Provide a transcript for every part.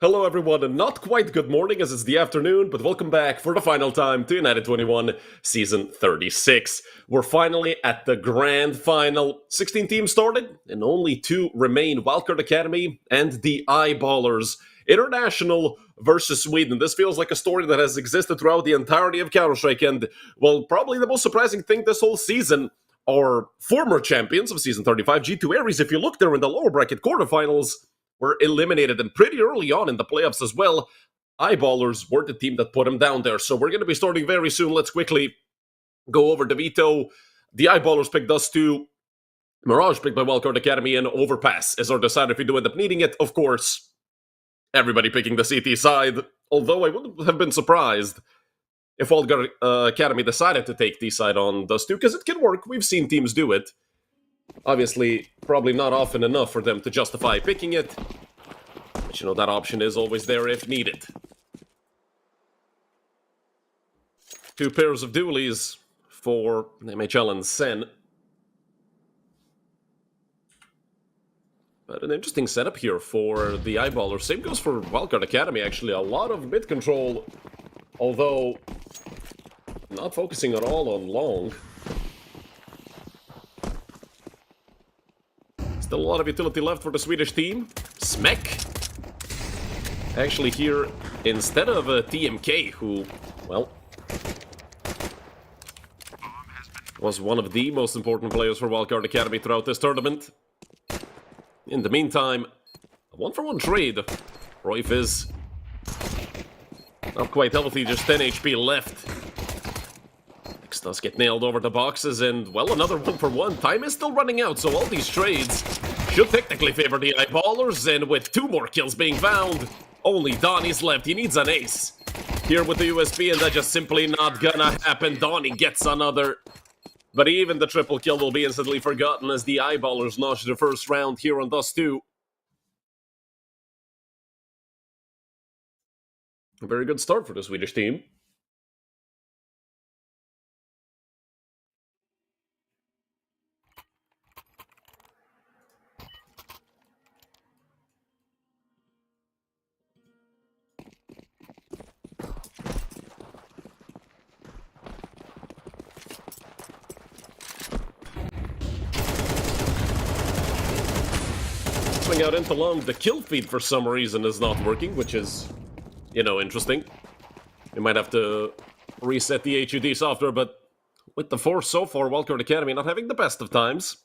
Hello everyone, and not quite good morning as it's the afternoon, but welcome back for the final time to United21 Season 36. We're finally at the grand final. 16 teams started, and only 2 remain. Wildcard Academy and the Eyeballers. International versus Sweden. This feels like a story that has existed throughout the entirety of Counter-Strike, and, well, probably the most surprising thing this whole season are former champions of Season 35, G2 Ares. If you look there in the lower bracket quarterfinals, were eliminated, and pretty early on in the playoffs as well. Eyeballers were the team that put them down there, so we're going to be starting very soon. Let's quickly go over the veto. The Eyeballers picked us to Mirage, picked by Wildcard Academy, and Overpass is our decider if we do end up needing it. Of course, everybody picking the CT side, although I wouldn't have been surprised if Wildcard Academy decided to take the side on Dust 2, because it can work. We've seen teams do it. Obviously, probably not often enough for them to justify picking it. But you know, that option is always there if needed. 2 pairs of dualies for MHL and Sen. But an interesting setup here for the Eyeballers. Same goes for Wildcard Academy, actually. A lot of mid control, although not focusing at all on long. Still a lot of utility left for the Swedish team. Smek. Actually here, instead of TMK, who, well, was one of the most important players for Wildcard Academy throughout this tournament. In the meantime, a 1-for-1 trade. Royf is not quite healthy, just 10 HP left. X does get nailed over the boxes, and, well, another 1-for-1. Time is still running out, so all these trades should technically favor the Eyeballers, and with 2 more kills being found, only Donnie's left. He needs an ace here with the USB, and that's just simply not gonna happen. Donnie gets another, but even the triple kill will be instantly forgotten as the Eyeballers notch their first round here on Dust 2. A very good start for the Swedish team. Swing out into long. The kill feed for some reason is not working, which is, you know, interesting. You might have to reset the HUD software, but with the force so far, Wildcard Academy not having the best of times.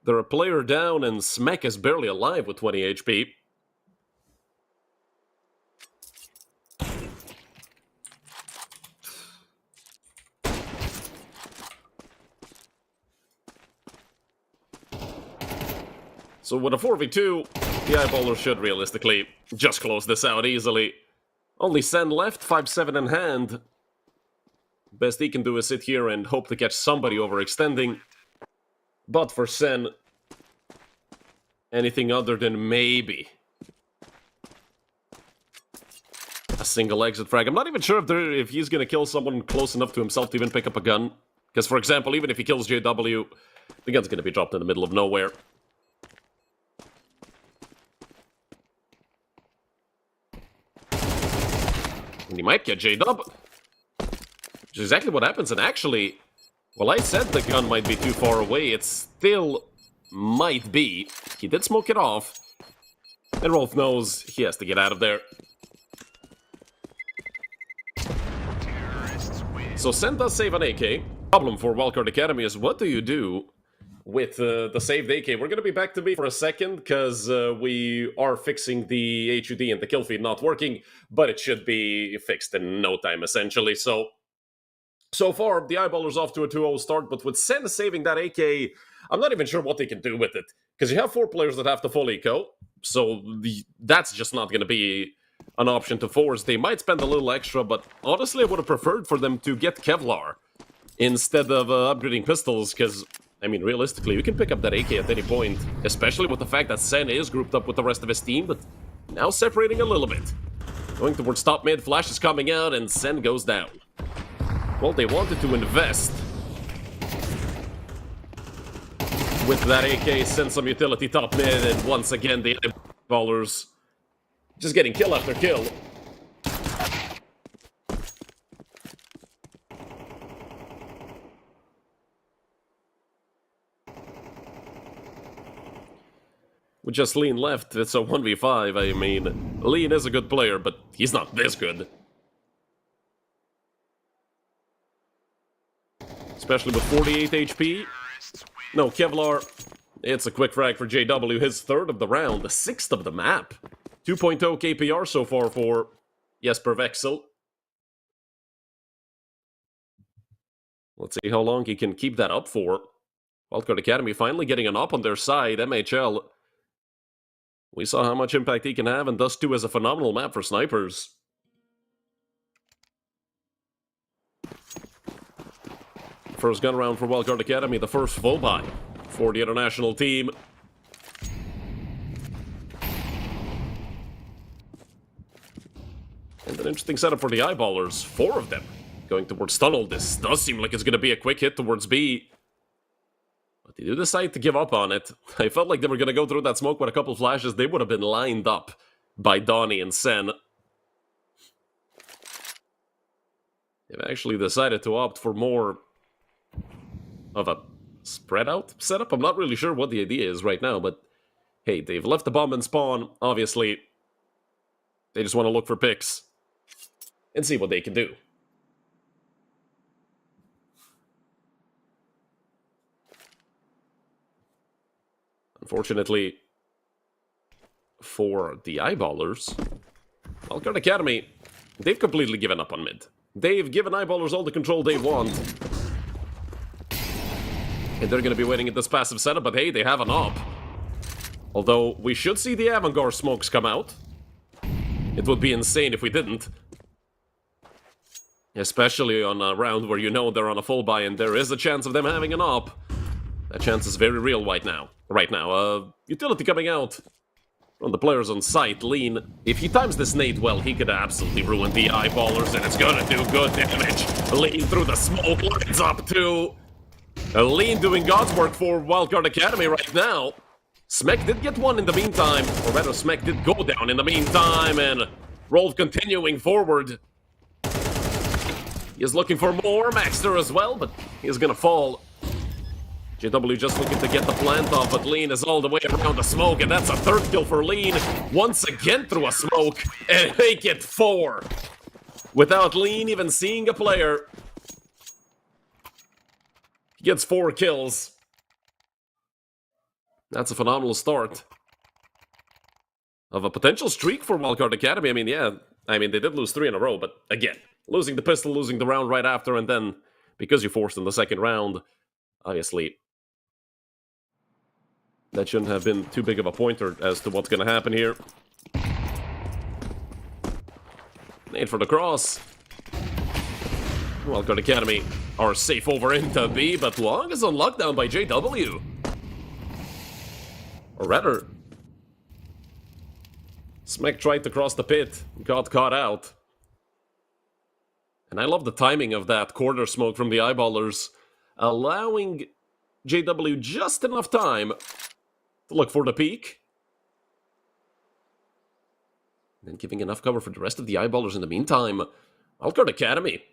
They're a player down, and Smek is barely alive with 20 HP. So with a 4v2, the Eyeballers should realistically just close this out easily. Only Sen left, 5-7 in hand. Best he can do is sit here and hope to catch somebody overextending. But for Sen, anything other than maybe a single exit frag. I'm not even sure if he's going to kill someone close enough to himself to even pick up a gun. Because, for example, even if he kills JW, the gun's going to be dropped in the middle of nowhere. And he might get J-Dub. Which is exactly what happens, and actually, well, I said the gun might be too far away, it still might be. He did smoke it off, and Rolf knows he has to get out of there. So Sen does save an AK. Problem for Wildcard Academy is, what do you do with the saved AK? We're going to be back to me for a second, because we are fixing the HUD and the kill feed not working, but it should be fixed in no time, essentially. So far, the Eyeballers off to a 2-0 start, but with Sen saving that AK, I'm not even sure what they can do with it. Because you have 4 players that have to full eco, so that's just not going to be an option to force. They might spend a little extra, but honestly, I would have preferred for them to get Kevlar instead of upgrading pistols, because, I mean, realistically, you can pick up that AK at any point, especially with the fact that Sen is grouped up with the rest of his team, but now separating a little bit. Going towards top mid, Flash is coming out, and Sen goes down. Well, they wanted to invest with that AK, send some utility top mid, and once again the Eyeballers Just getting kill after kill. With just Lean left, it's a 1v5. I mean, Lean is a good player, but he's not this good. Especially with 48 HP. No, Kevlar. It's a quick frag for JW, his third of the round, the sixth of the map. 2.0 KPR so far for Jesper Vexel. Let's see how long he can keep that up for. Wildcard Academy finally getting an up on their side. MHL. We saw how much impact he can have, and Dust 2 is a phenomenal map for snipers. First gun round for Wildcard Academy, the first full buy for the international team. And an interesting setup for the eyeballers. 4 of them going towards tunnel. This does seem like it's going to be a quick hit towards B. But they do decide to give up on it. I felt like they were going to go through that smoke with a couple flashes. They would have been lined up by Donnie and Sen. They've actually decided to opt for more of a spread out setup. I'm not really sure what the idea is right now, but hey, they've left the bomb and spawn, obviously. They just want to look for picks and see what they can do. Unfortunately, for the eyeballers, Wildcard Academy, they've completely given up on mid. They've given eyeballers all the control they want. And they're going to be waiting at this passive setup, but hey, they have an op. Although, we should see the Avangard smokes come out. It would be insane if we didn't. Especially on a round where you know they're on a full buy and there is a chance of them having an op. That chance is very real right now. Utility coming out from the players on site. Lean, if he times this nade well, he could absolutely ruin the eyeballers, and it's gonna do good damage. Lean through the smoke, lines up too. Lean doing God's work for Wildcard Academy right now. Smek did get one in the meantime, or rather Smek did go down in the meantime, and Rolf continuing forward. He is looking for more, Maxter as well, but he is gonna fall. JW just looking to get the plant off, but Lean is all the way around the smoke, and that's a third kill for Lean. Once again through a smoke, and make it 4. Without Lean even seeing a player. He gets 4 kills. That's a phenomenal start of a potential streak for Wildcard Academy. I mean, they did lose 3 in a row, but again, losing the pistol, losing the round right after, and then, because you forced in the second round, obviously, that shouldn't have been too big of a pointer as to what's going to happen here. Nade for the cross. Wildcard Academy are safe over into B, but Long is on lockdown by JW. Or rather, Smek tried to cross the pit, got caught out. And I love the timing of that corner smoke from the eyeballers, allowing JW just enough time to look for the peak. And then giving enough cover for the rest of the eyeballers in the meantime. Wildcard Academy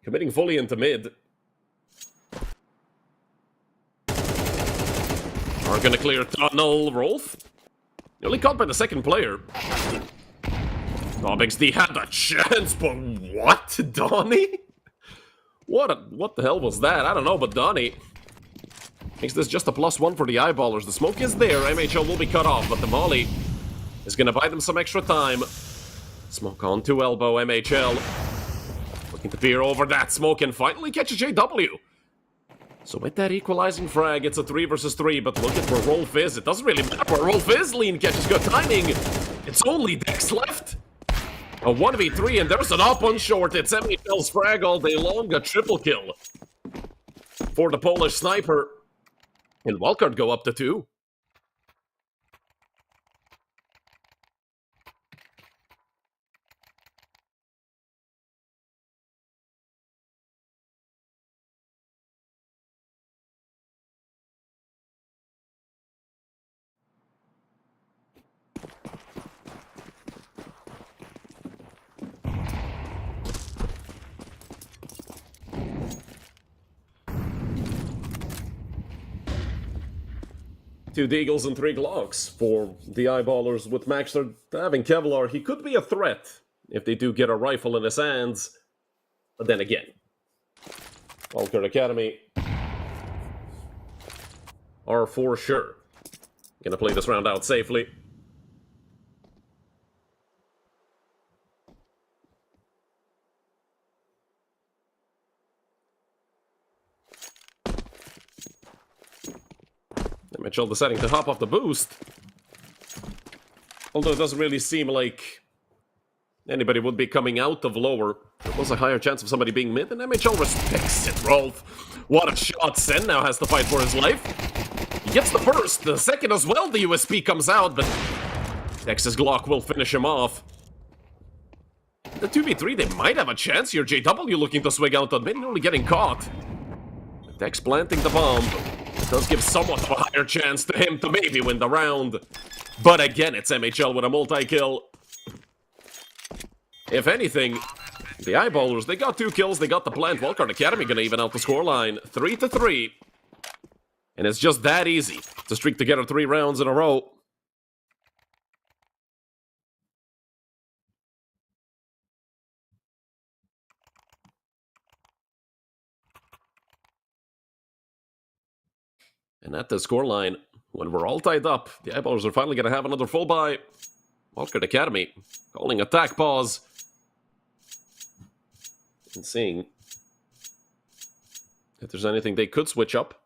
committing fully into mid. Are gonna clear tunnel. Rolf nearly caught by the second player. XD had a chance, but what? Donnie? What the hell was that? I don't know, but Donnie makes this just a +1 for the eyeballers. The smoke is there. MHL will be cut off, but the molly is gonna buy them some extra time. Smoke on to elbow. MHL looking to peer over that smoke and finally catch a JW. So with that equalizing frag, it's a 3 versus 3, but look at where Rolf is. It doesn't really matter where Rolf is. Lean catches good timing. It's only Dex left. A 1v3, and there's an up on short. It's MHL's frag all day long. A triple kill for the Polish sniper. And Wildcard go up to 2. 2 Deagles and 3 Glocks for the eyeballers. With Maxter having Kevlar, he could be a threat if they do get a rifle in his hands. But then again, Wildcard Academy are for sure gonna play this round out safely. Mitchell deciding to hop off the boost. Although it doesn't really seem like anybody would be coming out of lower. There was a higher chance of somebody being mid, and MHL respects it, Rolf. What a shot. Sen now has to fight for his life. He gets the first, the second as well. The USP comes out, but Dex's Glock will finish him off. The 2v3, they might have a chance here. JW looking to swing out on mid, only getting caught. Dex planting the bomb. It does give somewhat of a higher chance to him to maybe win the round. But again, it's MHL with a multi-kill. If anything, the eyeballers, they got 2 kills, they got the plant. Wildcard Academy gonna even out the scoreline. 3-3. And it's just that easy to streak together 3 rounds in a row. And at the scoreline, when we're all tied up, the eyeballers are finally going to have another full buy. Wildcard Academy calling attack pause. And seeing if there's anything they could switch up.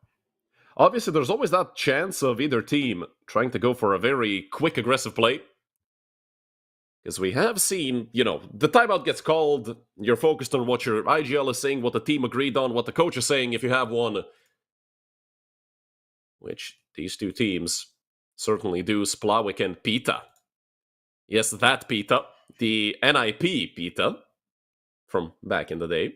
Obviously, there's always that chance of either team trying to go for a very quick, aggressive play. Because we have seen, you know, the timeout gets called, you're focused on what your IGL is saying, what the team agreed on, what the coach is saying, if you have one. Which these 2 teams certainly do, Splawik and Pita. Yes, that Pita. The NIP Pita from back in the day.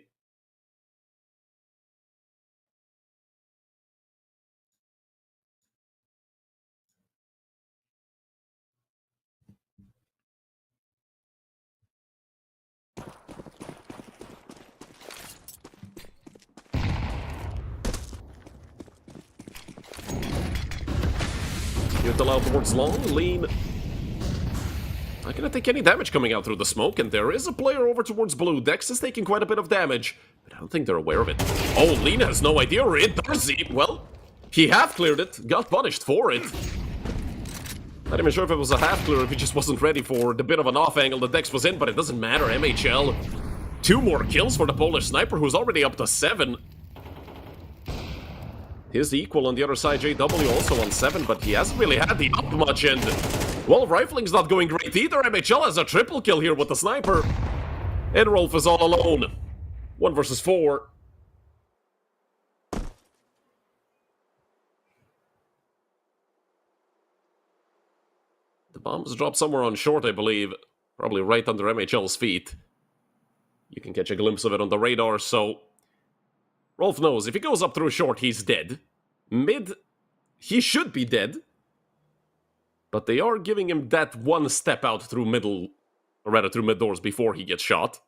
Allowed towards long, lean. Not gonna take any damage coming out through the smoke, and there is a player over towards blue. Dex is taking quite a bit of damage, but I don't think they're aware of it. Oh, Lean has no idea where it does. Well, he half cleared it, got punished for it. Not even sure if it was a half clear, if he just wasn't ready for the bit of an off angle the Dex was in, but it doesn't matter. MHL, 2 more kills for the Polish sniper, who's already up to 7. His equal on the other side, JW, also on 7, but he hasn't really had the up much, and, well, rifling's not going great either. MHL has a triple kill here with the sniper, and Rolf is all alone. 1 versus 4. The bombs dropped somewhere on short, I believe, probably right under MHL's feet. You can catch a glimpse of it on the radar, so Rolf knows if he goes up through short, he's dead. Mid, he should be dead. But they are giving him that 1 step out through middle, or rather through mid doors before he gets shot.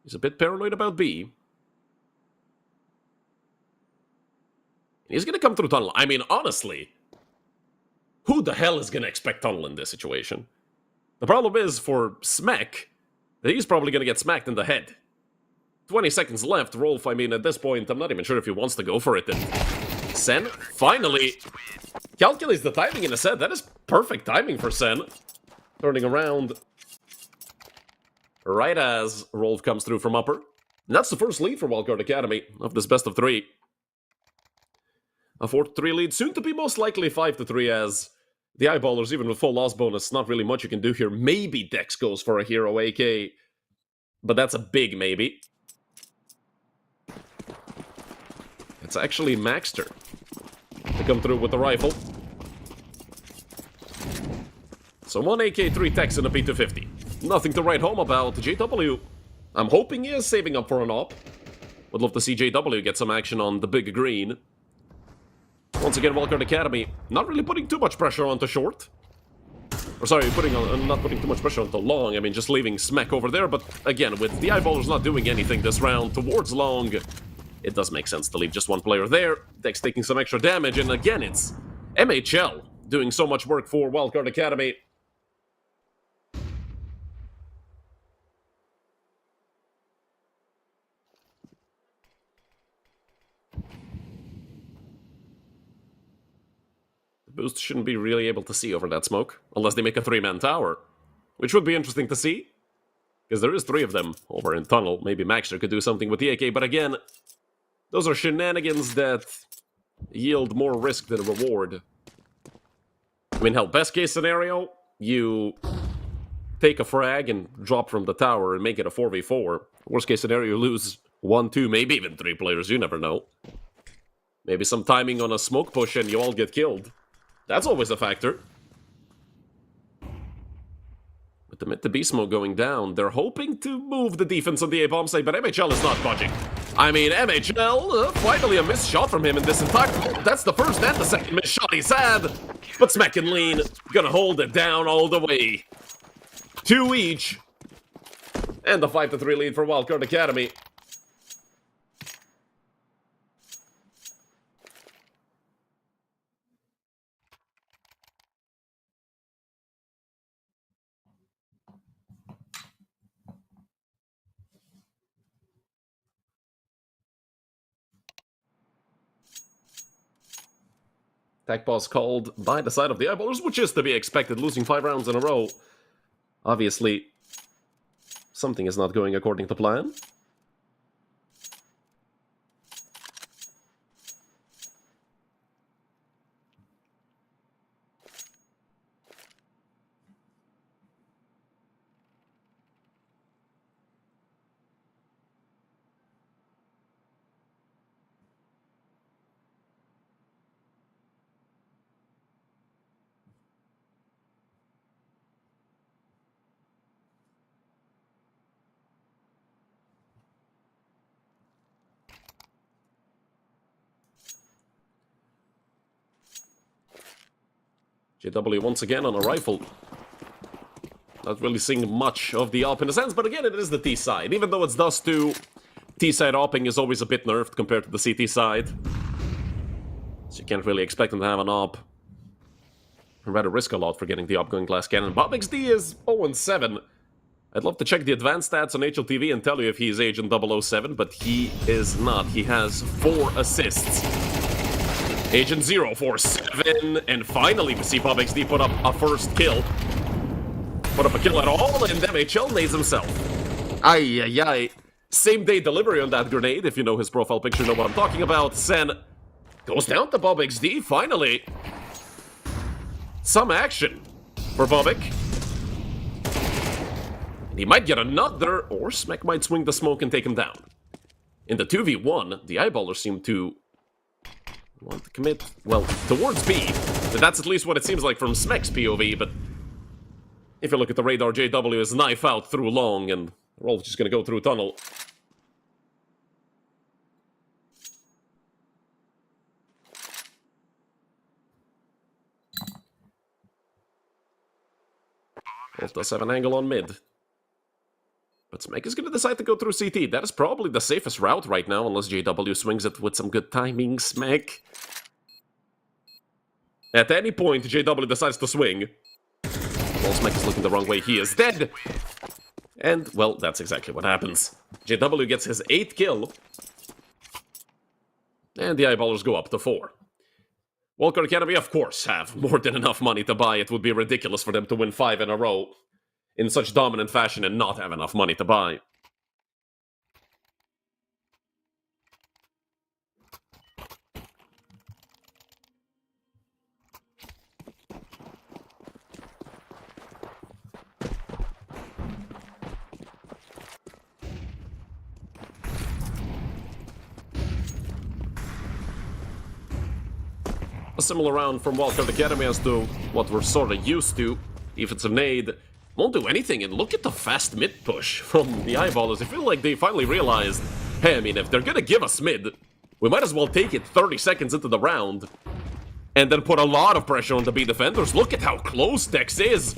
He's a bit paranoid about B. He's gonna come through tunnel. I mean, honestly, who the hell is gonna expect tunnel in this situation? The problem is, for Smack, that he's probably gonna get smacked in the head. 20 seconds left. Rolf, I mean, at this point, I'm not even sure if he wants to go for it. And Sen finally calculates the timing in a set. That is perfect timing for Sen. Turning around right as Rolf comes through from upper. And that's the first lead for Wildcard Academy of this best of 3. A 4-3 lead, soon to be most likely 5-3, as the eyeballers, even with full loss bonus, not really much you can do here. Maybe Dex goes for a hero AK, but that's a big maybe. It's actually Maxter to come through with the rifle. So 1 AK, 3 techs and a P250. Nothing to write home about. JW, I'm hoping he is saving up for an op. Would love to see JW get some action on the big green. Once again, Wildcard Academy not really putting too much pressure onto short. Or sorry, not putting too much pressure onto long. I mean, just leaving Smack over there. But again, with the eyeballers not doing anything this round towards long, it does make sense to leave just one player there. Dex taking some extra damage, and again, it's MHL doing so much work for Wildcard Academy. The boost shouldn't be really able to see over that smoke, unless they make a 3-man tower, which would be interesting to see, because there is 3 of them over in tunnel. Maybe Maxter could do something with the AK, but again, those are shenanigans that yield more risk than reward. I mean, hell, best case scenario, you take a frag and drop from the tower and make it a 4v4. Worst case scenario, you lose 1, 2, maybe even 3 players, you never know. Maybe some timing on a smoke push and you all get killed. That's always a factor. With the mid to B smoke going down, they're hoping to move the defense on the A-bomb side, but MHL is not budging. I mean, MHL, finally a missed shot from him in this entire... That's the first and the second missed shot he's had. But Smek and Lean gonna hold it down all the way. 2 each. And the 5-3 lead for Wildcard Academy. Attack pause called by the side of the Eyeballers, which is to be expected, losing 5 rounds in a row. Obviously, something is not going according to plan. JW once again on a rifle. Not really seeing much of the AWP in a sense, but again, it is the T side. Even though it's Dust 2, T side AWPing is always a bit nerfed compared to the CT side. So you can't really expect them to have an AWP. I'd rather risk a lot for getting the AWP going glass cannon. BobXD is 0-7. I'd love to check the advanced stats on HLTV and tell you if he's Agent 007, but he is not. He has 4 assists. Agent 047, and finally we see BobXD put up a first kill. Put up a kill at all, and MHL nades himself. Ay, ay, ay. Same day delivery on that grenade, if you know his profile picture, know what I'm talking about. Sen goes down to BobXD, finally. Some action for Bobik. He might get another, or Smek might swing the smoke and take him down. In the 2v1, the Eyeballers seem to want to commit, well, towards B. But that's at least what it seems like from Smek's POV, but if you look at the radar, JW is knife out through long, and we're all just gonna go through tunnel. Wolf does have an angle on mid. But Smek is going to decide to go through CT. That is probably the safest route right now, unless JW swings it with some good timing. Smek. At any point, JW decides to swing. While Smek is looking the wrong way, he is dead. And, well, that's exactly what happens. JW gets his 8th kill. And the Eyeballers go up to 4. Wildcard Academy, of course, have more than enough money to buy. It would be ridiculous for them to win 5 in a row in such dominant fashion and not have enough money to buy. A similar round from Wildcard Academy as to what we're sort of used to. Defensive nade won't do anything, and look at the fast mid push from the Eyeballers. I feel like they finally realized, hey, I mean, if they're gonna give us mid, we might as well take it 30 seconds into the round and then put a lot of pressure on the B defenders. Look at how close Dex is.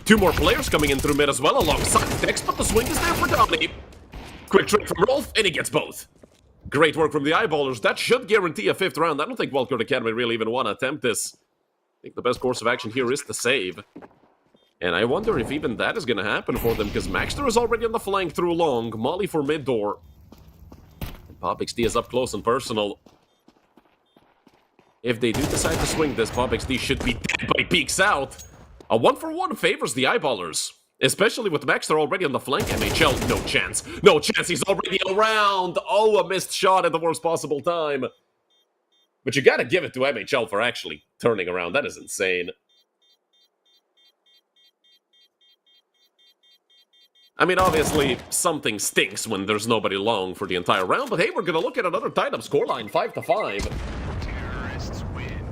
2 more players coming in through mid as well alongside Dex, but the swing is there for Downey. Quick trick from Rolf, and he gets both. Great work from the Eyeballers. That should guarantee a 5th round. I don't think Wildcard Academy really even want to attempt this. I think the best course of action here is to save. And I wonder if even that is going to happen for them, because Maxter is already on the flank through long. Molly for mid door. And Pop XD is up close and personal. If they do decide to swing this, Pop XD should be dead, but he peeks out. A 1-for-1 favors the Eyeballers. Especially with Maxter already on the flank. MHL, no chance. No chance, he's already around. Oh, a missed shot at the worst possible time. But you gotta give it to MHL for actually turning around. That is insane. I mean, obviously, something stinks when there's nobody long for the entire round, but hey, we're gonna look at another tied-up scoreline, 5-5. Terrorists win.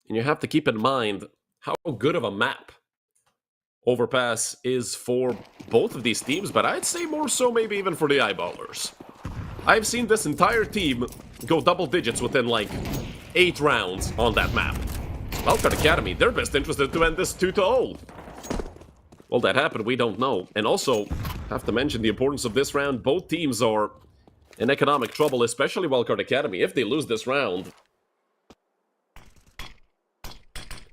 And you have to keep in mind how good of a map Overpass is for both of these teams, but I'd say more so maybe even for the Eyeballers. I've seen this entire team go double digits within like 8 rounds on that map. Wildcard Academy, they're best interested to end this 2-0. Will that happen? We don't know. And also, have to mention the importance of this round. Both teams are in economic trouble, especially Wildcard Academy. If they lose this round,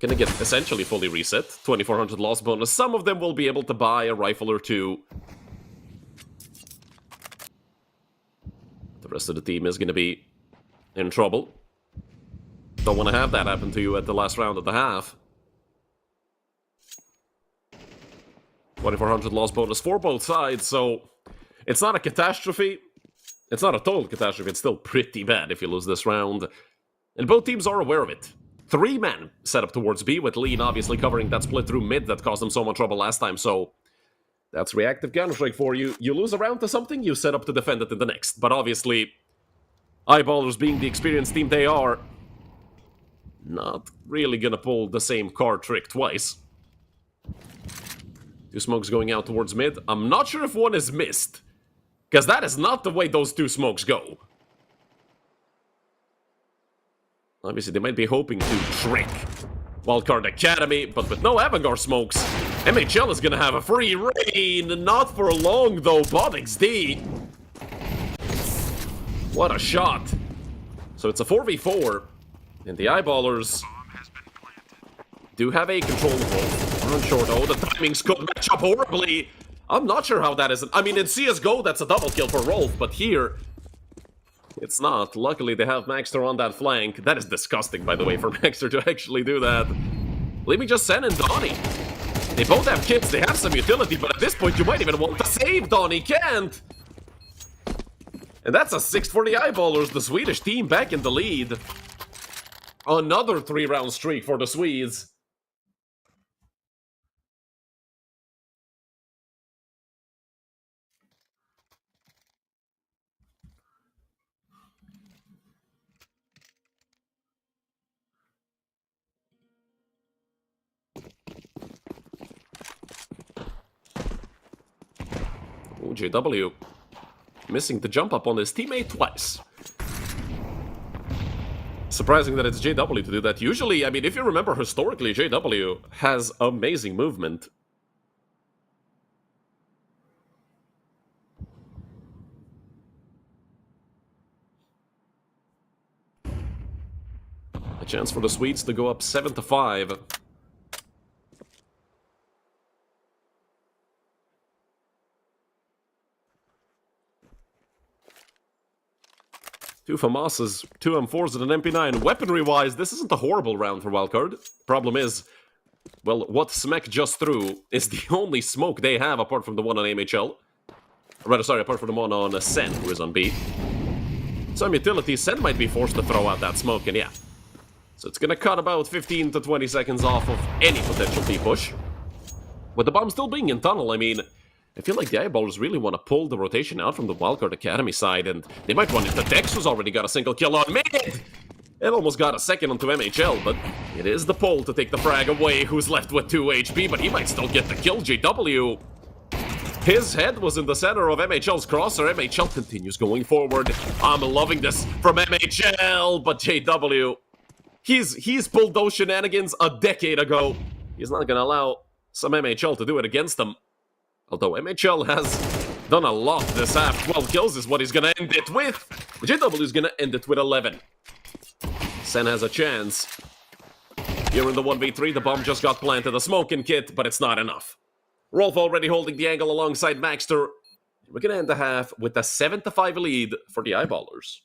gonna get essentially fully reset. 2400 loss bonus. Some of them will be able to buy a rifle or two. The rest of the team is gonna be in trouble. Don't want to have that happen to you at the last round of the half. 2400 loss bonus for both sides, so it's not a catastrophe. It's not a total catastrophe. It's still pretty bad if you lose this round. And both teams are aware of it. 3 men set up towards B, with Lean obviously covering that split through mid that caused them so much trouble last time, so that's reactive Counter-Strike for you. You lose a round to something, you set up to defend it in the next. But obviously, Eyeballers being the experienced team they are, not really gonna pull the same card trick twice. 2 smokes going out towards mid. I'm not sure if one is missed, because that is not the way those 2 smokes go. Obviously, they might be hoping to trick Wildcard Academy, but with no Avangard smokes, MHL is gonna have a free reign. Not for long, though. Bob XD. What a shot. So it's a 4v4, and the Eyeballers do have a control role. On short, oh, the timings could match up horribly. I'm not sure how that is. I mean, in CSGO, that's a double kill for Rolf, but here, it's not. Luckily, they have Maxter on that flank. That is disgusting, by the way, for Maxter to actually do that. Let me just send in Donnie. They both have kits, they have some utility, but at this point, you might even want to save Donnie. Can't! And that's a 6 for the Eyeballers. The Swedish team back in the lead. Another 3-round streak for the Swedes. Ooh, JW missing the jump up on his teammate twice. Surprising that it's JW to do that. Usually, I mean, if you remember historically, JW has amazing movement. A chance for the Swedes to go up 7-5. Two FAMASs, 2 M4s, and an MP9. Weaponry-wise, this isn't a horrible round for Wildcard. Problem is, well, what Smek just threw is the only smoke they have apart from the one on MHL. Or rather, sorry, apart from the one on Sen, who is on B. Some utility, Sen might be forced to throw out that smoke, and yeah. So it's gonna cut about 15 to 20 seconds off of any potential T-push. With the bomb still being in tunnel, I mean, I feel like the Eyeballers really want to pull the rotation out from the Wildcard Academy side, and they might run into Dex, who's already got a single kill on mid! And almost got a second onto MHL, but it is the pull to take the frag away, who's left with 2 HP, but he might still get the kill, JW. His head was in the center of MHL's crosser. MHL continues going forward. I'm loving this from MHL, but JW, he's pulled those shenanigans a decade ago. He's not going to allow some MHL to do it against him. Although MHL has done a lot this half. 12 kills is what he's going to end it with. JW is going to end it with 11. Sen has a chance. Here in the 1v3, the bomb just got planted. A smoking kit, but it's not enough. Rolf already holding the angle alongside Maxter. We're going to end the half with a 7-5 lead for the Eyeballers.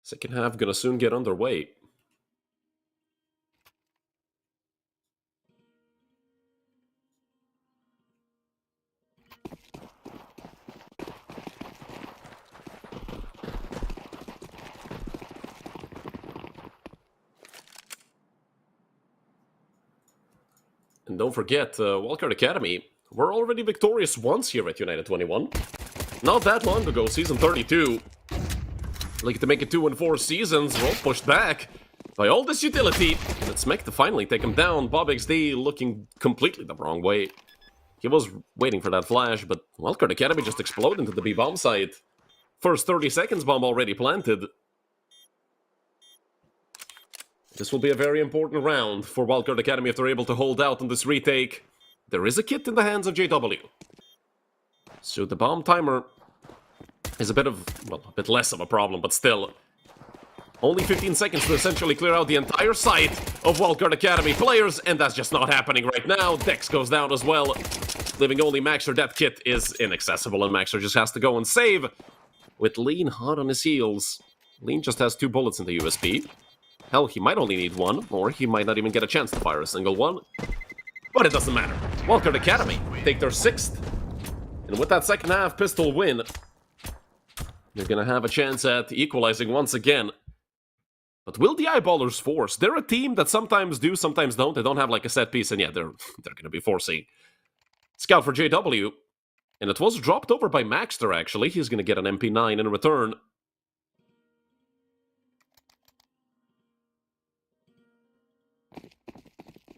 Second half gonna soon get underway. And don't forget, Wildcard Academy, we're already victorious once here at United21. Not that long ago, season 32. Like to make it 2 and 4 seasons, Rolf pushed back by all this utility. Let's make to finally take him down. Bob XD looking completely the wrong way. He was waiting for that flash, but Wildcard Academy just exploded into the B-bomb site. First 30 seconds bomb already planted. This will be a very important round for Wildcard Academy if they're able to hold out on this retake. There is a kit in the hands of JW. So the bomb timer is a bit less of a problem, but still. Only 15 seconds to essentially clear out the entire site of Wildcard Academy players, and that's just not happening right now. Dex goes down as well, leaving only Maxer. That kit is inaccessible, and Maxer just has to go and save with Lean hot on his heels. Lean just has 2 bullets in the USP. Hell, he might only need 1, or he might not even get a chance to fire a single one. But it doesn't matter. Wildcard Academy take their 6th. And with that second half pistol win, they're gonna have a chance at equalizing once again. But will the Eyeballers force? They're a team that sometimes do, sometimes don't. They don't have like a set piece, and yeah, they're gonna be forcing. Scout for JW. And it was dropped over by Maxter, actually. He's gonna get an MP9 in return.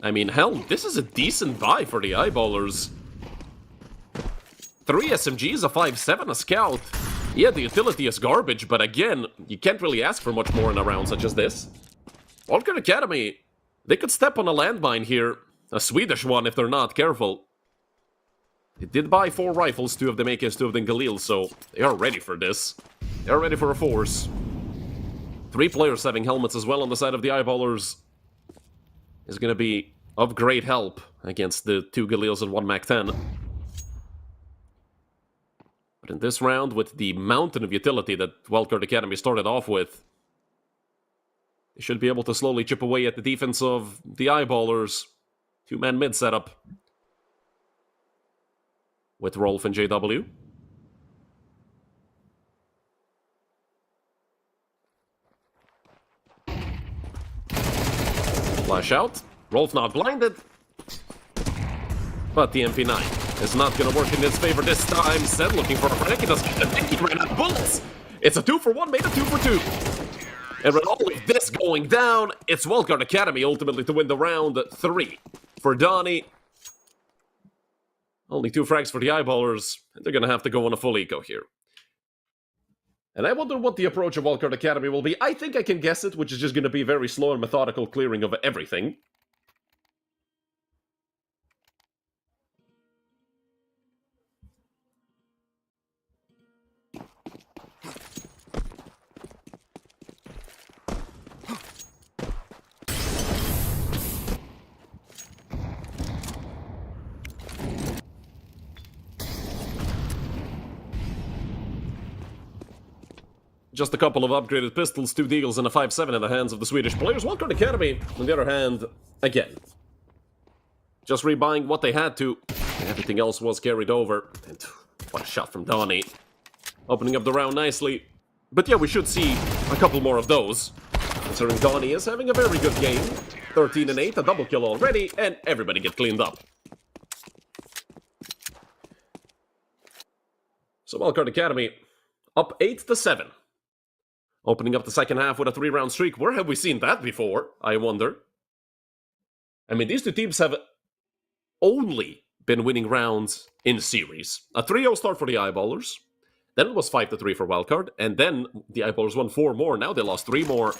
I mean, hell, this is a decent buy for the Eyeballers. 3 SMGs, a 5.7, a Scout. Yeah, the utility is garbage, but again, you can't really ask for much more in a round such as this. Wildcard Academy, they could step on a landmine here. A Swedish one if they're not careful. They did buy 4 rifles, 2 of them AKs, 2 of them Galil, so they are ready for this. They are ready for a force. 3 players having helmets as well on the side of the Eyeballers is going to be of great help against the 2 Galils and 1 MAC-10. But in this round, with the mountain of utility that Wildcard Academy started off with, they should be able to slowly chip away at the defense of the Eyeballers. 2-man mid setup with Rolf and JW. Flash out. Rolf not blinded. But the MP9 is not going to work in his favor this time. Sen looking for a break. He doesn't get a pick. He ran out of bullets. It's a 2 for 1, made a 2 for 2. And with all of this going down, it's Wildcard Academy ultimately to win the round 3. For Donnie, only 2 frags for the Eyeballers. And they're going to have to go on a full eco here. And I wonder what the approach of Wildcard Academy will be. I think I can guess it, which is just going to be very slow and methodical clearing of everything. Just a couple of upgraded pistols, 2 deagles, and a 5.7 in the hands of the Swedish players. Wildcard Academy, on the other hand, again, just rebuying what they had to. Everything else was carried over. And what a shot from Donny. Opening up the round nicely. But yeah, we should see a couple more of those. Considering Donny is having a very good game. 13 and 8, a double kill already, and everybody get cleaned up. So Wildcard Academy up 8-7. Opening up the second half with a 3-round streak. Where have we seen that before, I wonder? I mean, these two teams have only been winning rounds in series. A 3-0 start for the Eyeballers. Then it was 5-3 for Wildcard. And then the Eyeballers won 4 more. Now they lost 3 more.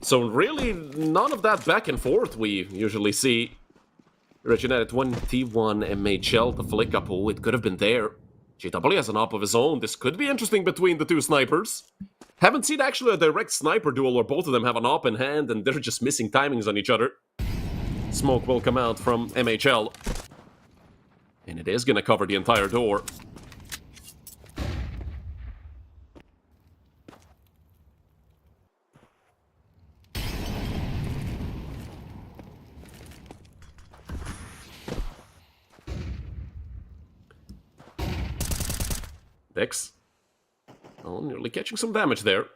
So really, none of that back and forth we usually see. United21 MHL, the flick up. Oh, it could have been there. GW has an op of his own. This could be interesting between the two snipers. Haven't seen actually a direct sniper duel where both of them have an op in hand and they're just missing timings on each other. Smoke will come out from MHL. And it is going to cover the entire door. Vix. Oh, nearly catching some damage there.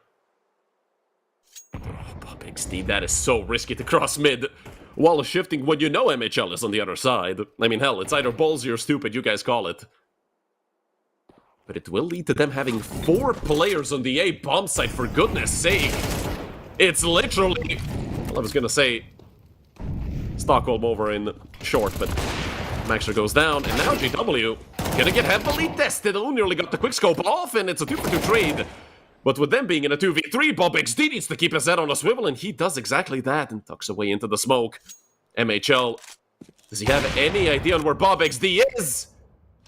Oh, XD, that is so risky to cross mid while shifting when you know MHL is on the other side. I mean, hell, it's either ballsy or stupid, you guys call it. But it will lead to them having 4 players on the A bomb site, for goodness sake. It's literally... Well, I was gonna say Stockholm over in short, but Maxter goes down, and now GW gonna get heavily tested. Oh, nearly got the quickscope off, and it's a 2-for-2 trade. But with them being in a 2v3, Bob XD needs to keep his head on a swivel, and he does exactly that and tucks away into the smoke. MHL, does he have any idea on where Bob XD is?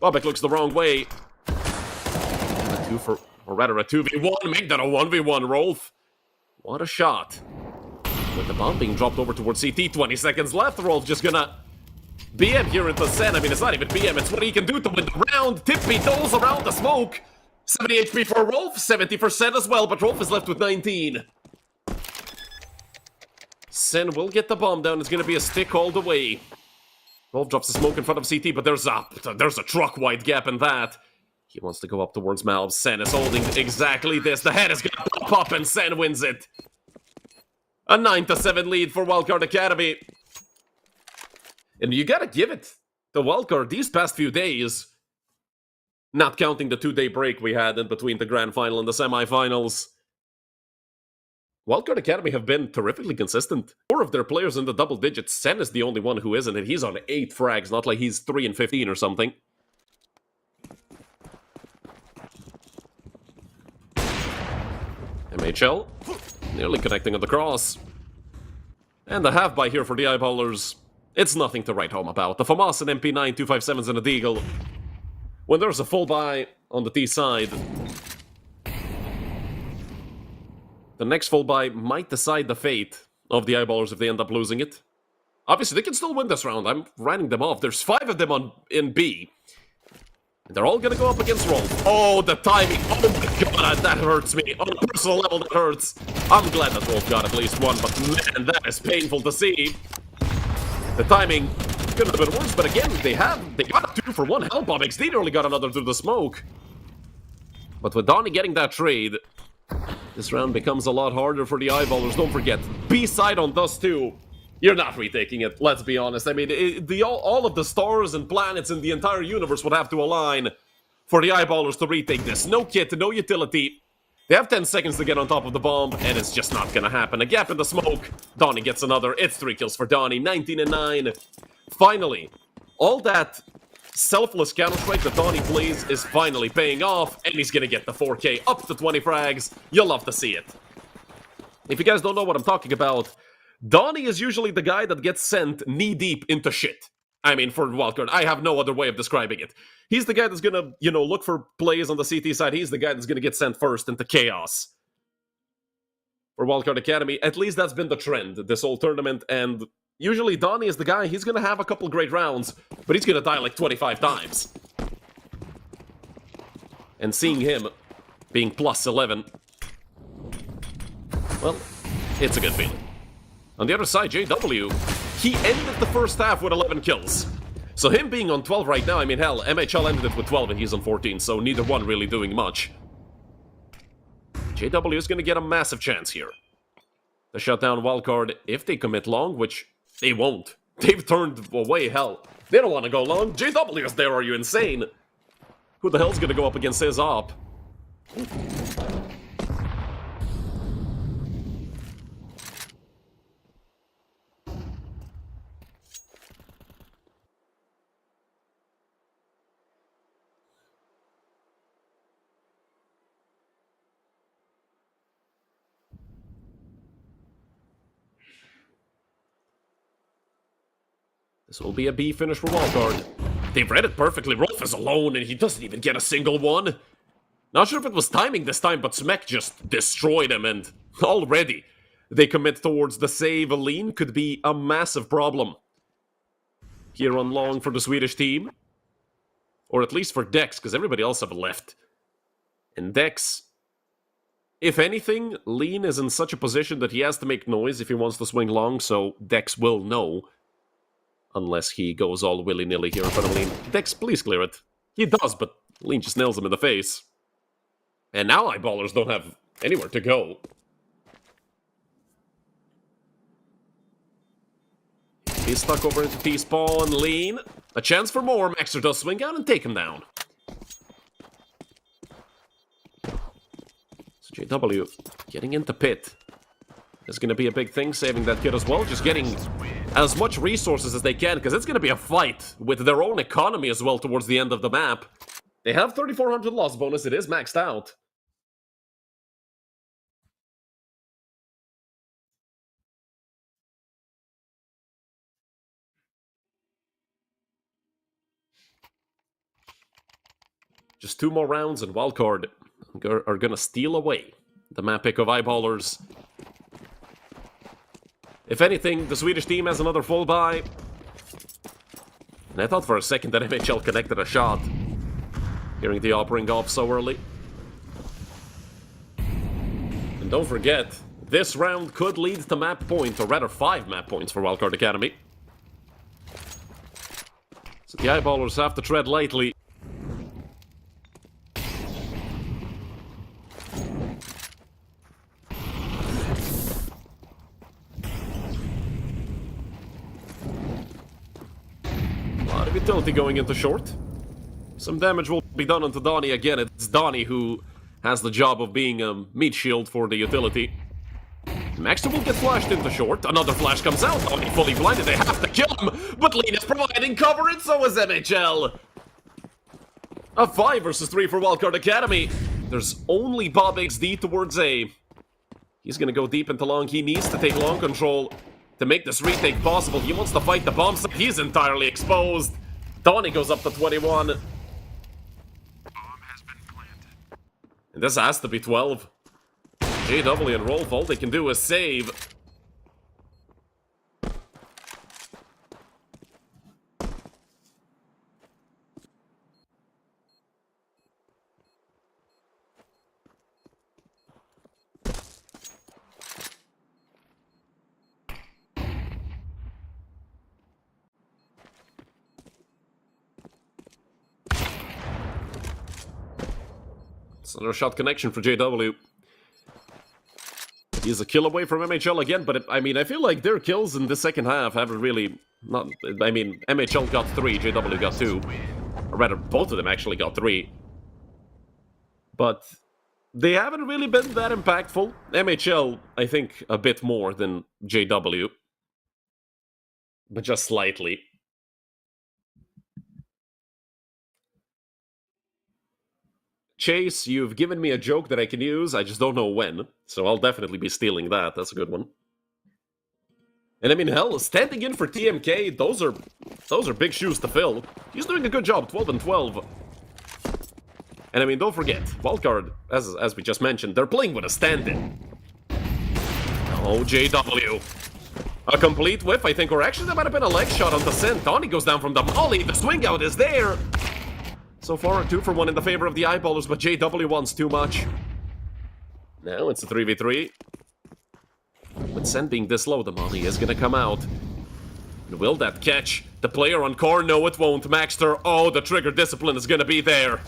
Bobek looks the wrong way. A 2v1, make that a 1v1, Rolf. What a shot. With the bomb being dropped over towards CT, 20 seconds left, Rolf just gonna BM here into Sen. I mean, it's not even BM, it's what he can do to win the round. Tippy toes around the smoke. 70 HP for Rolf, 70% as well, but Rolf is left with 19. Sen will get the bomb down, it's gonna be a stick all the way. Rolf drops the smoke in front of CT, but there's a truck-wide gap in that. He wants to go up towards Malv. Sen is holding exactly this. The head is gonna pop up and Sen wins it. A 9-7 lead for Wildcard Academy. And you gotta give it to Wildcard these past few days. Not counting the 2-day break we had in between the Grand Final and the semifinals. Wildcard Academy have been terrifically consistent. 4 of their players in the double digits. Sen is the only one who isn't, and he's on 8 frags, not like he's 3 and 15 or something. MHL, nearly connecting on the cross. And the half-buy here for the Eyeballers. It's nothing to write home about. The FAMAS and MP9, 257s and a deagle. When there's a full buy on the T side, the next full buy might decide the fate of the Eyeballers if they end up losing it. Obviously, they can still win this round. I'm writing them off. There's 5 of them in B. And they're all gonna go up against Rolf. Oh, the timing. Oh my god, that hurts me. On a personal level, that hurts. I'm glad that Rolf got at least 1, but man, that is painful to see. The timing could have been worse, but again, they got a 2-for-1. Hell, Bob XD nearly got another through the smoke. But with Donny getting that trade, this round becomes a lot harder for the Eyeballers. Don't forget, B-side on Dust 2. You're not retaking it, let's be honest. I mean, all of the stars and planets in the entire universe would have to align for the Eyeballers to retake this. No kit, no utility. They have 10 seconds to get on top of the bomb, and it's just not gonna happen. A gap in the smoke. Donny gets another. It's 3 kills for Donny. 19 and 9. Finally, all that selfless Counter-Strike that Donny plays is finally paying off, and he's gonna get the 4K up to 20 frags. You'll love to see it. If you guys don't know what I'm talking about, Donny is usually the guy that gets sent knee-deep into shit. I mean, for Wildcard, I have no other way of describing it. He's the guy that's gonna, look for plays on the CT side. He's the guy that's gonna get sent first into chaos. For Wildcard Academy, at least that's been the trend this whole tournament, and usually Donny is the guy, he's gonna have a couple great rounds, but he's gonna die like 25 times. And seeing him being plus 11. Well, it's a good feeling. On the other side, JW, he ended the first half with 11 kills. So him being on 12 right now, I mean, hell, MHL ended it with 12 and he's on 14, so neither one really doing much. JW is going to get a massive chance here. The shutdown wildcard, if they commit long, which they won't. They've turned away, hell. They don't want to go long. JW is there, are you insane? Who the hell's going to go up against his op? This will be a B finish for Wildcard. They've read it perfectly. Rolf is alone and he doesn't even get a single one. Not sure if it was timing this time, but Smek just destroyed him and already they commit towards the save. A lean could be a massive problem here on long for the Swedish team. Or at least for Dex, because everybody else have left. And Dex, if anything, Lean is in such a position that he has to make noise if he wants to swing long, so Dex will know. Unless he goes all willy-nilly here in front of Lean. Dex, please clear it. He does, but Lean just nails him in the face. And now eyeballers don't have anywhere to go. He's stuck over into T-spawn. Lean. A chance for more. Maxer does swing out and take him down. So JW getting into pit. Is going to be a big thing, saving that kid as well. Just getting as much resources as they can, because it's going to be a fight with their own economy as well towards the end of the map. They have 3,400 loss bonus. It is maxed out. Just 2 more rounds and Wildcard are going to steal away the map pick of eyeballers. If anything, the Swedish team has another full buy. And I thought for a second that MHL connected a shot. Hearing the op ring off so early. And don't forget, this round could lead to map point, or rather 5 map points for Wildcard Academy. So the eyeballers have to tread lightly. Utility going into short. Some damage will be done onto Donnie again. It's Donnie who has the job of being a meat shield for the utility. Maxter will get flashed into short. Another flash comes out. Donnie fully blinded. They have to kill him. But Lean is providing cover, and so is MHL. A 5 versus 3 for Wildcard Academy. There's only Bob XD towards A. He's going to go deep into long. He needs to take long control to make this retake possible. He wants to fight the bomb site. He's entirely exposed. Donnie goes up to 21. Bomb has been planted. And this has to be 12. JW and Rolf, all they can do is save. It's another shot connection for JW. He's a kill away from MHL again, but I mean, I feel like their kills in the second half haven't really... I mean, MHL got 3, JW got 2. Or rather, both of them actually got 3. But they haven't really been that impactful. MHL, I think, a bit more than JW. But just slightly. Chase, you've given me a joke that I can use, I just don't know when. So I'll definitely be stealing that, that's a good one. And I mean, hell, standing in for TMK, those are big shoes to fill. He's doing a good job, 12 and 12. And I mean, don't forget, Wildcard, as we just mentioned, they're playing with a stand-in. Oh, JW. A complete whiff, I think, or actually that might have been a leg shot on the scent. Donnie goes down from the molly, the swing out is there. So far, 2 for 1 in the favor of the Eyeballers, but JW wants too much. Now it's a 3v3. With Sen being this low, the molly is gonna come out. And will that catch the player on core? No, it won't. Maxter, oh, the trigger discipline is gonna be there.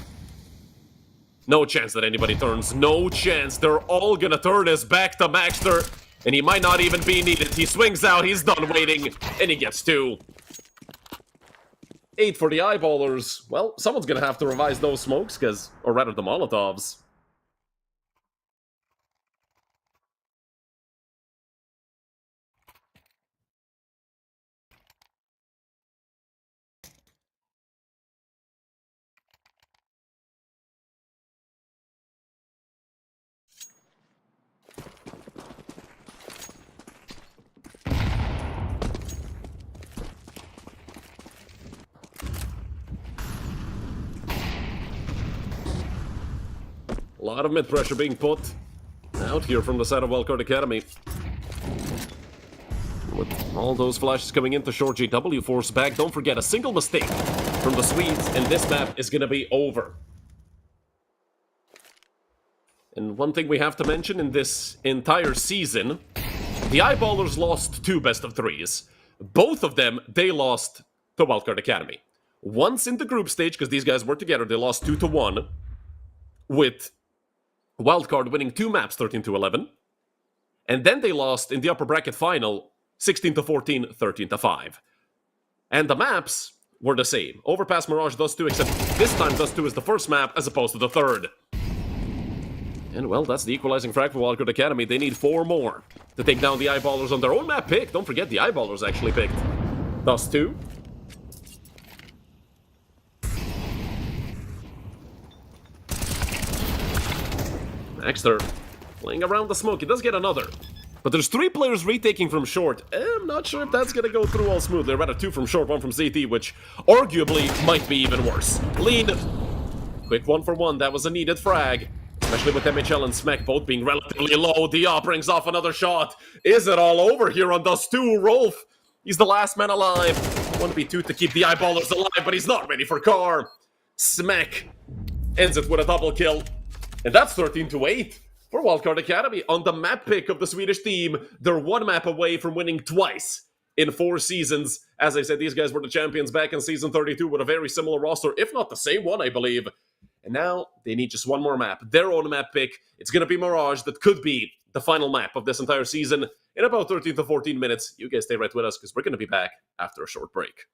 No chance that anybody turns. No chance. They're all gonna turn his back to Maxter. And he might not even be needed. He swings out, he's done waiting, and he gets 2. 8 for the Eyeballers. Well, someone's gonna have to revise those smokes, or rather the Molotovs. A lot of mid-pressure being put out here from the side of Wildcard Academy. With all those flashes coming into short, JW force back. Don't forget, a single mistake from the Swedes, and this map is going to be over. And one thing we have to mention in this entire season, the Eyeballers lost 2 best-of-3s. Both of them, they lost to Wildcard Academy. Once in the group stage, because these guys were together, they lost 2-1, with Wildcard winning 2 maps, 13-11. And then they lost in the upper bracket final, 16-14, 13-5. And the maps were the same. Overpass, Mirage, Dust 2, except this time Dust 2 is the first map as opposed to the third. And well, that's the equalizing frag for Wildcard Academy. They need 4 more to take down the Eyeballers on their own map pick. Don't forget, the Eyeballers actually picked Dust 2. Maxter playing around the smoke. He does get another. But there's 3 players retaking from short. I'm not sure if that's going to go through all smoothly. Rather 2 from short, 1 from CT, which arguably might be even worse. Lead. Quick 1 for 1. That was a needed frag. Especially with MHL and Smack both being relatively low. Diop brings off another shot. Is it all over here on Dust 2? Rolf, he's the last man alive. 1v2 to keep the Eyeballers alive, but he's not ready for car. Smack ends it with a double kill. And that's 13-8 for Wildcard Academy. On the map pick of the Swedish team, they're 1 map away from winning twice in 4 seasons. As I said, these guys were the champions back in Season 32 with a very similar roster, if not the same one, I believe. And now they need just 1 more map, their own map pick. It's going to be Mirage. That could be the final map of this entire season in about 13 to 14 minutes. You guys stay right with us because we're going to be back after a short break.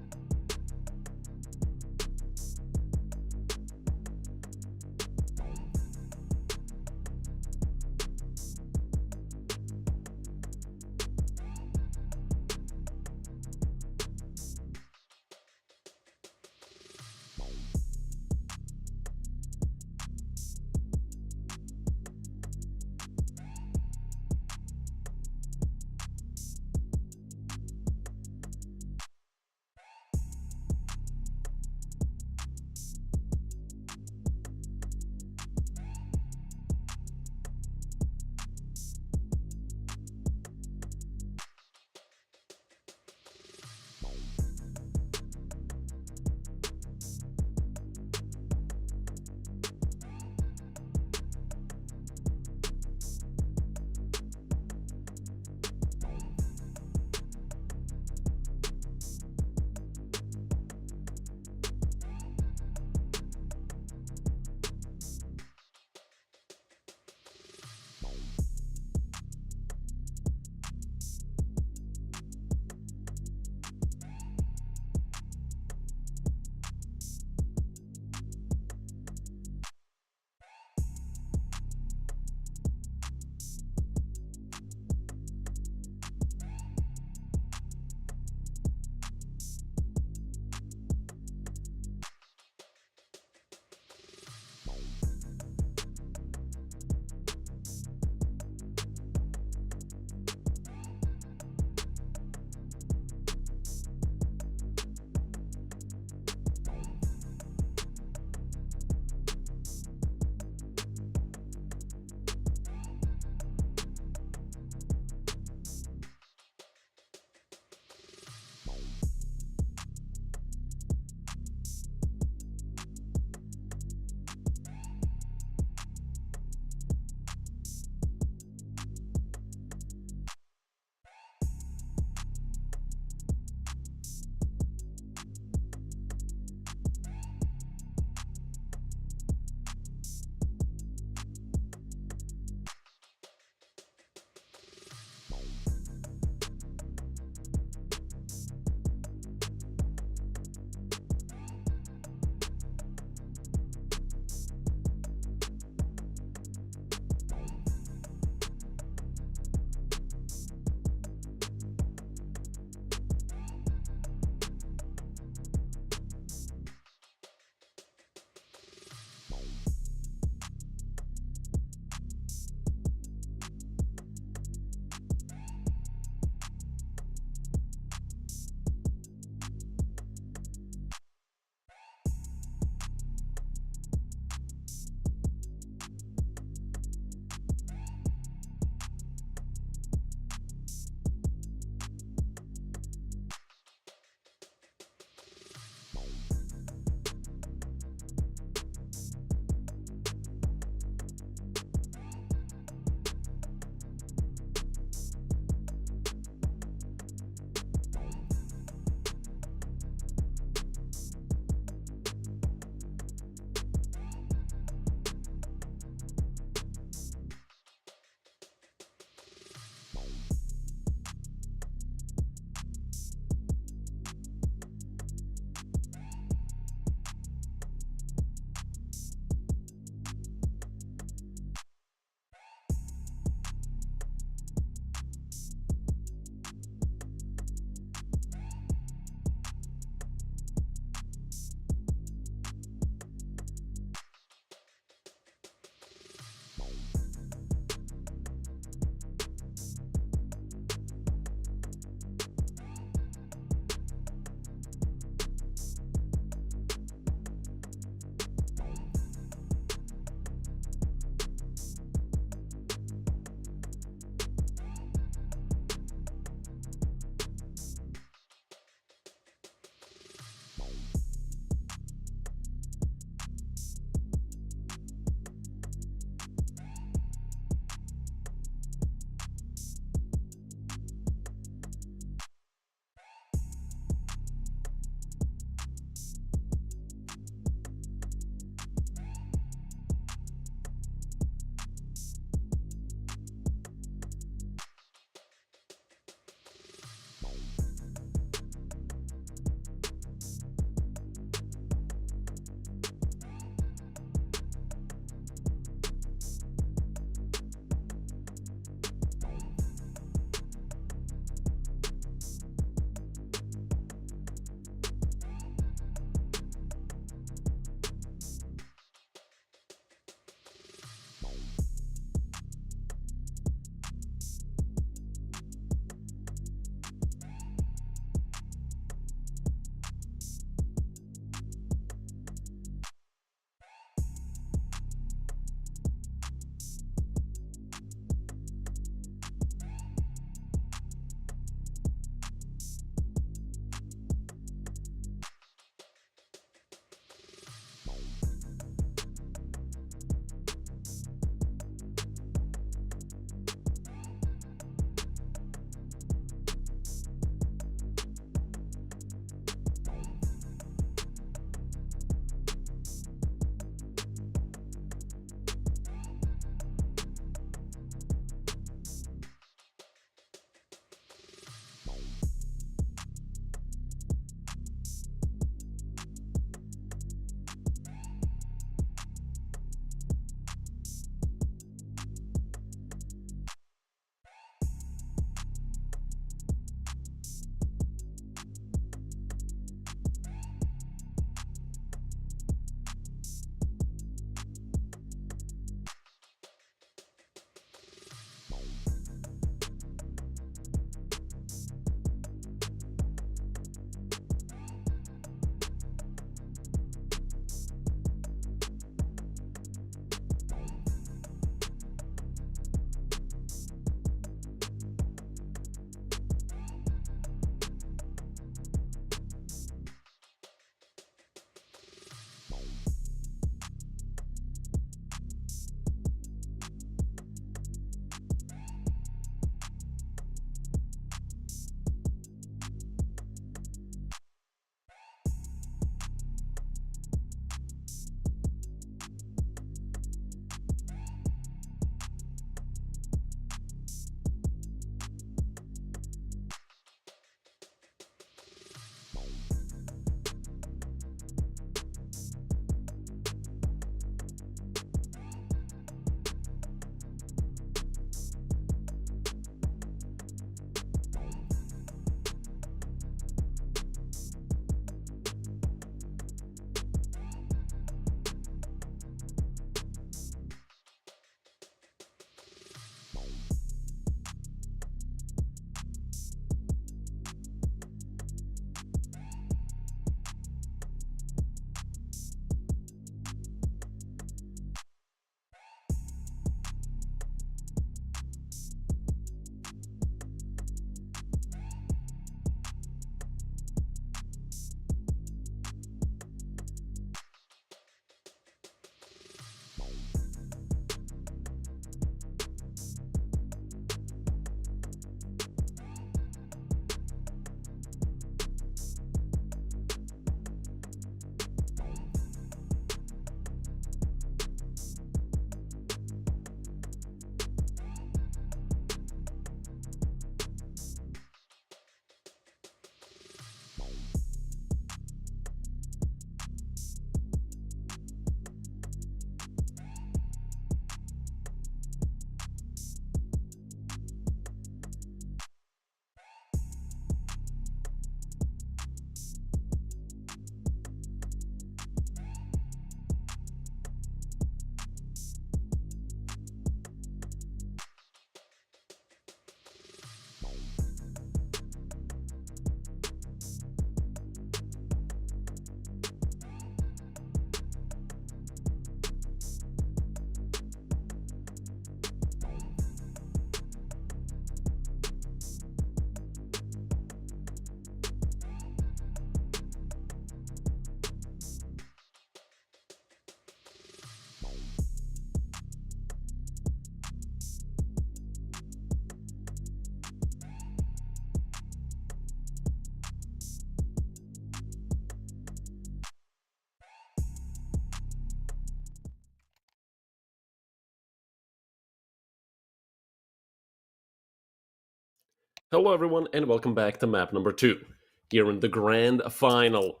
Hello everyone, and welcome back to map number 2, here in the Grand Final.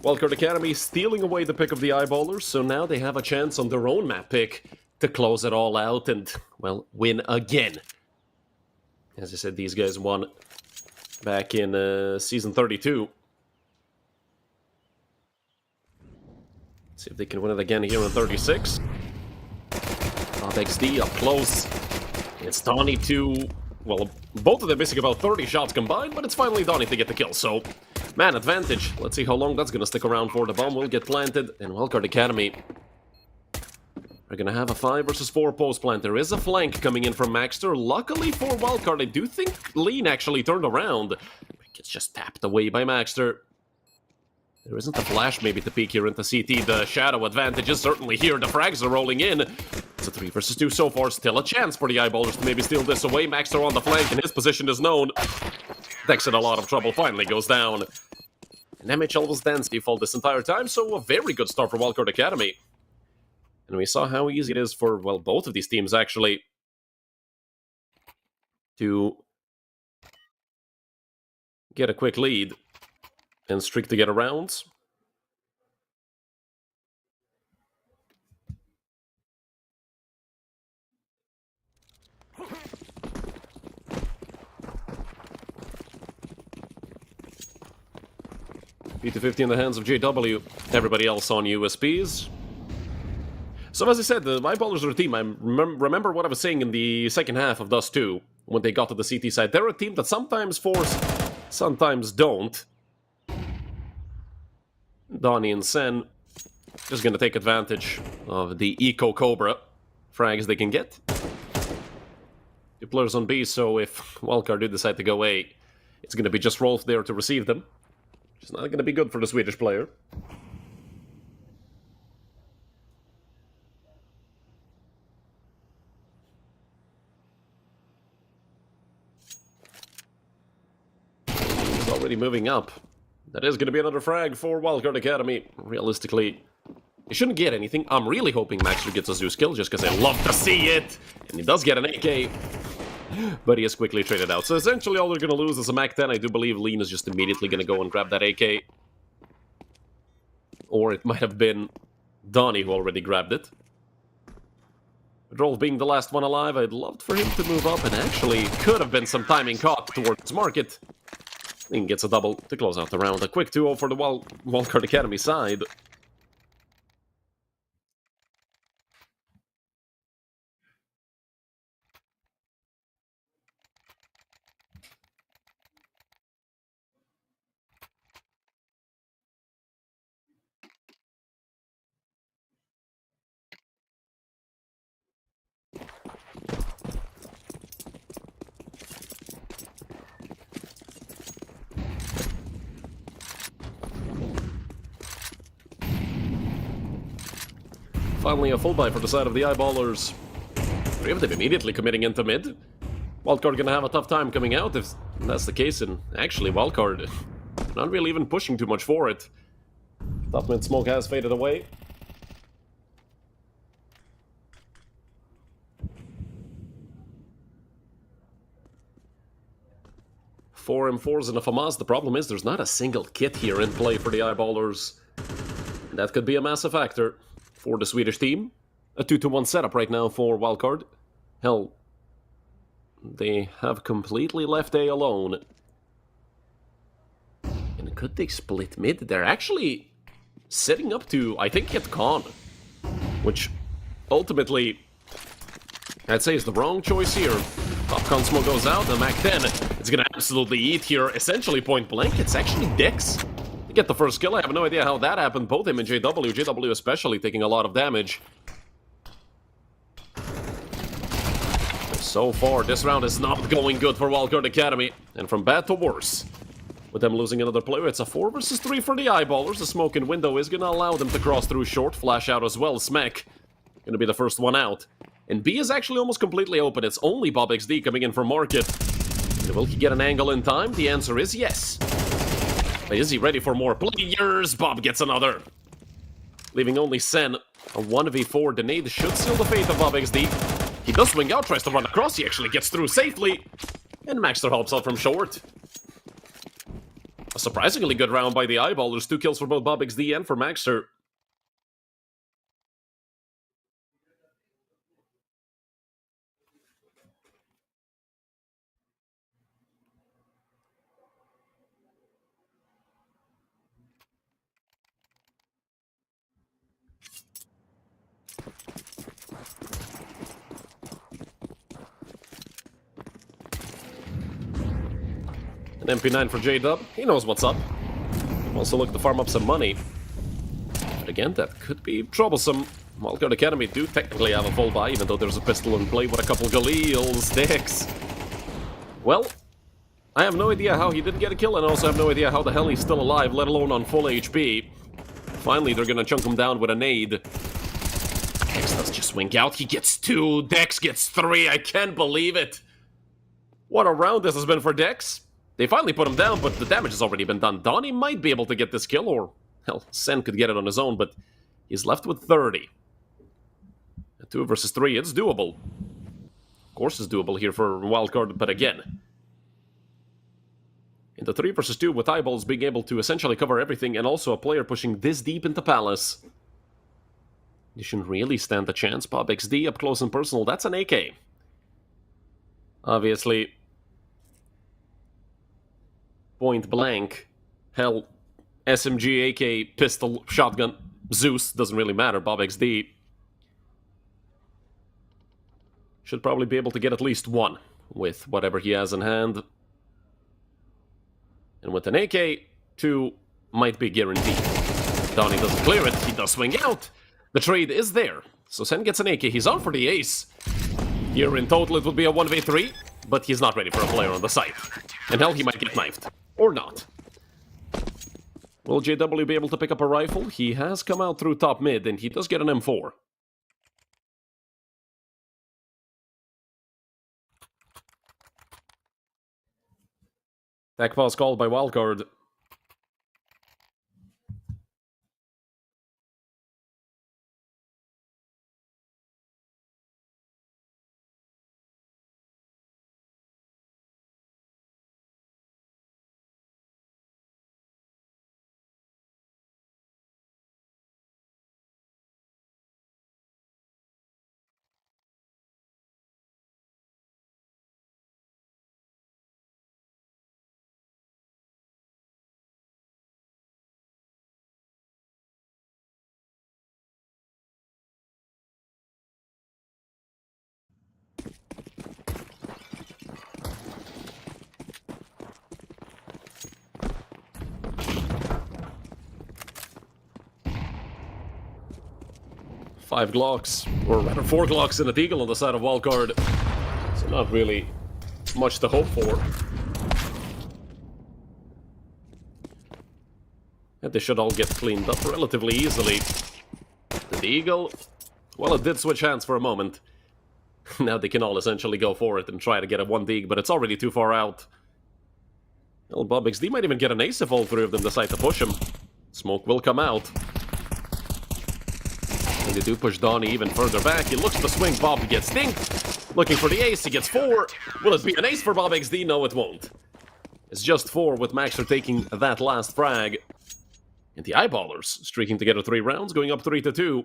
Wildcard Academy stealing away the pick of the Eyeballers, so now they have a chance on their own map pick to close it all out and, well, win again. As I said, these guys won back in Season 32. Let's see if they can win it again here in 36. XD up close. It's Donnie to, well, both of them missing about 30 shots combined, but it's finally Donnie to get the kill, so man advantage. Let's see how long that's gonna stick around for. The bomb will get planted, and Wildcard Academy are gonna have a 5 versus 4 post plant. There is a flank coming in from Maxter. Luckily for Wildcard, I do think Lean actually turned around. It's just tapped away by Maxter. There isn't a flash maybe to peek here into CT. The shadow advantage is certainly here. The frags are rolling in. It's a 3 versus 2 so far. Still a chance for the Eyeballers to maybe steal this away. Maxter on the flank, and his position is known. Dex in a lot of trouble. Finally goes down. And MHL was Dan's default this entire time, so a very good start for Wildcard Academy. And we saw how easy it is for, well, both of these teams actually to get a quick lead and streak to get around. P250 in the hands of JW. Everybody else on USPs. So as I said, the Eyeballers are a team. I remember what I was saying in the second half of Dust 2, when they got to the CT side. They're a team that sometimes force, sometimes don't. Donnie and Sen just gonna take advantage of the Eco Cobra frags they can get. 2 players on B, so if Wildcard do decide to go A, it's gonna be just Rolf there to receive them. Which is not gonna be good for the Swedish player. He's already moving up. That is going to be another frag for Wildcard Academy. Realistically, he shouldn't get anything. I'm really hoping Maxter gets a Zeus kill, just because I love to see it. And he does get an AK, but he is quickly traded out. So essentially all they're going to lose is a MAC-10. I do believe Lean is just immediately going to go and grab that AK. Or it might have been Donnie who already grabbed it. With Rolf being the last one alive, I'd loved for him to move up, and actually could have been some timing caught towards market. Lean gets a double to close out the round. A quick 2-0 for the Wildcard Academy side. Finally a full buy for the side of the Eyeballers. 3 of them immediately committing into mid. Wildcard gonna have a tough time coming out if that's the case, and actually Wildcard not really even pushing too much for it. Top mid smoke has faded away. Four M4s and a FAMAS. The problem is there's not a single kit here in play for the Eyeballers. That could be a massive factor for the Swedish team. A 2-1 setup right now for Wildcard. Hell, they have completely left A alone. And could they split mid? They're actually setting up to, I think, hit Con. Which, ultimately, I'd say is the wrong choice here. Popcorn smoke goes out, the MAC-10 is gonna absolutely eat here. Essentially point blank, it's actually Dex. Get the first kill. I have no idea how that happened. Both him and JW especially taking a lot of damage. So far, this round is not going good for Wildcard Academy. And from bad to worse. With them losing another player, it's a 4 versus 3 for the Eyeballers. The smoke in window is going to allow them to cross through short. Flash out as well. Smack going to be the first one out. And B is actually almost completely open. It's only Bob XD coming in from market. Will he get an angle in time? The answer is yes. But is he ready for more players? Bob gets another. Leaving only Sen. A 1v4. The nade should seal the fate of Bob XD. He does swing out, tries to run across, he actually gets through safely. And Maxter helps out from short. A surprisingly good round by the Eyeballers. 2 kills for both BobXD and for Maxter. An MP9 for J-Dub. He knows what's up. Also look to farm up some money. But again, that could be troublesome. Wildcard Academy do technically have a full buy, even though there's a pistol in play with a couple Galeals, Dex. Well, I have no idea how he didn't get a kill, and I also have no idea how the hell he's still alive, let alone on full HP. Finally, they're gonna chunk him down with a nade. Dex does just swing out. He gets 2. Dex gets 3. I can't believe it. What a round this has been for Dex. They finally put him down, but the damage has already been done. Donnie might be able to get this kill, or, hell, Sen could get it on his own, but he's left with 30. A 2 versus 3, it's doable. Of course it's doable here for Wildcard, but again, in the 3 versus 2, with Eyeballs being able to essentially cover everything, and also a player pushing this deep into Palace, you shouldn't really stand a chance. BobXD up close and personal, that's an AK. Obviously, point blank, hell, SMG, AK, pistol, shotgun, Zeus, doesn't really matter. BobXD should probably be able to get at least 1 with whatever he has in hand. And with an AK, 2 might be guaranteed. Donnie doesn't clear it, he does swing out. The trade is there, so Sen gets an AK, he's on for the ace. Here in total it would be a 1v3, but he's not ready for a player on the site. And hell, he might get knifed. Or not. Will JW be able to pick up a rifle? He has come out through top mid, and he does get an M4. Attack pass called by Wildcard. Five Glocks, or rather 4 Glocks and a Deagle on the side of Wildcard. So not really much to hope for. And they should all get cleaned up relatively easily. The Deagle, well, it did switch hands for a moment. Now they can all essentially go for it and try to get a 1 Deag, but it's already too far out. Well, BobXD might even get an ace if all 3 of them decide to push him. Smoke will come out. And they do push Donnie even further back. He looks to swing, Bob gets dinked. Looking for the ace, he gets 4. Will it be an ace for BobXD? No, it won't. It's just 4 with Maxter taking that last frag. And the Eyeballers streaking together 3 rounds, going up 3-2.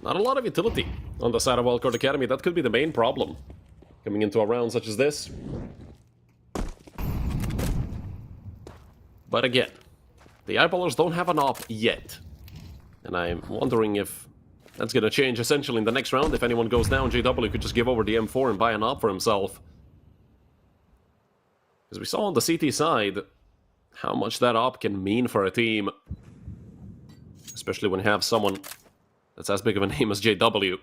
Not a lot of utility on the side of Wildcard Academy. That could be the main problem coming into a round such as this. But again, the Eyeballers don't have an op yet. And I'm wondering if that's going to change essentially in the next round. If anyone goes down, JW could just give over the M4 and buy an op for himself. Because we saw on the CT side how much that op can mean for a team. Especially when you have someone that's as big of a name as JW.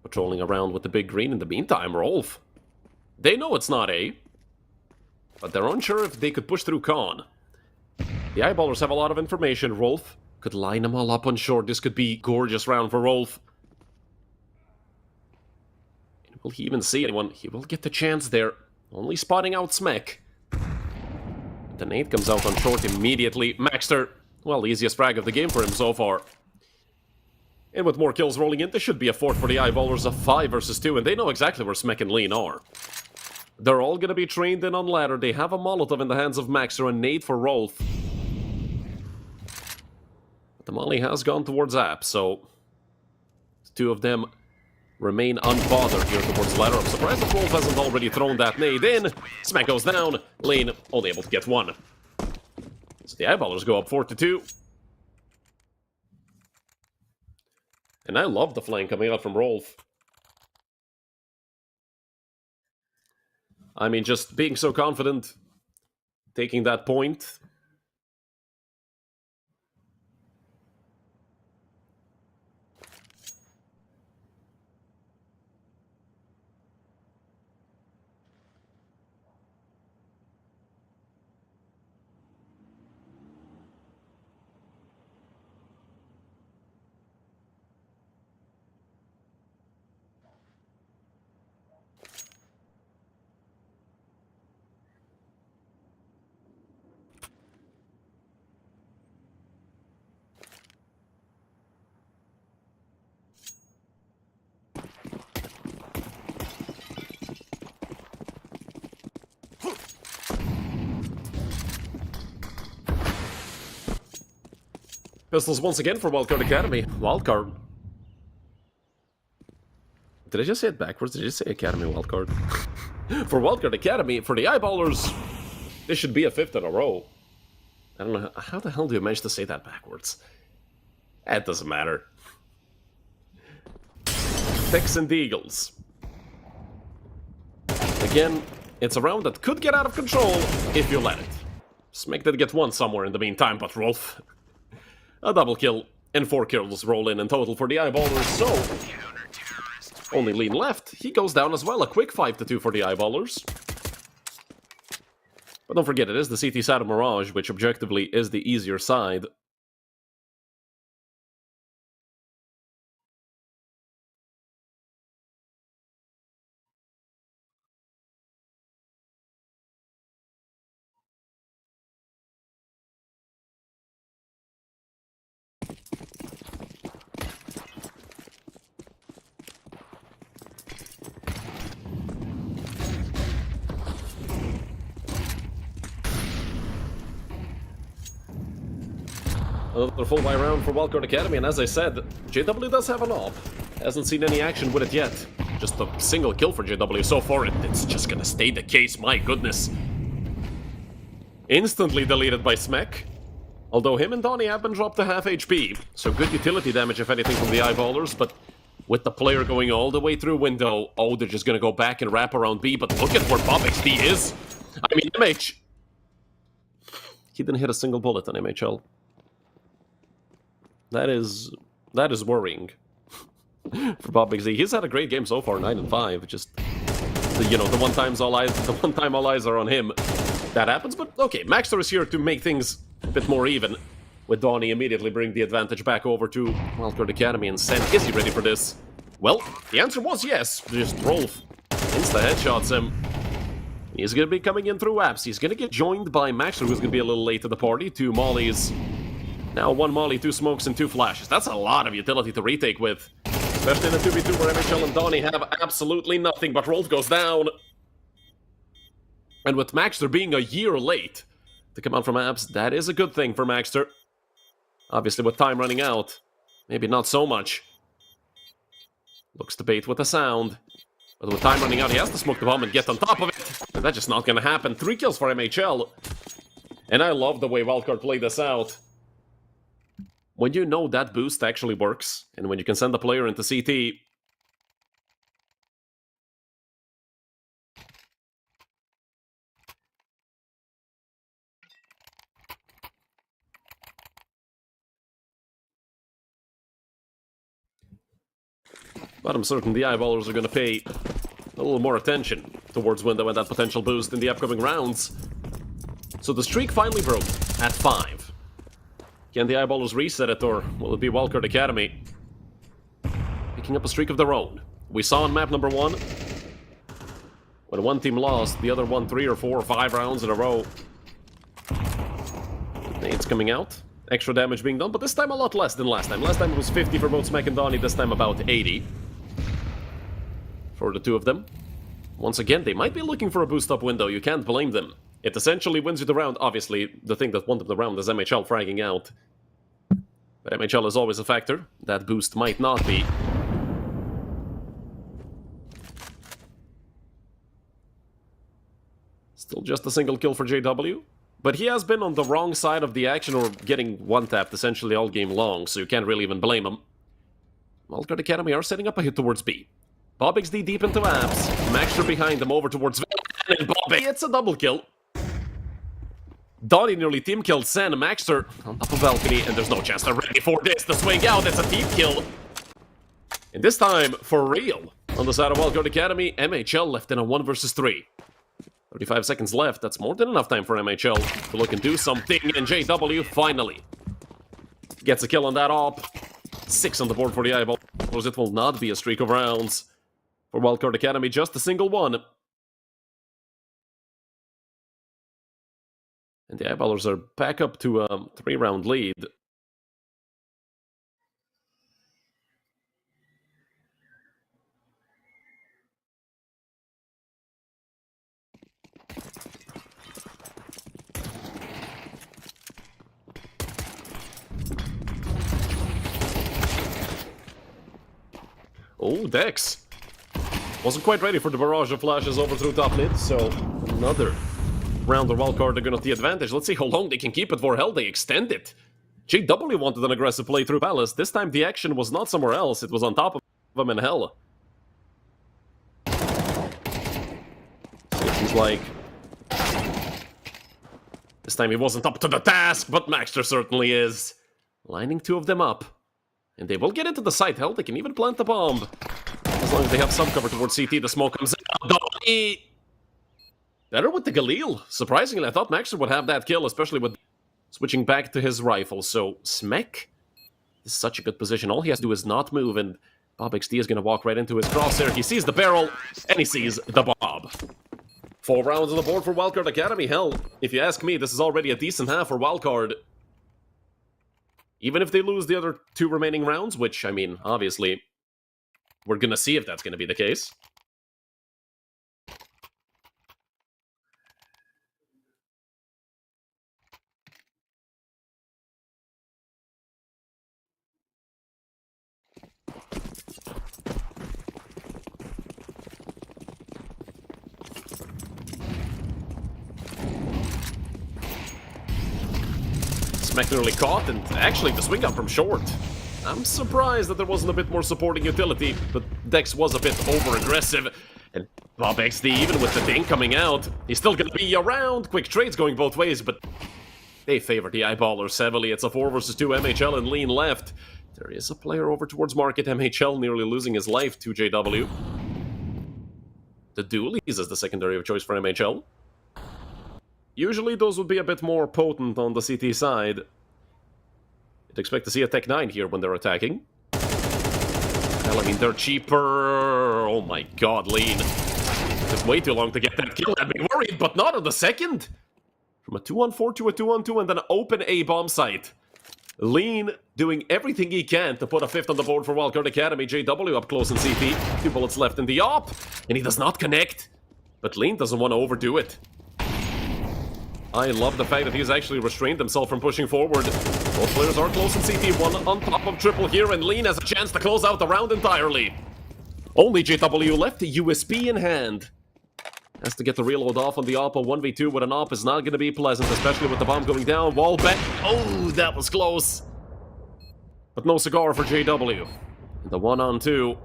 patrolling around with the big green in the meantime. Rolf, they know it's not A, but they're unsure if they could push through Con. The eyeballers have a lot of information. Rolf could line them all up on short. This could be gorgeous round for Rolf. And will he even see anyone? He will get the chance there. Only spotting out Smek. The nade comes out on short immediately. Maxter, well, easiest frag of the game for him so far. And with more kills rolling in, this should be a fourth for the eyeballers, a 5 versus 2, and they know exactly where Smek and Lean are. They're all gonna be trained in on ladder. They have a Molotov in the hands of Maxter and nade for Rolf. The molly has gone towards App, so the two of them remain unbothered here towards ladder. I'm surprised that Rolf hasn't already thrown that nade in. Smack goes down. Lane only able to get one. So the eyeballers go up 4-2. And I love the flank coming out from Rolf. I mean, just being so confident, taking that point. Pistols once again for Wildcard Academy. Wildcard. Did I just say it backwards? Did I just say Academy Wildcard? For Wildcard Academy, for the eyeballers, this should be a 5th in a row. I don't know, how the hell do you manage to say that backwards? It doesn't matter. Tex and Eagles. Again, it's a round that could get out of control if you let it. Smek did get one somewhere in the meantime, but Rolf. A double kill and 4 kills roll in total for the eyeballers, so only Lean left. He goes down as well, a quick 5-2 for the eyeballers. But don't forget, it is the CT side of Mirage, which objectively is the easier side. Another full buy round for Wildcard Academy, and as I said, JW does have an op. Hasn't seen any action with it yet. Just a single kill for JW so far, and it's just gonna stay the case, my goodness. Instantly deleted by Smek. Although him and Donnie have been dropped to half HP, so good utility damage if anything from the eyeballers, but with the player going all the way through window, oh, they're just gonna go back and wrap around B, but look at where Bob XD is. I mean, MH. He didn't hit a single bullet on MHL. That is worrying for Bob XD. He's had a great game so far, 9-5. Just, you know, the one time all eyes are on him. That happens, but okay, Maxter is here to make things a bit more even. With Donnie immediately bring the advantage back over to Wildcard Academy and send. Is he ready for this? Well, the answer was yes. Just Rolf insta-headshots him. He's going to be coming in through apps. He's going to get joined by Maxter, who's going to be a little late to the party. 2 mollies. Now 1 molly, 2 smokes, and 2 flashes. That's a lot of utility to retake with. Especially in a 2v2 where MHL and Donnie have absolutely nothing, but Rolf goes down. And with Maxter being a year late to come out from apps, that is a good thing for Maxter. Obviously, with time running out, maybe not so much. Looks to bait with a sound. But with time running out, he has to smoke the bomb and get on top of it. And that's just not going to happen. 3 kills for MHL. And I love the way Wildcard played this out. When you know that boost actually works, and when you can send the player into CT, But I'm certain the eyeballers are going to pay a little more attention towards Window and that potential boost in the upcoming rounds. So the streak finally broke at 5. Can the eyeballers reset it, or will it be Wildcard Academy picking up a streak of their own? We saw on map number 1, when one team lost, the other won 3 or 4 or 5 rounds in a row. It's coming out. Extra damage being done, but this time a lot less than last time. Last time it was 50 for both Smack and Donnie, this time about 80 for the two of them. Once again, they might be looking for a boost-up window, you can't blame them. It essentially wins you the round. Obviously, the thing that won them the round is MHL fragging out. But MHL is always a factor. That boost might not be. Still just a single kill for JW. But he has been on the wrong side of the action, or getting one-tapped essentially all game long, so you can't really even blame him. Wildcard Academy are setting up a hit towards B. Bob XD deep into apps. Maxter behind them over towards Van, and Bob, it's a double kill. Donnie nearly team killed Sen. Maxter on top of balcony, and there's no chance they're ready for this. The swing out, it's a team kill. And this time, for real. On the side of Wildcard Academy, MHL left in a 1 versus 3. 35 seconds left, that's more than enough time for MHL to look and do something, and JW finally gets a kill on that op. 6 on the board for the eyeballers. It will not be a streak of rounds for Wildcard Academy, just a single one. And the eyeballers are back up to a 3-round lead. Oh, Dex wasn't quite ready for the barrage of flashes over through top mid, so another round of wildcard, they're gonna have the advantage. Let's see how long they can keep it for. Hell, they extend it. JW wanted an aggressive play through Palace. This time the action was not somewhere else, it was on top of them in Hell. Seems like this time he wasn't up to the task, but Maxter certainly is. Lining 2 of them up. And they will get into the site. Hell, they can even plant the bomb. As long as they have some cover towards CT, the smoke comes out. Donnie! Better with the Galil. Surprisingly, I thought Maxter would have that kill, especially with switching back to his rifle. So, Smek is such a good position. All he has to do is not move, and Bob XD is going to walk right into his crosshair. He sees the barrel, and he sees the Bob. 4 rounds on the board for Wildcard Academy. Hell, if you ask me, this is already a decent half for Wildcard. Even if they lose the other 2 remaining rounds, which, I mean, obviously, we're gonna see if that's gonna be the case. Smack nearly caught, and actually the swing out from short. I'm surprised that there wasn't a bit more supporting utility, but Dex was a bit over-aggressive. And Bob XD, even with the thing coming out, he's still gonna be around. Quick trades going both ways, but they favor the eyeballers heavily. It's a 4 versus 2 MHL and lean left. There is a player over towards Market. MHL nearly losing his life to JW. The Doolies is the secondary of choice for MHL. Usually those would be a bit more potent on the CT side. You'd expect to see a Tech 9 here when they're attacking. Hell, I mean, they're cheaper. Oh my god, lean. It's way too long to get that kill. I'd be worried, but not on the second. From a 2-on-4 to a 2-on-2 and then an open A bomb site. Lean doing everything he can to put a 5th on the board for Wildcard Academy. JW up close in CT. 2 bullets left in the op. And he does not connect. But Lean doesn't want to overdo it. I love the fact that he's actually restrained himself from pushing forward. Both players are close in CT, 1 on top of triple here, and Lean has a chance to close out the round entirely. Only JW left, USB in hand. Has to get the reload off on the op. A 1v2 with an op is not going to be pleasant, especially with the bomb going down. Wall back. Oh, that was close. But no cigar for JW. The 1-on-2.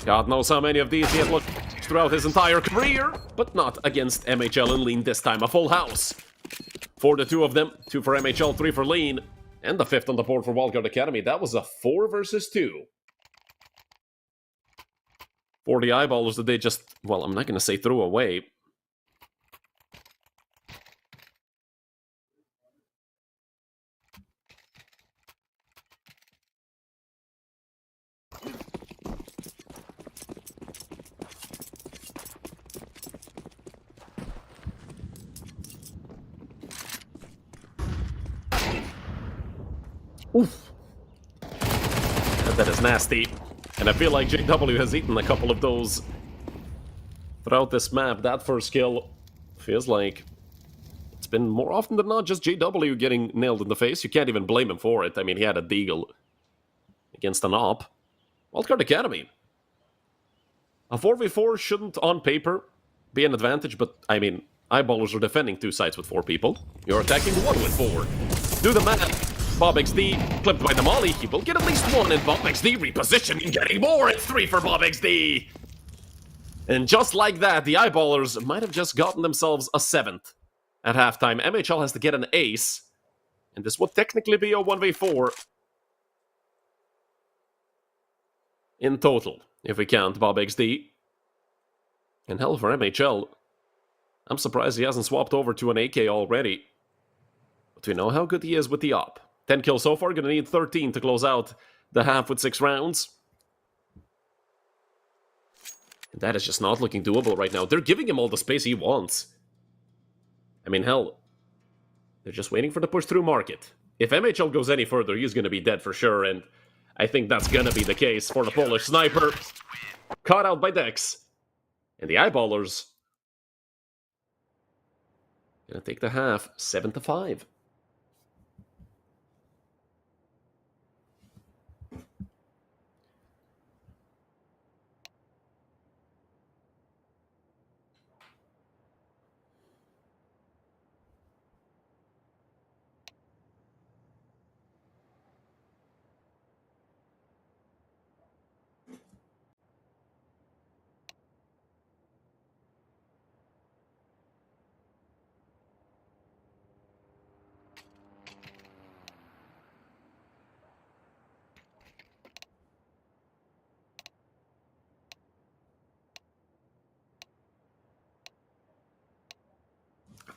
God knows how many of these he has looked throughout his entire career, but not against MHL and Lean this time. A full house for the 2 of them. 2 for MHL, 3 for Lean, and the 5th on the board for Wildcard Academy. That was a 4 versus 2. for the eyeballers that they just, well, I'm not going to say threw away. Oof. That is nasty. And I feel like JW has eaten a couple of those throughout this map. That first kill feels like it's been more often than not just JW getting nailed in the face. You can't even blame him for it. I mean, he had a deagle against an op. Wildcard Academy. A 4v4 shouldn't, on paper, be an advantage, but, I mean, eyeballers are defending 2 sides with 4 people. You're attacking 1 with 4. Do the math. Bob XD, clipped by the molly, he will get at least 1, and Bob XD repositioning, getting more, it's 3 for Bob XD! And just like that, the eyeballers might have just gotten themselves a 7th at halftime. MHL has to get an ace, and this would technically be a 1v4 in total, if we count Bob XD. And hell, for MHL, I'm surprised he hasn't swapped over to an AK already. But we know how good he is with the op. 10 kills so far, gonna need 13 to close out the half with 6 rounds. And that is just not looking doable right now. They're giving him all the space he wants. I mean, hell, they're just waiting for the push-through market. If MHL goes any further, he's gonna be dead for sure, and I think that's gonna be the case for the Polish sniper. Caught out by Dex. And the eyeballers gonna take the half, 7-5.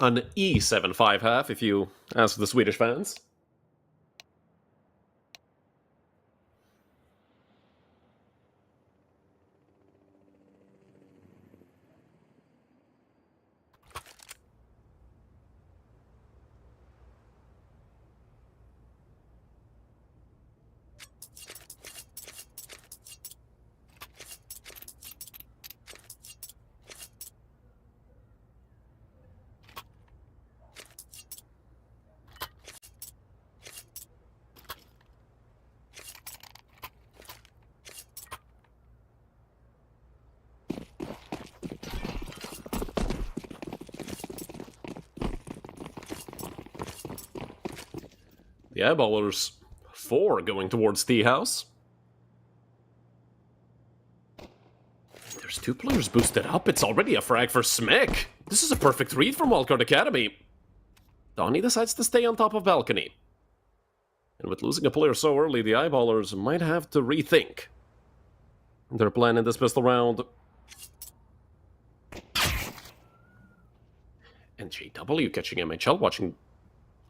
An E7-5 half, if you ask the Swedish fans. The eyeballers, 4 going towards the house. There's 2 players boosted up. It's already a frag for Smek. This is a perfect read from Wildcard Academy. Donnie decides to stay on top of balcony. And with losing a player so early, the eyeballers might have to rethink their plan in this pistol round. And JW catching MHL, watching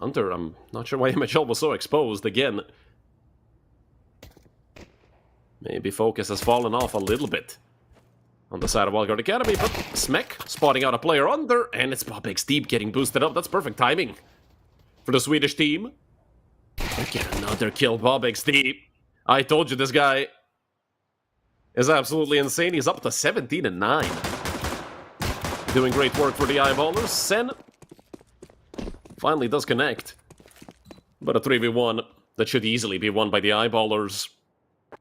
Hunter. I'm not sure why MHL was so exposed again. Maybe focus has fallen off a little bit on the side of Wildcard Academy, but Smek spotting out a player under, and it's Bob XD getting boosted up. That's perfect timing for the Swedish team. Get another kill, Bob XD. I told you this guy is absolutely insane. He's up to 17-9. Doing great work for the eyeballers. Sen finally does connect. But a 3v1 that should easily be won by the eyeballers. I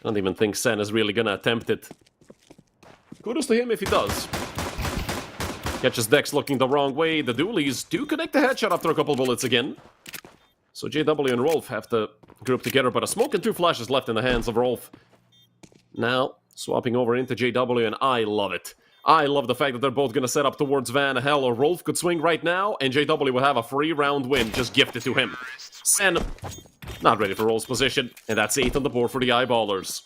don't even think Sen is really gonna attempt it. Kudos to him if he does. Catches Dex looking the wrong way. The dualies do connect the headshot after a couple bullets again. So JW and Rolf have to group together, but a smoke and 2 flashes left in the hands of Rolf. Now, swapping over into JW, and I love it. I love the fact that they're both going to set up towards Van. Hell, or Rolf could swing right now, and JW would have a free round win just gifted to him. Sen, not ready for Rolf's position, and that's 8 on the board for the eyeballers.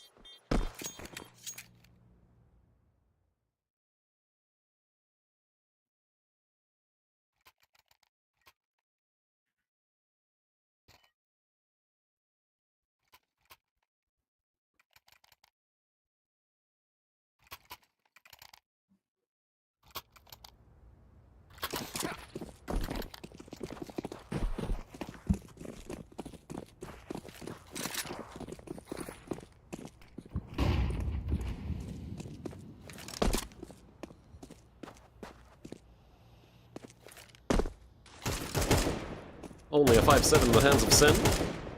only a 5-7 in the hands of Sen.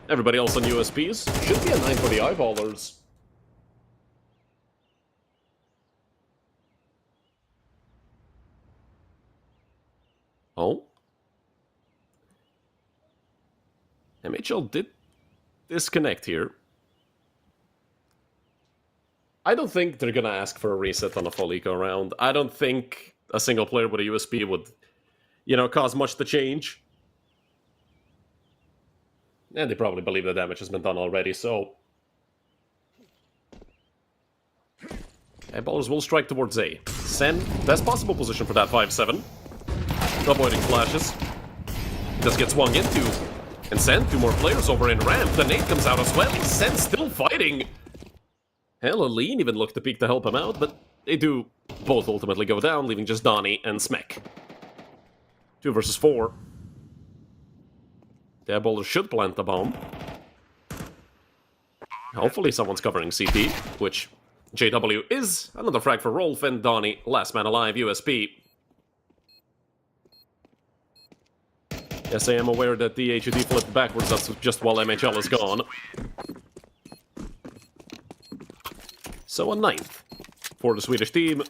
Everybody else on USPs. Should be a 9 for the eyeballers. Oh? MHL did disconnect here. I don't think they're gonna ask for a reset on a full eco round. I don't think a single player with a USP would, you know, cause much to change. And they probably believe the damage has been done already, so... Eyeballers will strike towards A. Sen, best possible position for that 5-7. Avoiding flashes. Just gets swung into. And Sen, 2 more players over in ramp. The nade comes out as well. Sen still fighting. Hell, Lean even looked to peek to help him out, but they do both ultimately go down, leaving just Donnie and Smek. 2 versus 4. The Eyeballer should plant the bomb. Hopefully someone's covering CT, which JW is. Another frag for Rolf and Donnie, last man alive, USP. Yes, I am aware that the HUD flipped backwards, that's just while MHL is gone. So a 9th for the Swedish team.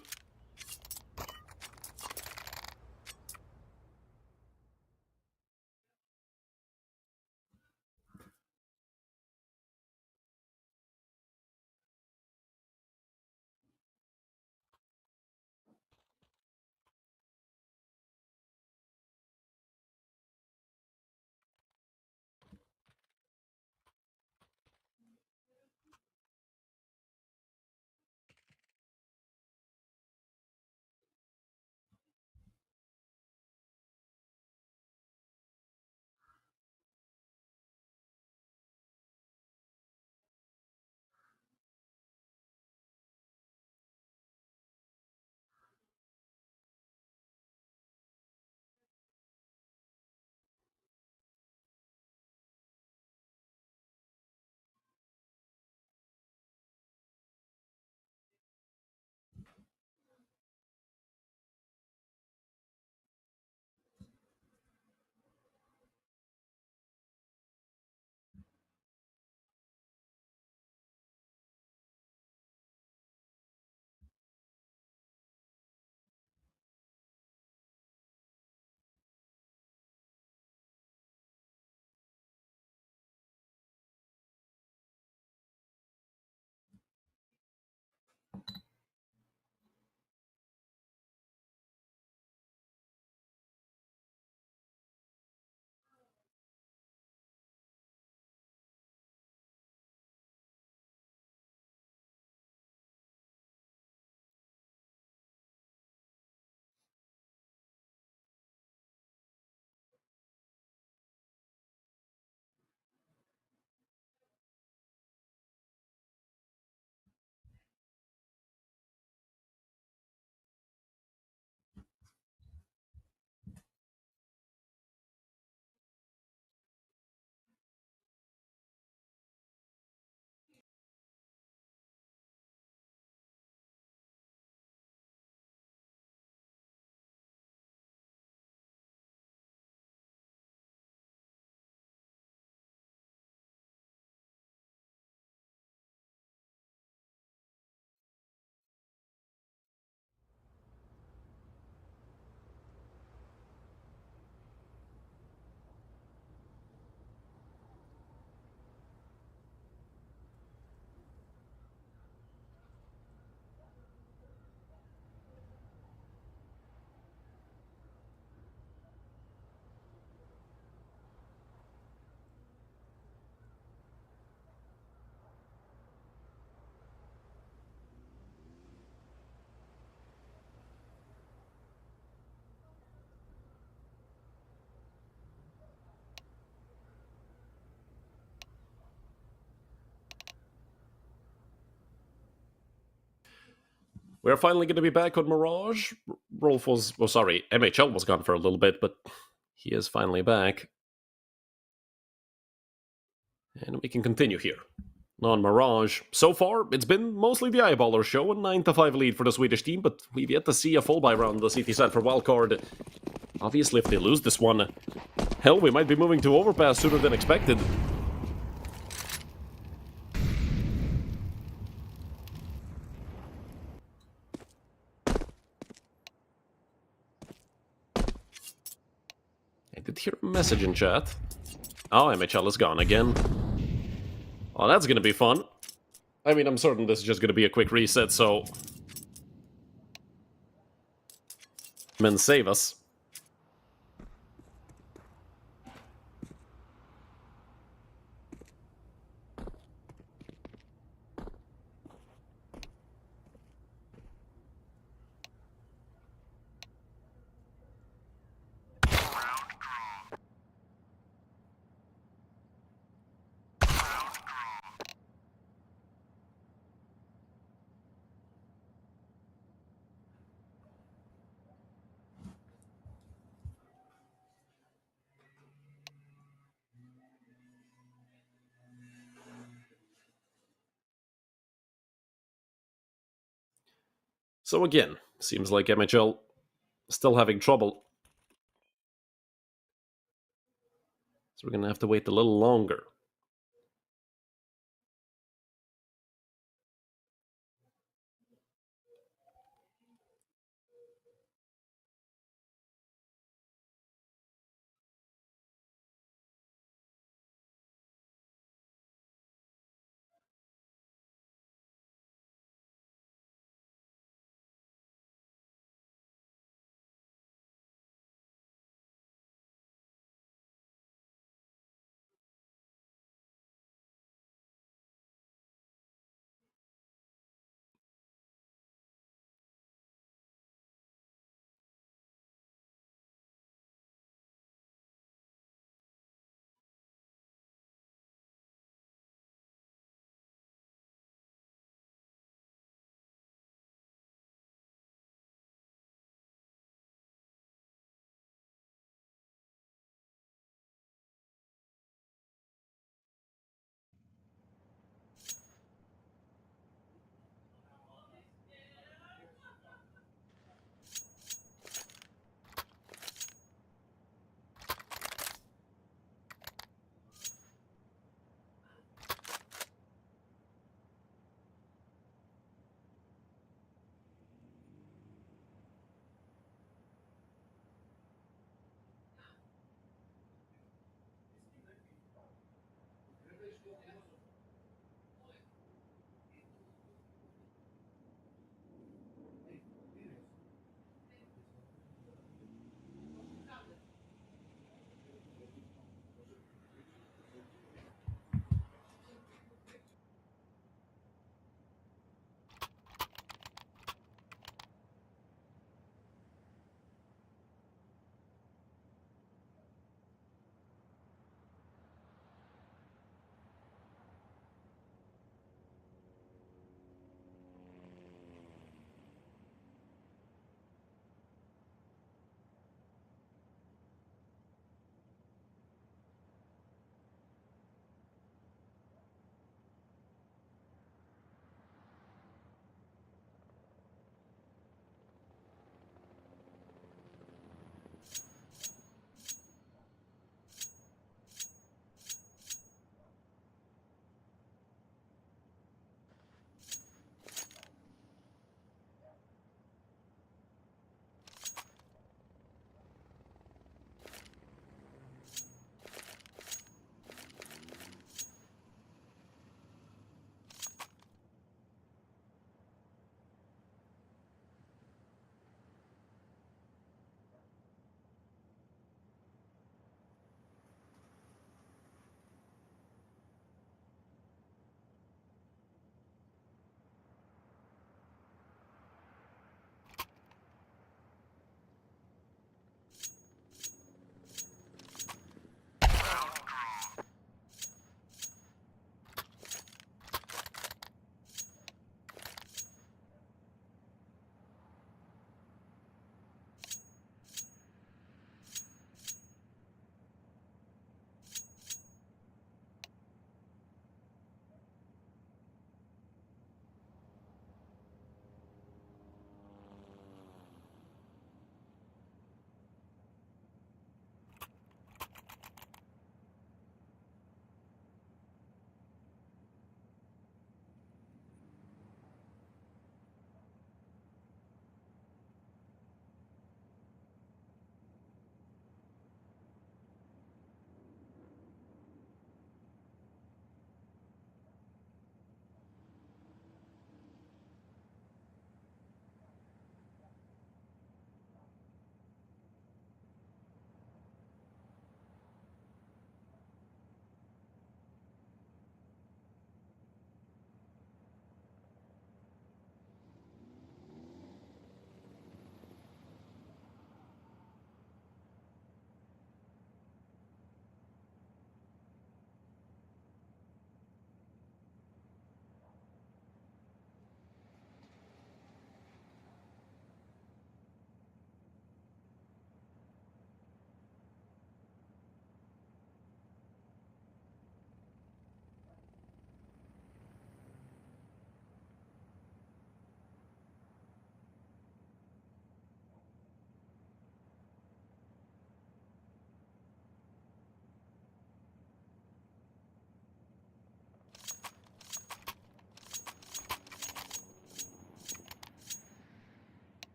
We're finally going to be back on Mirage. Rolf was, well, sorry, MHL was gone for a little bit, but he is finally back. And we can continue here. On Mirage, so far, it's been mostly the Eyeballer show, a 9-5 lead for the Swedish team, but we've yet to see a full buy round on the CT side for Wildcard. Obviously, if they lose this one, hell, we might be moving to Overpass sooner than expected. I did hear a message in chat. Oh, MHL is gone again. Oh, that's gonna be fun. I mean, I'm certain this is just gonna be a quick reset, so... Men save us. So again, seems like MHL still having trouble. So we're gonna have to wait a little longer.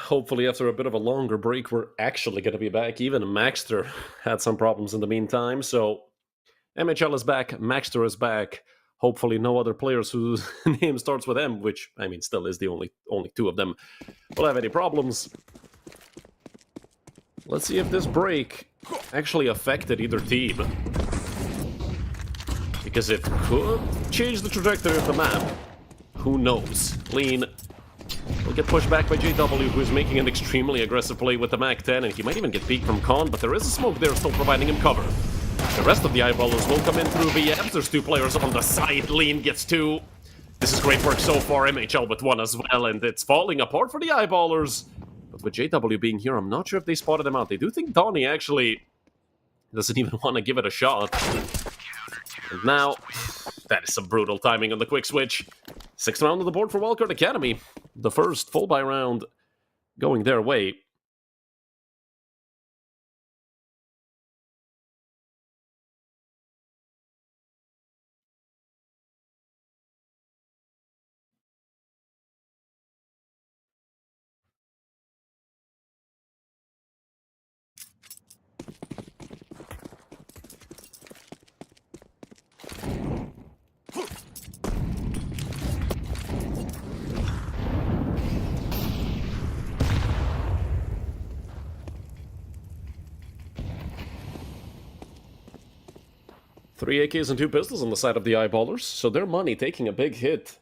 hopefully after a bit of a longer break, we're actually going to be back. Even Maxter had some problems in the meantime, so MHL is back, Maxter is back. Hopefully no other players whose name starts with M, which, I mean, still is the only two of them, will have any problems. Let's see if this break actually affected either team. Because it could change the trajectory of the map. Who knows? Lean will get pushed back by JW, who is making an extremely aggressive play with the MAC-10, and he might even get peeked from Con, but there is a smoke there still providing him cover. The rest of the eyeballers will come in through VMs. There's two players on the side. Lean gets two. This is great work so far. MHL with one as well, and it's falling apart for the eyeballers. But with JW being here, I'm not sure if they spotted him out. They do think Donnie actually doesn't even want to give it a shot. And now, that is some brutal timing on the quick switch. 6th round on the board for Wildcard Academy. The first full buy round going their way. Three AKs and 2 pistols on the side of the eyeballers, so their money taking a big hit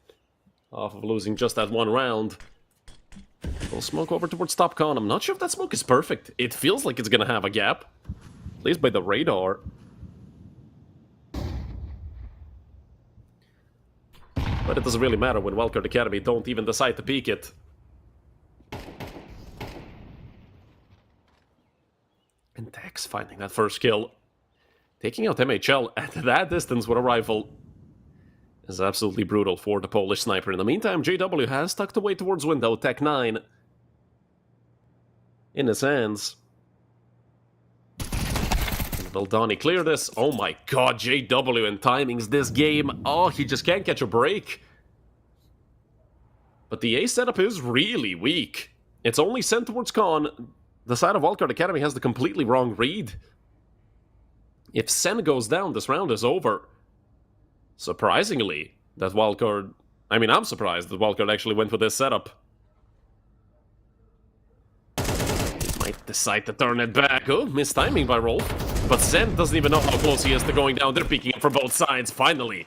off of losing just that one round. We'll smoke over towards top con. I'm not sure if that smoke is perfect. It feels like it's gonna have a gap, at least by the radar. But it doesn't really matter when Wildcard Academy don't even decide to peek it. And Tex finding that first kill. Taking out MHL at that distance with a rifle is absolutely brutal for the Polish sniper. In the meantime, JW has tucked away towards window, Tech 9 in his hands. Will Donnie clear this? Oh my god, JW and timings this game. Oh, he just can't catch a break. But the A setup is really weak. It's only sent towards Con. The side of Wildcard Academy has the completely wrong read. If Sen goes down, this round is over. Surprisingly, that Wildcard... I mean, I'm surprised that Wildcard actually went for this setup. He might decide to turn it back. Oh, missed timing by Rolf. But Sen doesn't even know how close he is to going down. They're peeking him from both sides, finally.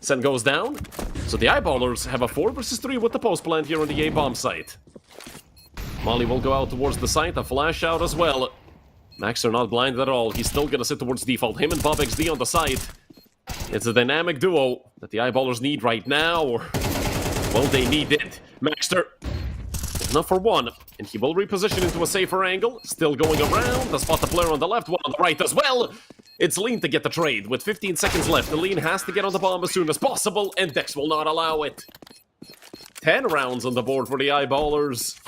Sen goes down. So the eyeballers have a 4 versus 3 with the post plant here on the A-bomb site. Molly will go out towards the site, a flash out as well. Max are not blind at all. He's still gonna sit towards default. Him and Bob XD on the side. It's a dynamic duo that the eyeballers need right now, or... well, they need it. Maxter, enough for one, and he will reposition into a safer angle. Still going around, to spot the player on the left, one on the right as well. It's Lean to get the trade. With 15 seconds left, the Lean has to get on the bomb as soon as possible, and Dex will not allow it. 10 rounds on the board for the eyeballers.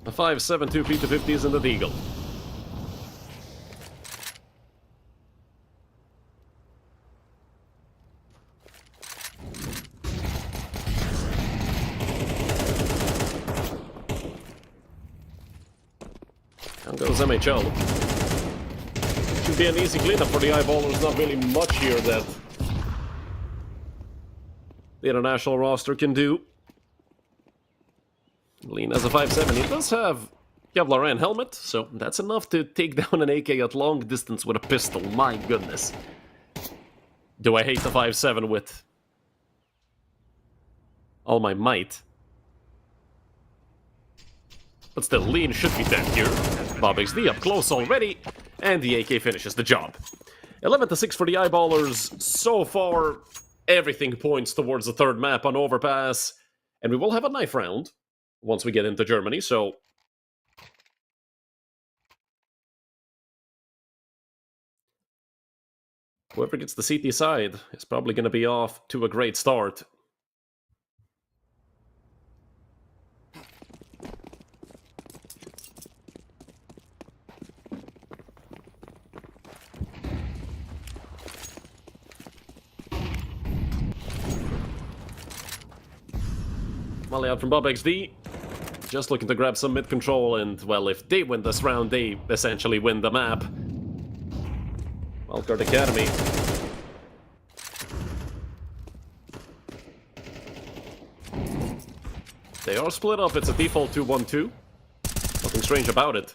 A 5.72 P250s in the Deagle. Down goes MHL. Should be an easy cleanup for the eyeballers. Not really much here that the international roster can do. Lean has a 5.7. He does have Kevlar and helmet, so that's enough to take down an AK at long distance with a pistol. My goodness. Do I hate the 5.7 with all my might? But still, Lean should be dead here. Bob XD up close already, and the AK finishes the job. 11-6 for the eyeballers. So far, everything points towards the third map on Overpass, and we will have a knife round. once we get into Germany, so whoever gets the CT side is probably going to be off to a great start. Molly out from Bob XD. Just looking to grab some mid-control, and, well, if they win this round, they essentially win the map. Wildcard Academy. They are split up. It's a default 2-1-2. Nothing strange about it.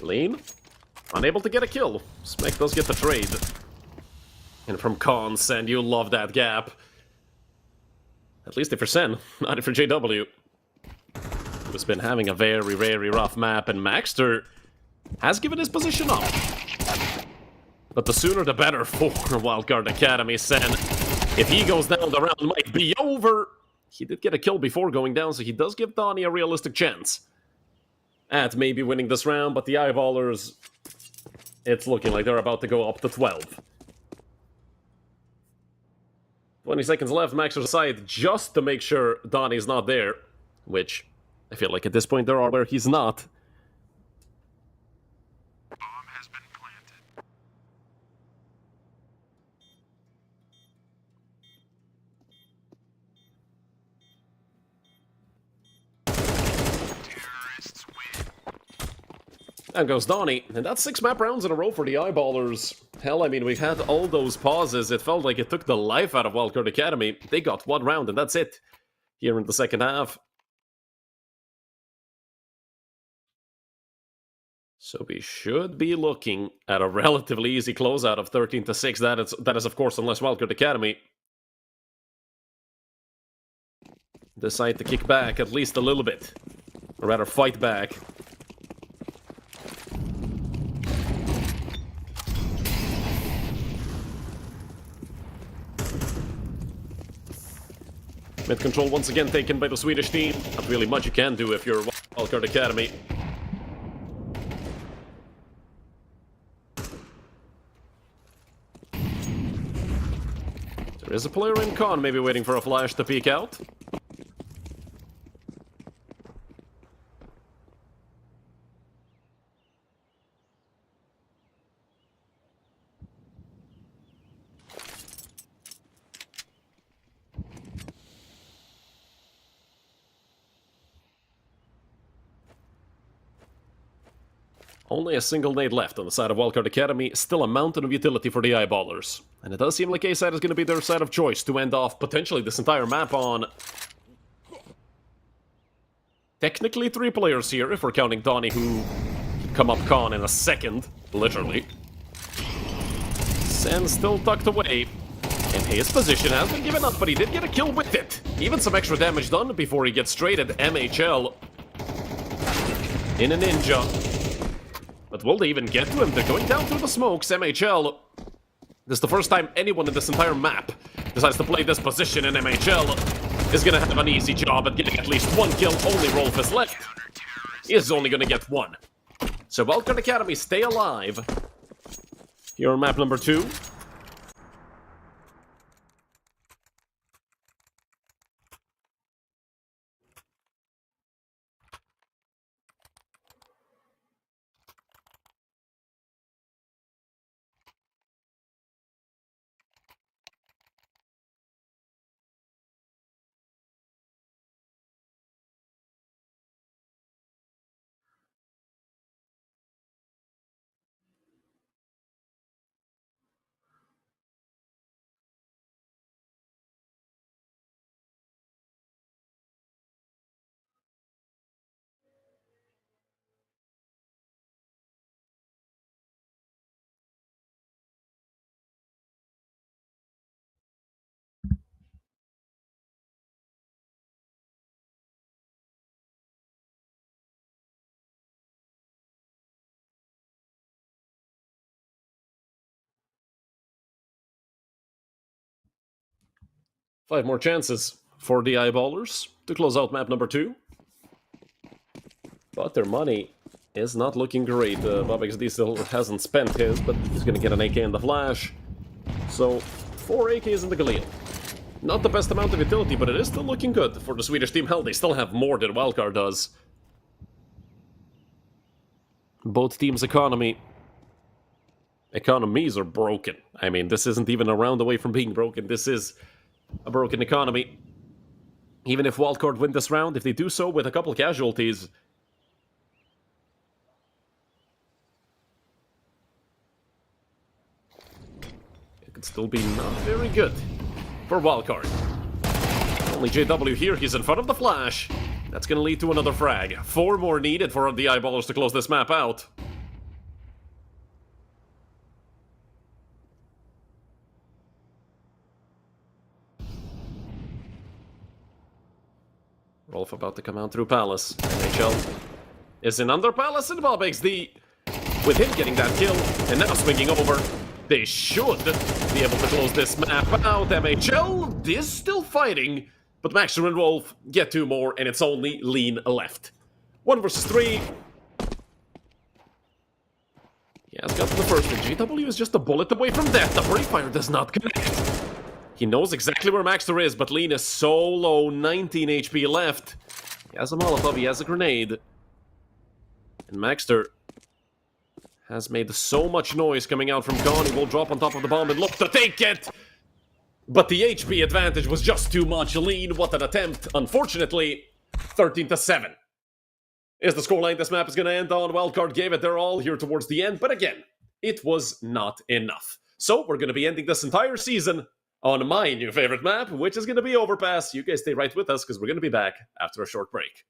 Lean. Unable to get a kill. Smek does get the trade. And from Cons, and you love that gap. At least if you're Sen, not if you're JW. Who's been having a very, very rough map, and Maxter has given his position up. But the sooner the better for Wildcard Academy. Sen, if he goes down, the round might be over. He did get a kill before going down, so he does give Donnie a realistic chance at maybe winning this round, but the Eyeballers, it's looking like they're about to go up to 12. 20 seconds left, Maxer's side, just to make sure Donnie's not there, which I feel like at this point there are where he's not. Bomb has been planted. Terrorists win. Down goes Donnie, and that's 6 map rounds in a row for the Eyeballers. Hell, I mean, we've had all those pauses. It felt like it took the life out of Wildcard Academy. They got 1 round, and that's it here in the second half. So we should be looking at a relatively easy closeout of 13-6. That is, of course, unless Wildcard Academy decide to kick back at least a little bit. Or rather, fight back. Mid-control once again taken by the Swedish team. Not really much you can do if you're Wildcard Academy. There is a player in con, maybe waiting for a flash to peek out. Only a single nade left on the side of Wildcard Academy, still a mountain of utility for the Eyeballers. And it does seem like A-side is going to be their side of choice to end off potentially this entire map on. Technically 3 players here, if we're counting Donnie, who could come up con in a second, literally. Sen still tucked away, and his position has been given up, but he did get a kill with it. Even some extra damage done before he gets traded MHL in a ninja. But will they even get to him? They're going down through the smokes. MHL. This is the first time anyone in this entire map decides to play this position, and MHL is going to have an easy job at getting at least 1 kill. Only Rolf is left. He is only going to get 1. So Wildcard Academy stay alive. Here on map number 2. 5 more chances for the eyeballers to close out map number 2. But their money is not looking great. BO3 still hasn't spent his, but he's gonna get an AK in the flash. So, 4 AKs in the Galil. Not the best amount of utility, but it is still looking good for the Swedish team. Hell, they still have more than Wildcard does. Both teams' economies are broken. I mean, this isn't even a round away from being broken. This is a broken economy. Even if Wildcard win this round, if they do so with a couple casualties, it could still be not very good for Wildcard. Only JW here, he's in front of the flash. That's gonna lead to another frag. 4 more needed for the eyeballers to close this map out. Rolf about to come out through Palace. NHL is in under Palace, and BO3 with him getting that kill, and now swinging over. They should be able to close this map out. MHL is still fighting, but Maxter and Rolf get 2 more, and it's only Lean left. 1 versus 3. He has gotten the first one. JW is just a bullet away from death. The Brave Fire does not connect. He knows exactly where Maxter is, but Lean is so low, 19 HP left. He has a Molotov, he has a grenade. And Maxter has made so much noise coming out from Khan. He will drop on top of the bomb and look to take it! But the HP advantage was just too much. Lean, what an attempt. Unfortunately, 13-7 is the scoreline this map is going to end on. Wildcard gave it their all here towards the end, but again, it was not enough. So we're going to be ending this entire season on my new favorite map, which is going to be Overpass. You guys stay right with us, because we're going to be back after a short break.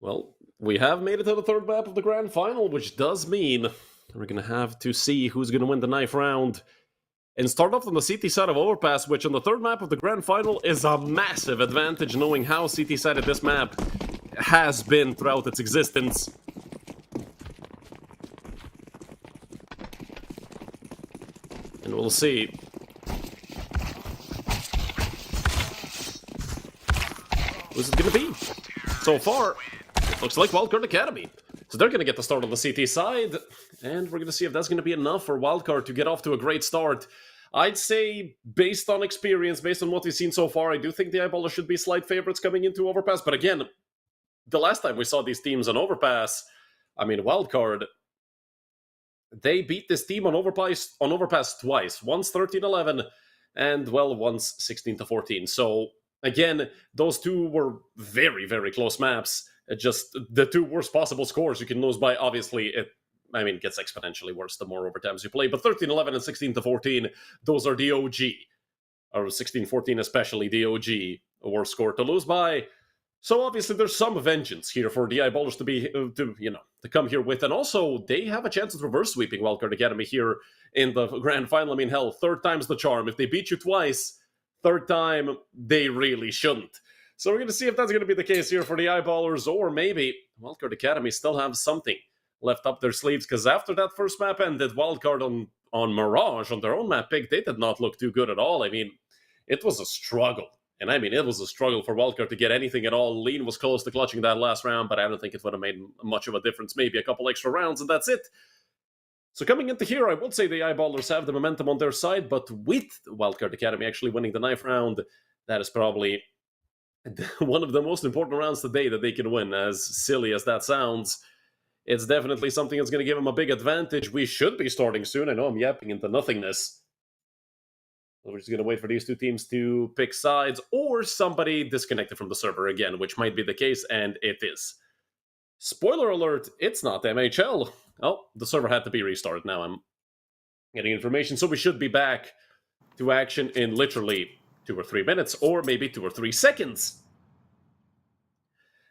Well, we have made it to the third map of the grand final, which does mean we're going to have to see who's going to win the ninth round. And start off on the CT side of Overpass, which on the third map of the grand final is a massive advantage, knowing how CT sided this map has been throughout its existence. And we'll see. Who's it going to be? So far, it looks like Wildcard Academy. So they're going to get the start on the CT side, and we're going to see if that's going to be enough for Wildcard to get off to a great start. I'd say, based on experience, based on what we've seen so far, I do think the Eyeballers should be slight favorites coming into Overpass. But again, the last time we saw these teams on Overpass, I mean, Wildcard, they beat this team on Overpass twice. Once 13-11, and, well, once 16-14. So, again, those two were very, very close maps. Just the two worst possible scores you can lose by. Obviously, it gets exponentially worse the more overtimes you play. But 13-11 and 16-14, those are the OG. Or 16-14 especially, the OG, a worst score to lose by. So obviously there's some vengeance here for the Eyeballers to come here with. And also, they have a chance of reverse sweeping Wildcard Academy here in the grand final. I mean, hell, third time's the charm. If they beat you twice, third time, they really shouldn't. So we're going to see if that's going to be the case here for the Eyeballers, or maybe Wildcard Academy still have something left up their sleeves, because after that first map ended, Wildcard on Mirage, on their own map pick, they did not look too good at all. I mean, it was a struggle. And I mean, it was a struggle for Wildcard to get anything at all. Lean was close to clutching that last round, but I don't think it would have made much of a difference. Maybe a couple extra rounds, and that's it. So coming into here, I would say the Eyeballers have the momentum on their side, but with Wildcard Academy actually winning the ninth round, that is probably one of the most important rounds today that they can win. As silly as that sounds, it's definitely something that's going to give them a big advantage. We should be starting soon. I know I'm yapping into nothingness. We're just going to wait for these two teams to pick sides, or somebody disconnected from the server again, which might be the case, and it is. Spoiler alert, it's not MHL. Oh, the server had to be restarted. Now I'm getting information, so we should be back to action in literally 2 or 3 minutes, or maybe 2 or 3 seconds.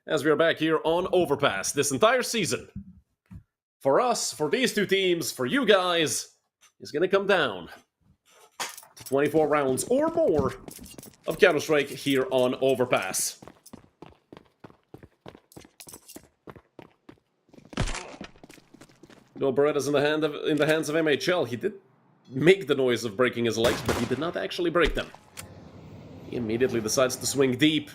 As we are back here on Overpass, this entire season, for us, for these two teams, for you guys, is going to come down to 24 rounds or more of Counter-Strike here on Overpass. No Beretta's in the hands of MHL. He did make the noise of breaking his legs, but he did not actually break them. He immediately decides to swing deep.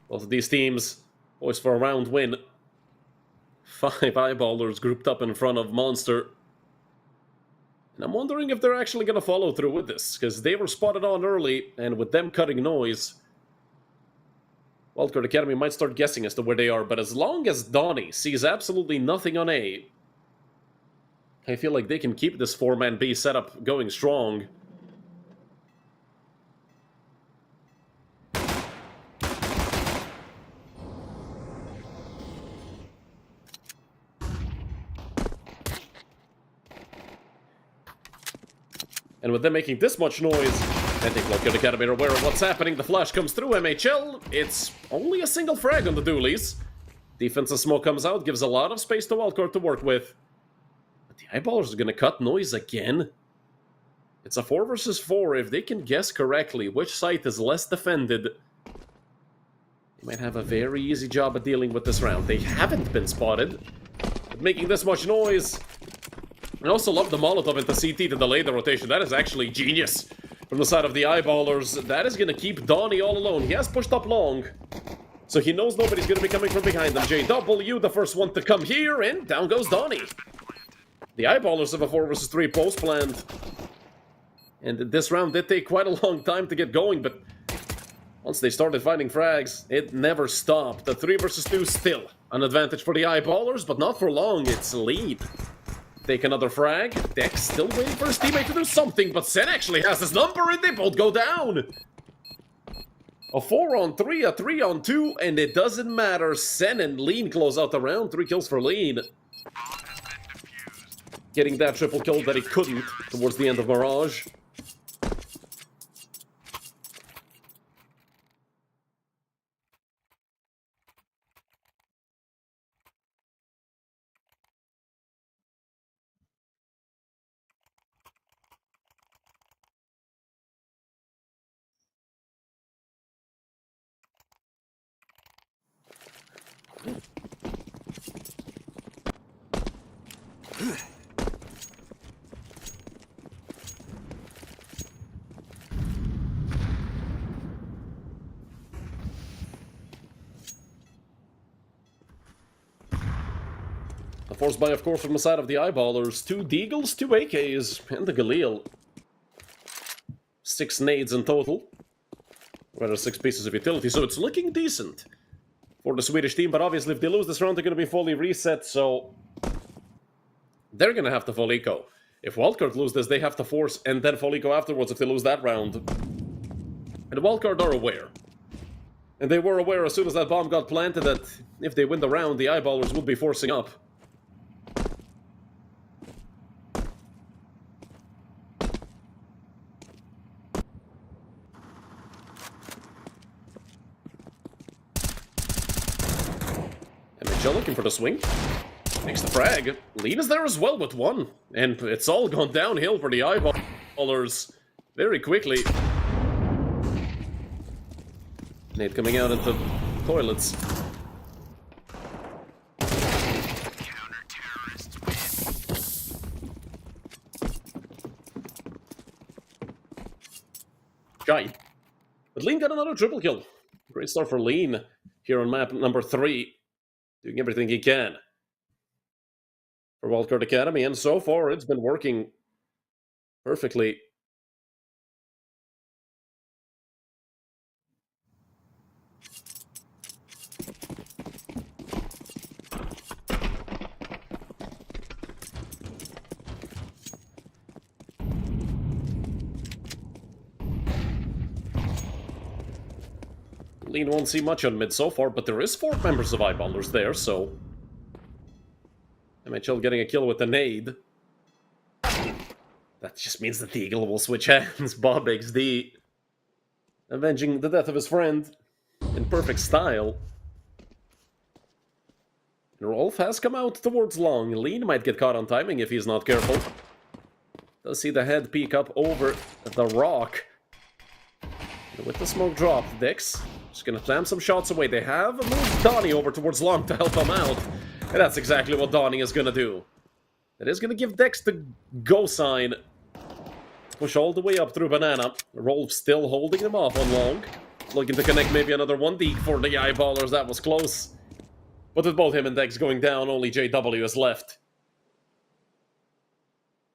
Both of these teams poised for a round win. 5 Eyeballers grouped up in front of Monster. And I'm wondering if they're actually going to follow through with this, because they were spotted on early, and with them cutting noise, Wildcard Academy might start guessing as to where they are. But as long as Donnie sees absolutely nothing on A, I feel like they can keep this 4-man B setup going strong. And with them making this much noise, I think Wildcard Academy are aware of what's happening. The flash comes through MHL. It's only a single frag on the dualies. Defensive smoke comes out, gives a lot of space to Wildcard to work with. But the Eyeballers are going to cut noise again. It's a 4 versus 4. If they can guess correctly which site is less defended, they might have a very easy job at dealing with this round. They haven't been spotted. But making this much noise... I also love the Molotov into CT to delay the rotation. That is actually genius from the side of the Eyeballers. That is going to keep Donnie all alone. He has pushed up long, so he knows nobody's going to be coming from behind him. JW, the first one to come here, and down goes Donnie. The Eyeballers have a 4 versus 3 post planned. And this round did take quite a long time to get going, but once they started finding frags, it never stopped. The 3 versus 2 still an advantage for the Eyeballers, but not for long. It's lead. Take another frag. Dex still waiting for his teammate to do something, but Sen actually has his number and they both go down. A 4-on-3, a 3-on-2, and it doesn't matter. Sen and Lean close out the round. 3 kills for Lean. Getting that triple kill that he couldn't towards the end of Mirage. Forced by, of course, from the side of the Eyeballers. 2 Deagles, 2 AKs, and the Galil. 6 nades in total. Rather, 6 pieces of utility, so it's looking decent for the Swedish team. But obviously, if they lose this round, they're going to be fully reset, so they're going to have to full eco. If Wildcard lose this, they have to force and then full eco afterwards if they lose that round. And the Wildcard are aware. And they were aware as soon as that bomb got planted that if they win the round, the Eyeballers would be forcing up. MHL looking for the swing. Takes the frag. Lead is there as well with 1. And it's all gone downhill for the Eyeballers very quickly. Nade coming out into toilets. Shy. But Lean got another triple kill. Great start for Lean here on map number 3. Doing everything he can for Wildcard Academy, and so far it's been working perfectly. Lean won't see much on mid so far, but there is 4 members of Eyeballers there, so MHL getting a kill with the nade. That just means that the Eagle will switch hands. Bob XD avenging the death of his friend in perfect style. And Rolf has come out towards long. Lean might get caught on timing if he's not careful. Does see the head peek up over the rock. And with the smoke drop, Dix just gonna slam some shots away. They have moved Donnie over towards long to help him out. And that's exactly what Donnie is gonna do. It is gonna give Dex the go sign. Push all the way up through Banana. Rolf still holding him off on long. Looking to connect maybe another 1D for the Eyeballers. That was close. But with both him and Dex going down, only JW is left.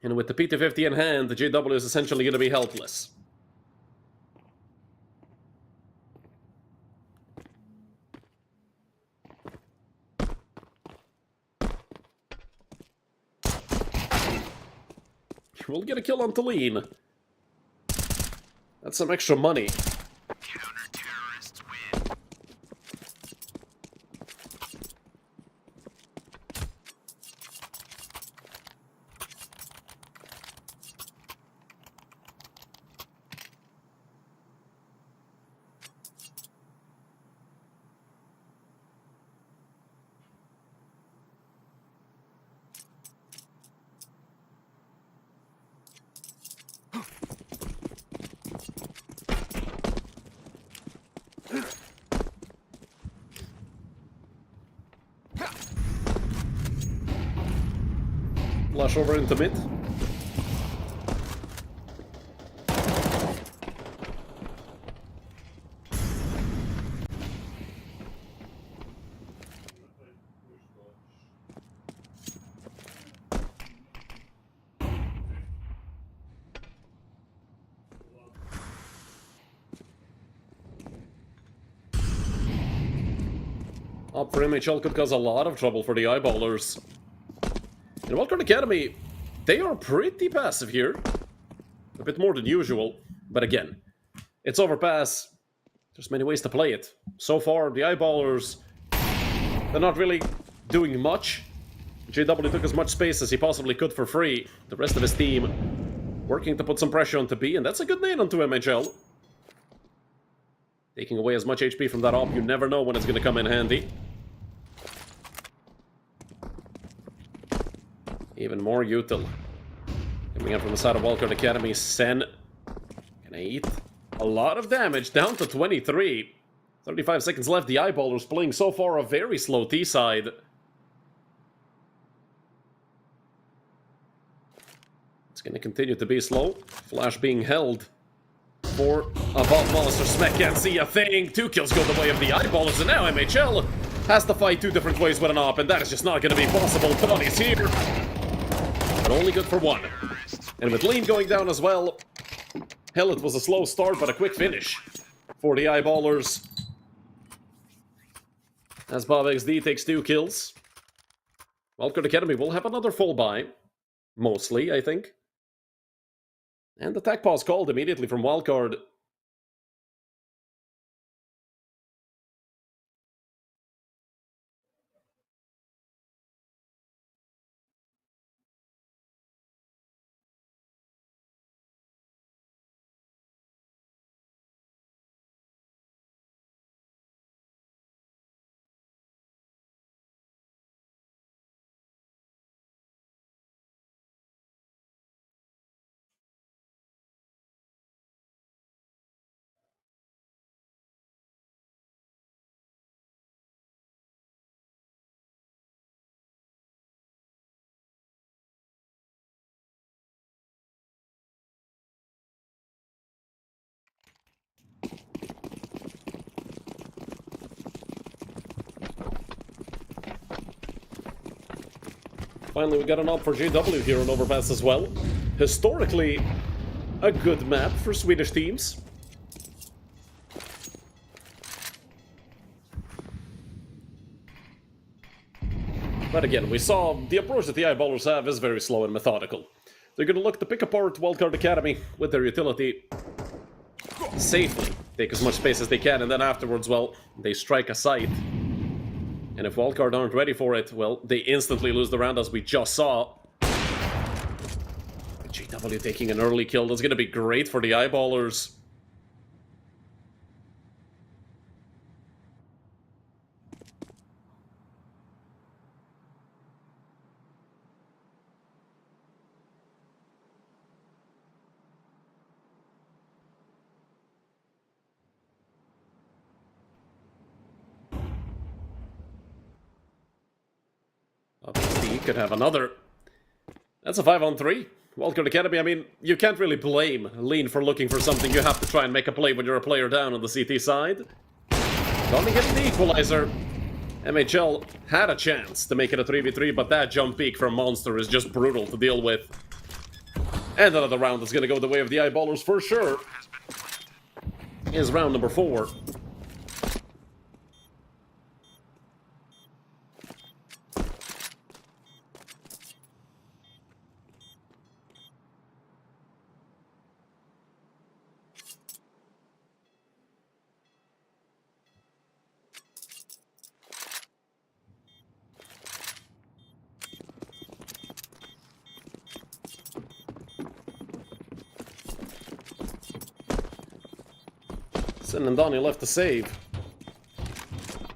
And with the PT-50 in hand, the JW is essentially gonna be helpless. We'll get a kill on Talene. That's some extra money. Counter-terrorists win. Flash over into mid. Up for MHL could cause a lot of trouble for the Eyeballers. In Wildcard Academy, they are pretty passive here. A bit more than usual. But again, it's Overpass. There's many ways to play it. So far, the Eyeballers, they're not really doing much. JW took as much space as he possibly could for free. The rest of his team working to put some pressure onto B, and that's a good nade onto MHL. Taking away as much HP from that op, you never know when it's going to come in handy. Even more util. Coming out from the side of Wildcard Academy, Sen gonna eat a lot of damage, down to 23. 35 seconds left, the Eyeballers playing so far a very slow T-side. It's gonna continue to be slow. Flash being held for a Vault Mollister. Smek can't see a thing. 2 kills go the way of the Eyeballers, and now MHL has to fight two different ways with an op, and that is just not going to be possible. Donnie's here, but only good for one. And with Lean going down as well, hell, it was a slow start, but a quick finish for the Eyeballers. As Bob XD takes 2 kills. Wildcard Academy will have another full buy. Mostly, I think. And the tech pause called immediately from Wildcard. Finally, we got an op for JW here on Overpass as well. Historically, a good map for Swedish teams. But again, we saw the approach that the Eyeballers have is very slow and methodical. They're going to look to pick apart Wildcard Academy with their utility safely. Take as much space as they can, and then afterwards, well, they strike a site. And if Wildcard aren't ready for it, well, they instantly lose the round as we just saw. GW taking an early kill, that's going to be great for the Eyeballers. He could have another. That's a 5-on-3. Wildcard Academy, I mean, you can't really blame Lean for looking for something. You have to try and make a play when you're a player down on the CT side. Donnie getting the equalizer. MHL had a chance to make it a 3v3, but that jump peak from Monster is just brutal to deal with. And another round is going to go the way of the Eyeballers for sure. Is round number 4. Sin and Donnie left to save.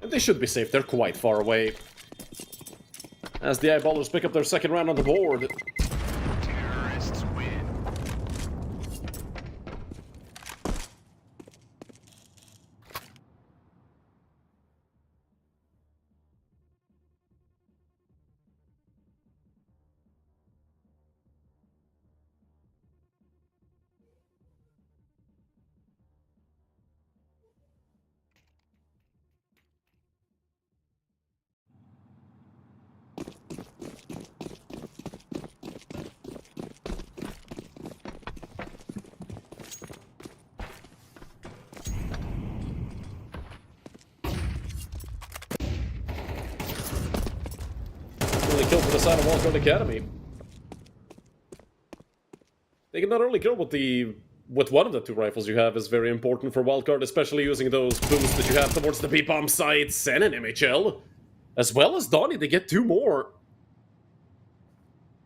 And they should be safe, they're quite far away. As the Eyeballers pick up their second round on the board. Terrorists win. Kill for the side of Wildcard Academy. They can not only kill with one of the 2 rifles you have is very important for Wildcard, especially using those boosts that you have towards the B-bomb sites and an MHL. As well as Donnie, they get 2 more.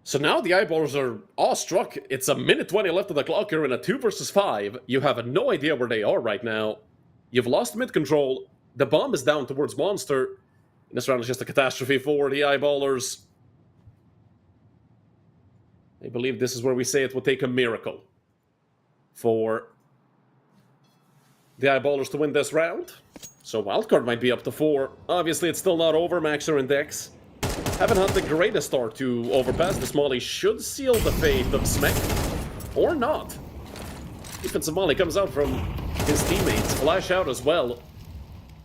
So now the Eyeballers are awestruck. It's a minute 20 left of the clock here in a 2 versus 5. You have no idea where they are right now. You've lost mid control. The bomb is down towards Monster. And this round is just a catastrophe for the Eyeballers. I believe this is where we say it would take a miracle for the Eyeballers to win this round. So Wildcard might be up to 4. Obviously, it's still not over. Maxer and Dex haven't had the greatest start to Overpass. This Molly should seal the fate of Smek. Or not. Defensive Molly comes out from his teammates. Flash out as well.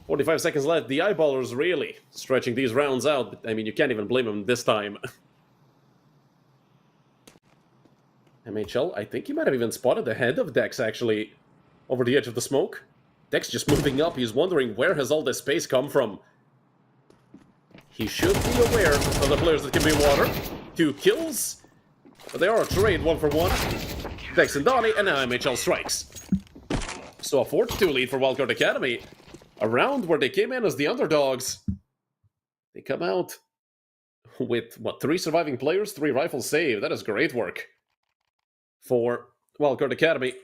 45 seconds left. The eyeballers really stretching these rounds out. But, I mean, you can't even blame them this time. MHL, I think he might have even spotted the head of Dex, actually, over the edge of the smoke. Dex just moving up. He's wondering where has all this space come from. He should be aware of the players that can be water. 2 kills. But they are a trade, 1 for 1. Dex and Donnie, and now MHL strikes. So a 4-2 lead for Wildcard Academy. A round where they came in as the underdogs. They come out with, what, 3 surviving players, 3 rifles saved. That is great work for Wildcard Academy.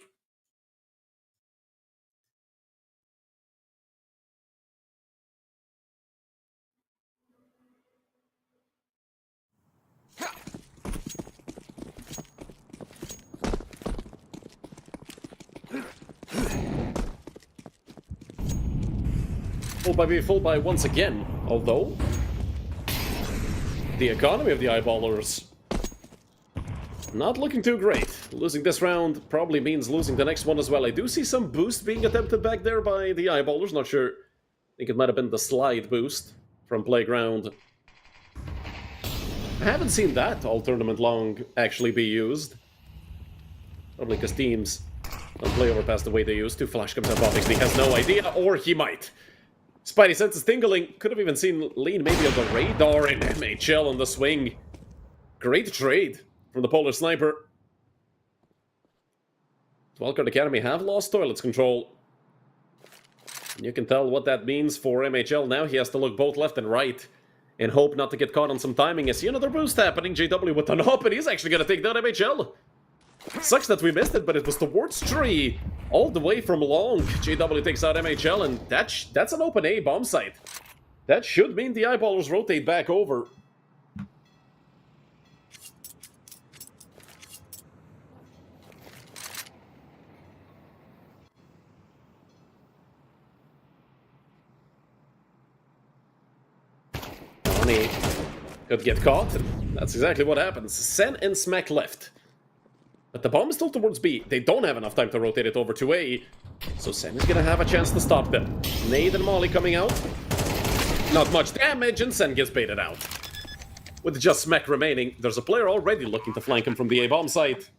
Full buy once again, although the economy of the eyeballers not looking too great. Losing this round probably means losing the next one as well. I do see some boost being attempted back there by the eyeballers, not sure. I think it might have been the slide boost from Playground. I haven't seen that all tournament long actually be used. Probably because teams don't play Overpass the way they used to. Flash comes up, obviously has no idea, or he might. Spidey senses tingling. Could have even seen Lean maybe on the radar, and MHL on the swing. Great trade from the Polar Sniper. Wildcard Academy have lost toilets control. And you can tell what that means for MHL now. He has to look both left and right and hope not to get caught on some timing. I see another boost happening. JW with an up, and he's actually going to take down MHL. Sucks that we missed it, but it was towards tree, all the way from long. JW takes out MHL, and that's an open A bomb site. That should mean the eyeballers rotate back over. Donnie could get caught, and that's exactly what happens. Sen and Smack left. But the bomb is still towards B. They don't have enough time to rotate it over to A. So Sen is gonna have a chance to stop them. Nade and Molly coming out. Not much damage, and Sen gets baited out. With just Smack remaining, there's a player already looking to flank him from the A-bomb site.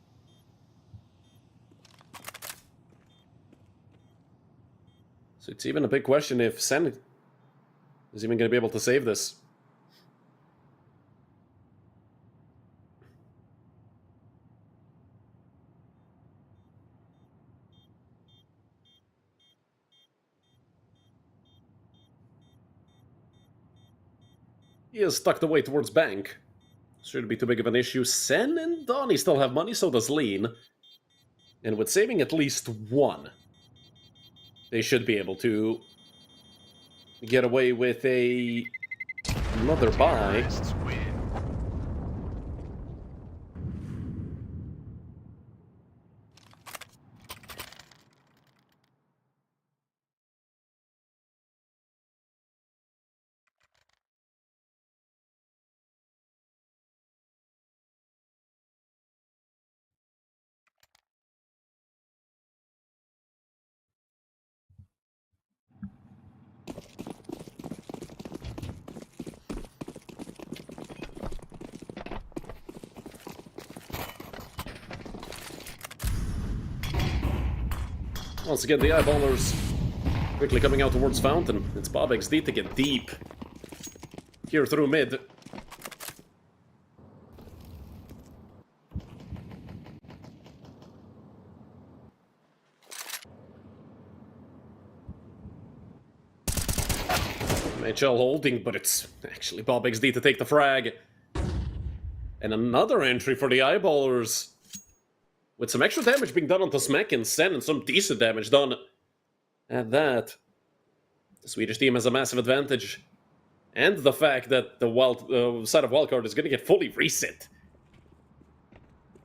So it's even a big question if Sen is even gonna be able to save this. He is tucked away towards bank. Shouldn't be too big of an issue. Sen and Donnie still have money, so does Lean. And with saving at least 1, they should be able to get away with another buy. Once again, the eyeballers quickly coming out towards Fountain. It's Bob XD to get deep here through mid. MHL holding, but it's actually Bob XD to take the frag. And another entry for the eyeballers. With some extra damage being done onto Smack and Sen, and some decent damage done at that. The Swedish team has a massive advantage. And the fact that the side of Wildcard is going to get fully reset.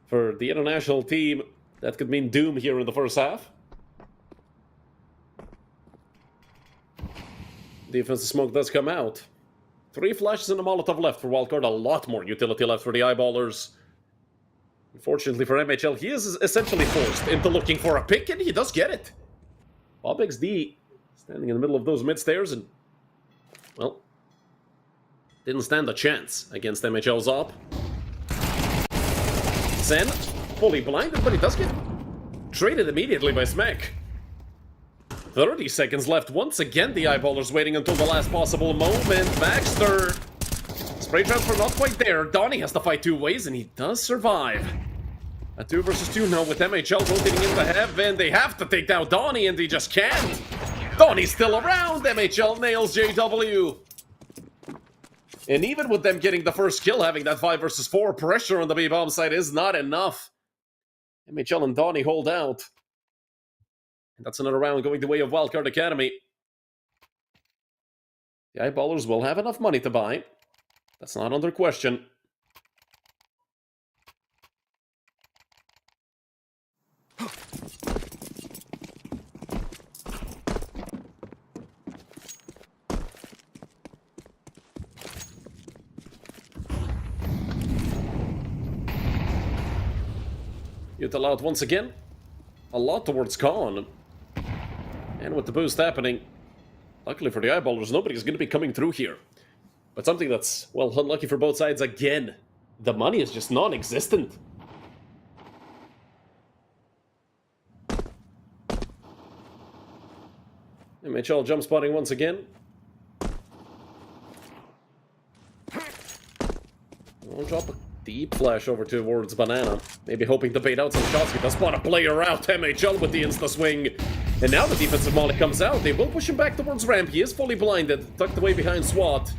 For the international team, that could mean doom here in the first half. Defensive smoke does come out. 3 flashes and a Molotov left for Wildcard. A lot more utility left for the eyeballers. Unfortunately for MHL, he is essentially forced into looking for a pick, and he does get it. Bob XD Standing in the middle of those mid stairs and, well, didn't stand a chance against MHL's op. Sen, fully blinded, but he does get traded immediately by Smack. 30 seconds left. Once again, the Eyeballers waiting until the last possible moment. Baxter. Spray transfer not quite there. Donnie has to fight two ways, and he does survive. A 2 versus 2 now with MHL rotating into heaven. They have to take down Donnie, and they just can't. Donnie's still around. MHL nails JW. And even with them getting the first kill, having that 5 versus 4 pressure on the B-bomb side is not enough. MHL and Donnie hold out. And that's another round going the way of Wildcard Academy. The Eyeballers will have enough money to buy. That's not under question. Util out once again. A lot towards Khan. And with the boost happening, luckily for the Eyeballers, nobody's going to be coming through here. But something that's, well, unlucky for both sides again. The money is just non-existent. MHL jump spotting once again. I'll drop a deep flash over towards Banana. Maybe hoping to bait out some shots. He does spot a player out. MHL with the insta-swing. And now the defensive molly comes out. They will push him back towards ramp. He is fully blinded. Tucked away behind SWAT.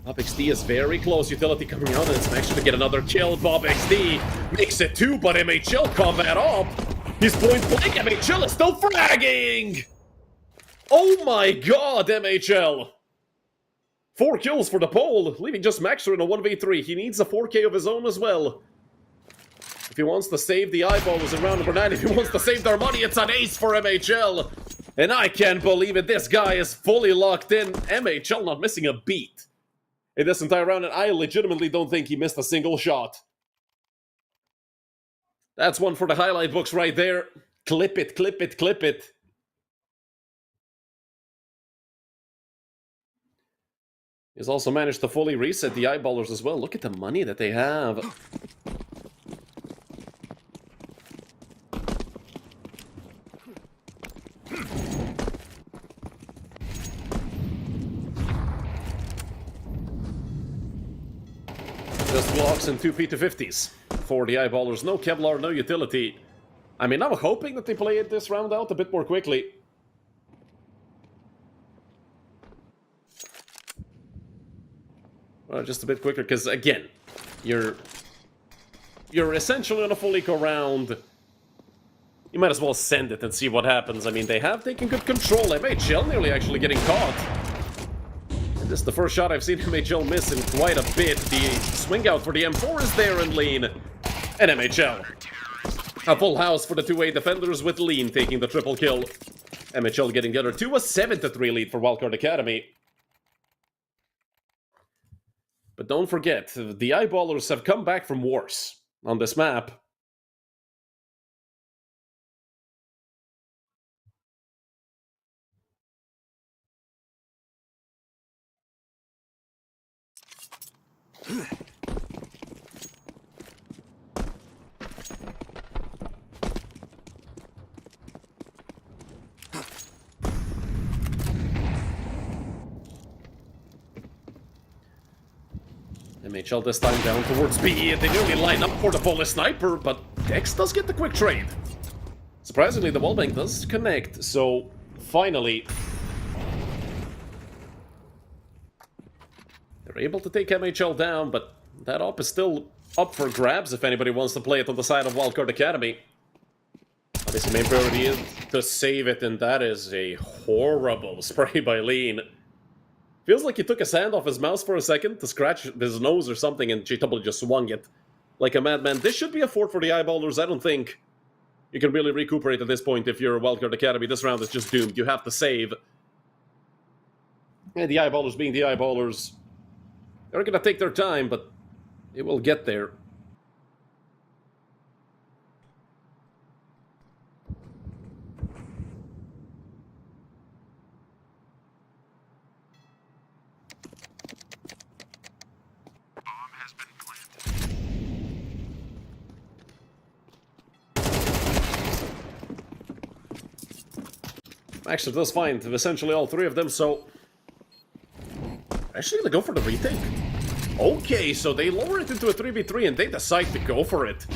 Bob XD is very close. Utility coming out, and it's actually to get another kill. Bob XD makes it 2, but MHL combat up. He's point blank. MHL is still fragging. Oh my god, MHL. 4 kills for the pole, leaving just Maxer in a 1v3. He needs a 4K of his own as well. If he wants to save the Eyeballers in round number 9, if he wants to save their money, it's an ace for MHL. And I can't believe it. This guy is fully locked in. MHL not missing a beat in this entire round, and I legitimately don't think he missed a single shot. That's one for the highlight books right there. Clip it, clip it, clip it. He's also managed to fully reset the Eyeballers as well. Look at the money that they have. Just blocks and 2 P250s for the Eyeballers. No Kevlar, no utility. I mean, I'm hoping that they play it this round out a bit more quickly. Just a bit quicker, because again, you're essentially on a full eco round. You might as well send it and see what happens. I mean, they have taken good control. MHL nearly actually getting caught. And this is the first shot I've seen MHL miss in quite a bit. The swing out for the M4 is there and Lean. And MHL. A full house for the 2A defenders with Lean taking the triple kill. MHL getting the other 2, a 7-3 lead for Wildcard Academy. But don't forget, the Eyeballers have come back from worse on this map. MHL this time down towards B, and they nearly line up for the Polish sniper, but Dex does get the quick trade. Surprisingly, the wallbang does connect, so finally they're able to take MHL down, but that op is still up for grabs if anybody wants to play it on the side of Wildcard Academy. Obviously, main priority is to save it, and that is a horrible spray by Lean. Feels like he took his hand off his mouse for a second to scratch his nose or something, and JW just swung it like a madman. This should be a fort for the Eyeballers. I don't think you can really recuperate at this point if you're Wildcard Academy. This round is just doomed. You have to save. And the Eyeballers being the Eyeballers, they're going to take their time, but they will get there. Actually, that's fine. Essentially all three of them, so... Actually gonna go for the retake. Okay, so they lower it into a 3v3 and they decide to go for it.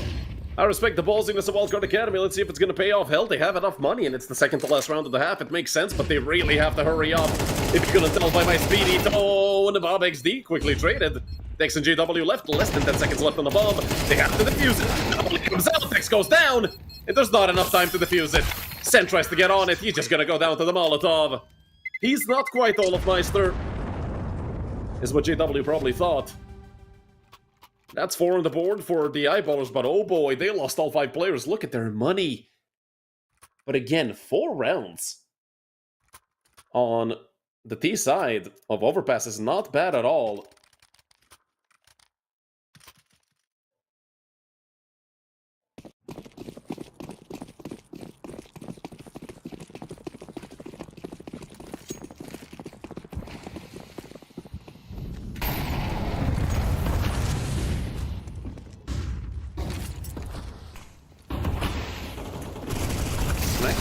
I respect the ballsiness of Wildcard Academy. Let's see if it's gonna pay off. Hell, they have enough money and it's the second to last round of the half. It makes sense, but they really have to hurry up. If you couldn't tell by my speedy tone, the Bob XD quickly traded. Dex and JW left, less than 10 seconds left on the bomb. They have to defuse it. W comes out, Dex goes down. And there's not enough time to defuse it. Sen tries to get on it, he's just gonna go down to the Molotov. He's not quite Olafmeister, is what JW probably thought. That's 4 on the board for the Eyeballers, but oh boy, they lost all 5 players. Look at their money. But again, 4 rounds on the T side of Overpass is not bad at all.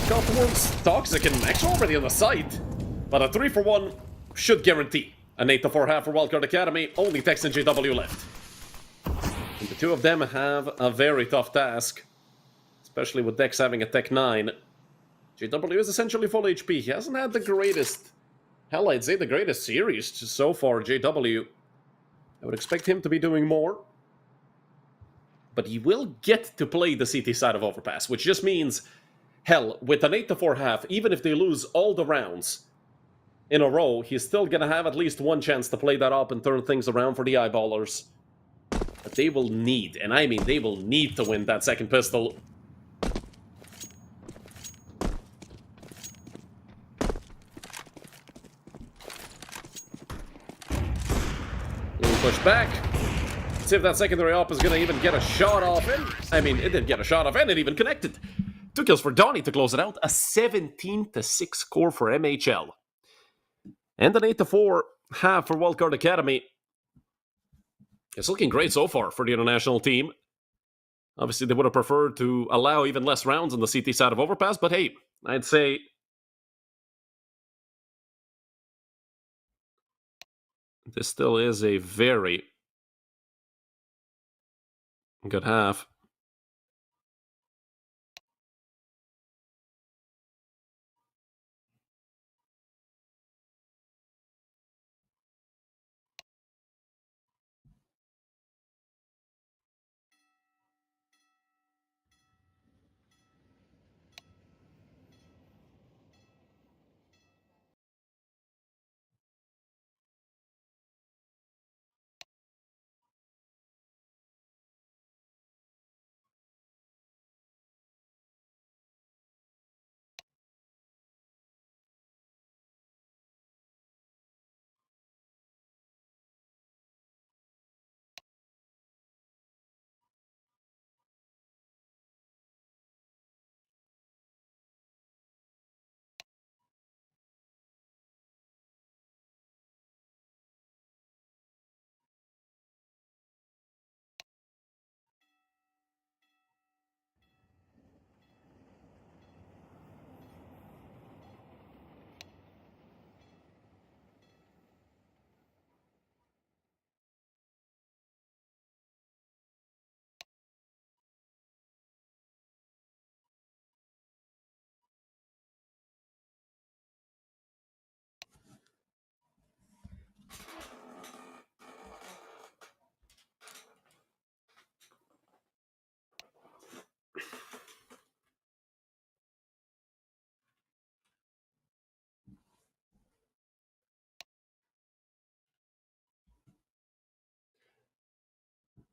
Got towards Toxic and Max already on the site. But a 3-for-1 should guarantee an 8-4 half for Wildcard Academy. Only Tex and JW left. And the two of them have a very tough task. Especially with Dex having a Tech 9. JW is essentially full HP. He hasn't had the greatest... Hell, I'd say the greatest series so far, JW. I would expect him to be doing more. But he will get to play the CT side of Overpass, which just means... Hell, with an 8-4 half, even if they lose all the rounds in a row, he's still gonna have at least one chance to play that up and turn things around for the Eyeballers. But they will need, and I mean they will need to win that second pistol. Little push back. Let's see if that secondary op is gonna even get a shot off him. I mean, it did get a shot off and it even connected. 2 kills for Donnie to close it out. A 17-6 score for MHL. And an 8-4 half for Wildcard Academy. It's looking great so far for the international team. Obviously, they would have preferred to allow even less rounds on the CT side of Overpass, but hey, I'd say... this still is a very good half.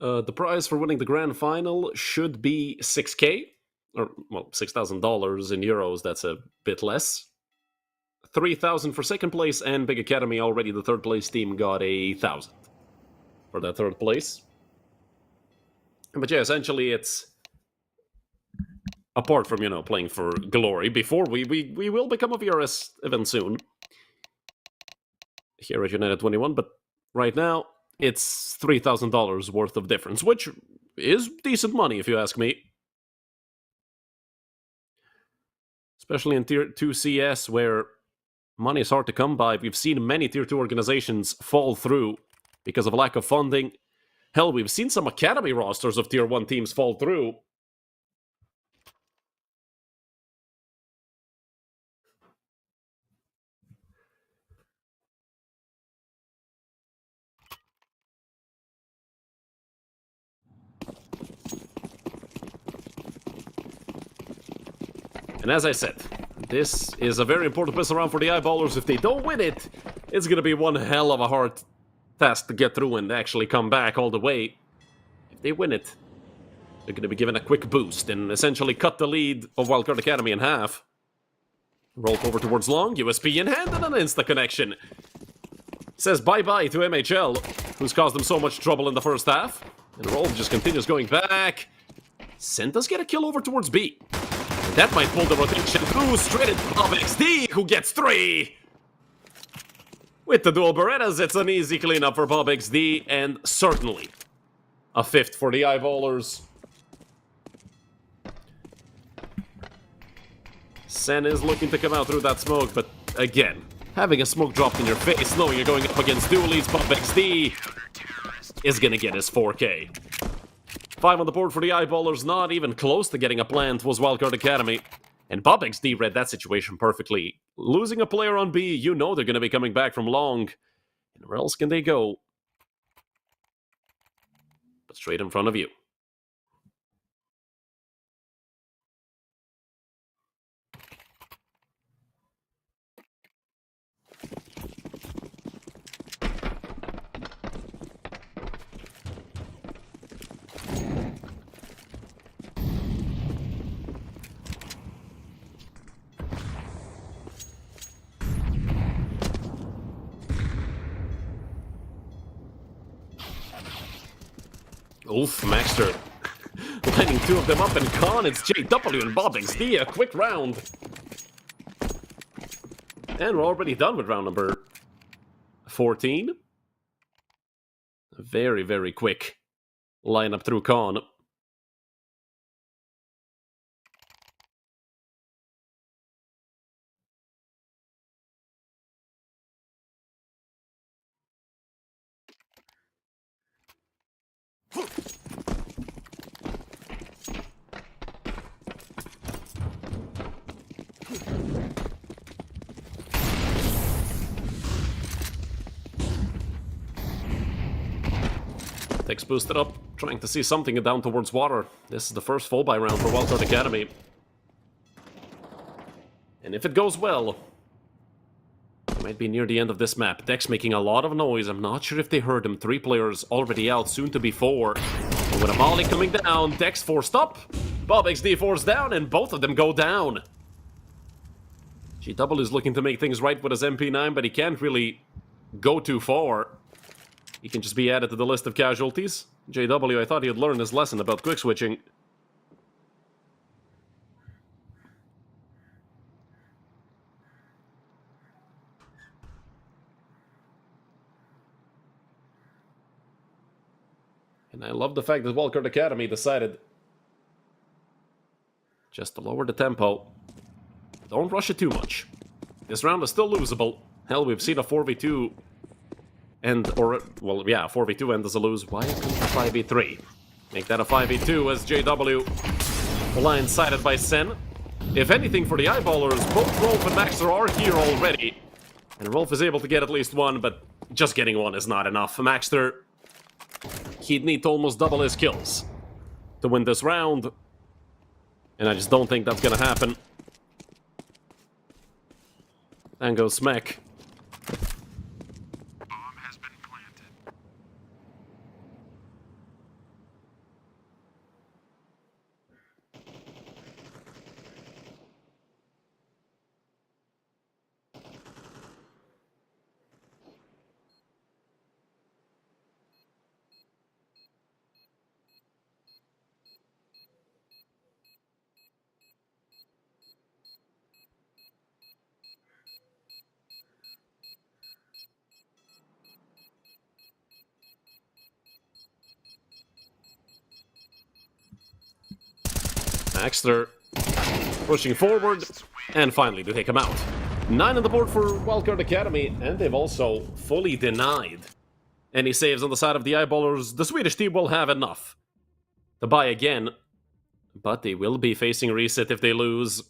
The prize for winning the grand final should be 6k, or, well, $6,000 in euros, that's a bit less. 3,000 for second place, and Big Academy already, the third place team, got 1,000 for that third place. But yeah, essentially it's... apart from, you know, playing for glory, before we will become a VRS event soon here at United21, but right now, it's $3,000 worth of difference, which is decent money, if you ask me. Especially in Tier 2 CS, where money is hard to come by. We've seen many Tier 2 organizations fall through because of a lack of funding. Hell, we've seen some Academy rosters of Tier 1 teams fall through. And as I said, this is a very important piss around for the Eyeballers. If they don't win it, it's going to be one hell of a hard task to get through and actually come back all the way. If they win it, they're going to be given a quick boost and essentially cut the lead of Wildcard Academy in half. Roll over towards long, USP in hand, and an insta-connection. Says bye-bye to MHL, who's caused them so much trouble in the first half. And Rolf just continues going back. Sen does get a kill over towards B. That might pull the rotation through, straight into Bob XD, who gets 3! With the dual Berettas, it's an easy cleanup for Bob XD, and certainly a 5th for the Eyeballers. Sen is looking to come out through that smoke, but again, having a smoke dropped in your face, knowing you're going up against dualies, Bob XD is gonna get his 4K. 5 on the board for the Eyeballers, not even close to getting a plant, was Wildcard Academy. And Bob XD read that situation perfectly. Losing a player on B, you know they're going to be coming back from long. And where else can they go? But straight in front of you. Oof, Maxter lining 2 of them up, and Khan, it's JW and Bob XD, a quick round. And we're already done with round number 14. A very, very quick lineup through Khan. Tex boosted up, trying to see something down towards water. This is the first full buy round for Wildcard Academy. And if it goes well, it might be near the end of this map. Dex making a lot of noise. I'm not sure if they heard him. 3 players already out, soon to be 4. And with a molly coming down, Dex forced up, Bob XD forced down, and both of them go down. GW is looking to make things right with his MP9, but he can't really go too far. He can just be added to the list of casualties. JW, I thought he had learned his lesson about quick switching. And I love the fact that Wildcard Academy decided just to lower the tempo. Don't rush it too much. This round is still losable. Hell, we've seen a 4v2 end, or, well, yeah, 4v2 end as a lose. Why couldn't a 5v3? Make that a 5v2 as JW blindsided by Sen. If anything, for the Eyeballers, both Rolf and Maxter are here already. And Rolf is able to get at least 1, but just getting 1 is not enough. Maxter, he'd need to almost double his kills to win this round. And I just don't think that's gonna happen. And goes Smack. Bomb has been planted. Maxter pushing forward. And finally, they take him out. 9 on the board for Wildcard Academy, and they've also fully denied any saves on the side of the Eyeballers. The Swedish team will have enough to buy again, but they will be facing reset if they lose.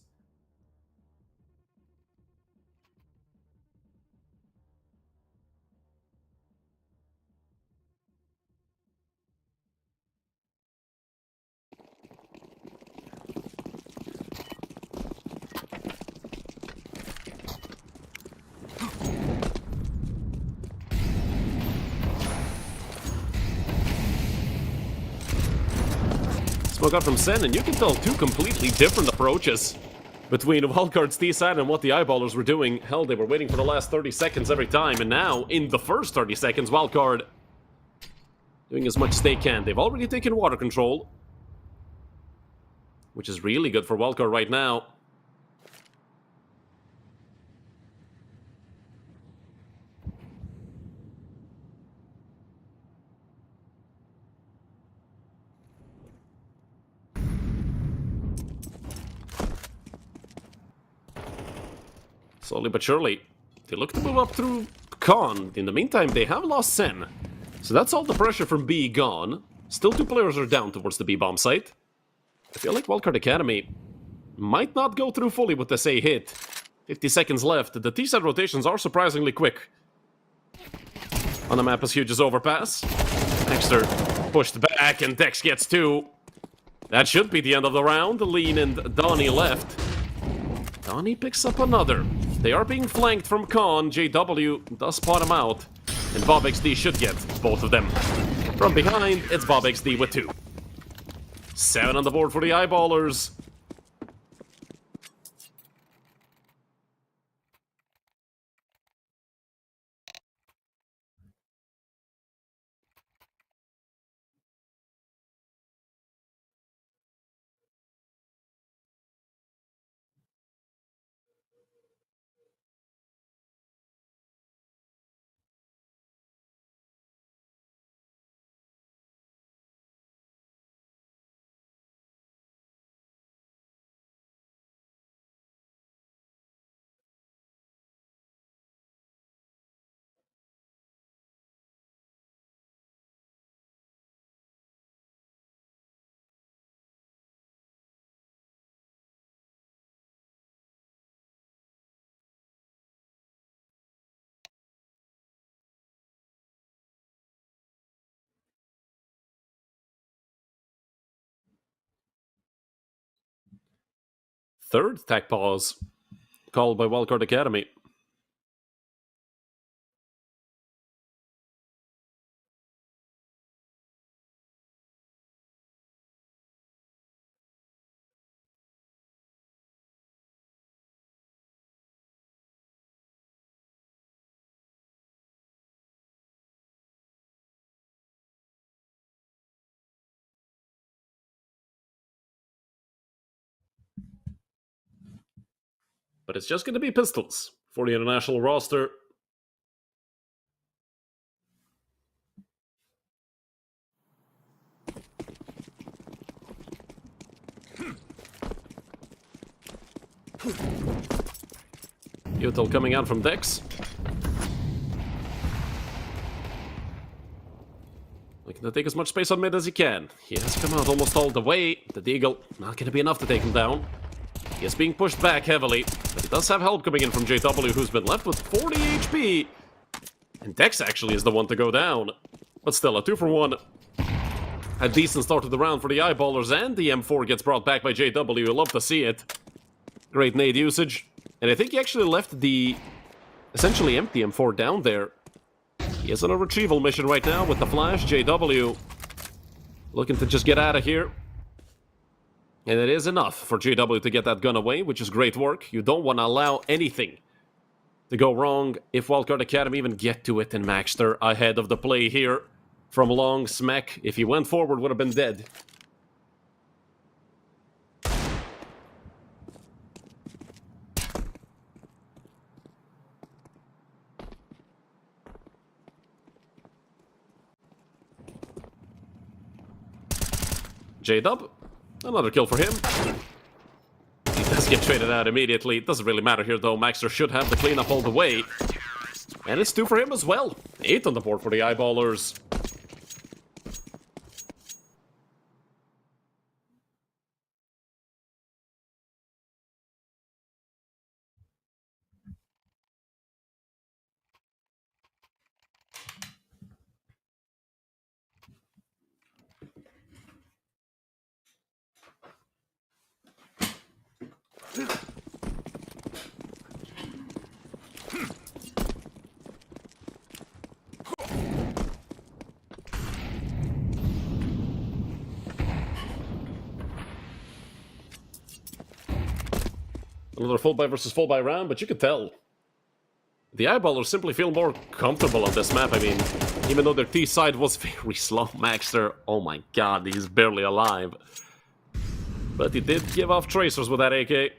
Smoke out from Sen, and you can tell two completely different approaches between Wildcard's T side and what the Eyeballers were doing. Hell, they were waiting for the last 30 seconds every time, and now, in the first 30 seconds, Wildcard doing as much as they can. They've already taken water control, which is really good for Wildcard right now. Slowly but surely, they look to move up through Con. In the meantime, they have lost Sen. So that's all the pressure from B gone. Still 2 players are down towards the B bomb site. I feel like Wildcard Academy might not go through fully with this A hit. 50 seconds left. The T side rotations are surprisingly quick. On a map as huge as Overpass. Dexter pushed back and Dex gets 2. That should be the end of the round. Lean and Donnie left. Donnie picks up another. They are being flanked from Con. JW does spot him out. And Bob XD should get both of them. From behind, it's Bob XD with 2. 7 on the board for the Eyeballers. Third tech pause called by Wildcard Academy. But it's just going to be pistols for the international roster. Util coming out from Dex. Looking to take as much space on mid as he can. He has come out almost all the way. The Deagle not going to be enough to take him down. He is being pushed back heavily, but he does have help coming in from JW, who's been left with 40 HP. And Dex actually is the one to go down. But still, a 2-for-1. A decent start to the round for the Eyeballers, and the M4 gets brought back by JW. You'll love to see it. Great nade usage. And I think he actually left the essentially empty M4 down there. He is on a retrieval mission right now with the flash. JW looking to just get out of here. And it is enough for JW to get that gun away, which is great work. You don't want to allow anything to go wrong. If Wildcard Academy even get to it, and Maxter ahead of the play here from long. Smack, if he went forward, would have been dead. J-Dub, another kill for him. He does get traded out immediately. It doesn't really matter here, though. Maxter should have the cleanup all the way. And it's 2 for him as well. 8 on the board for the Eyeballers. Another full buy versus full buy round, but you could tell the Eyeballers simply feel more comfortable on this map. I mean, even though their T side was very slow, Maxter, oh my god, he's barely alive. But he did give off tracers with that AK.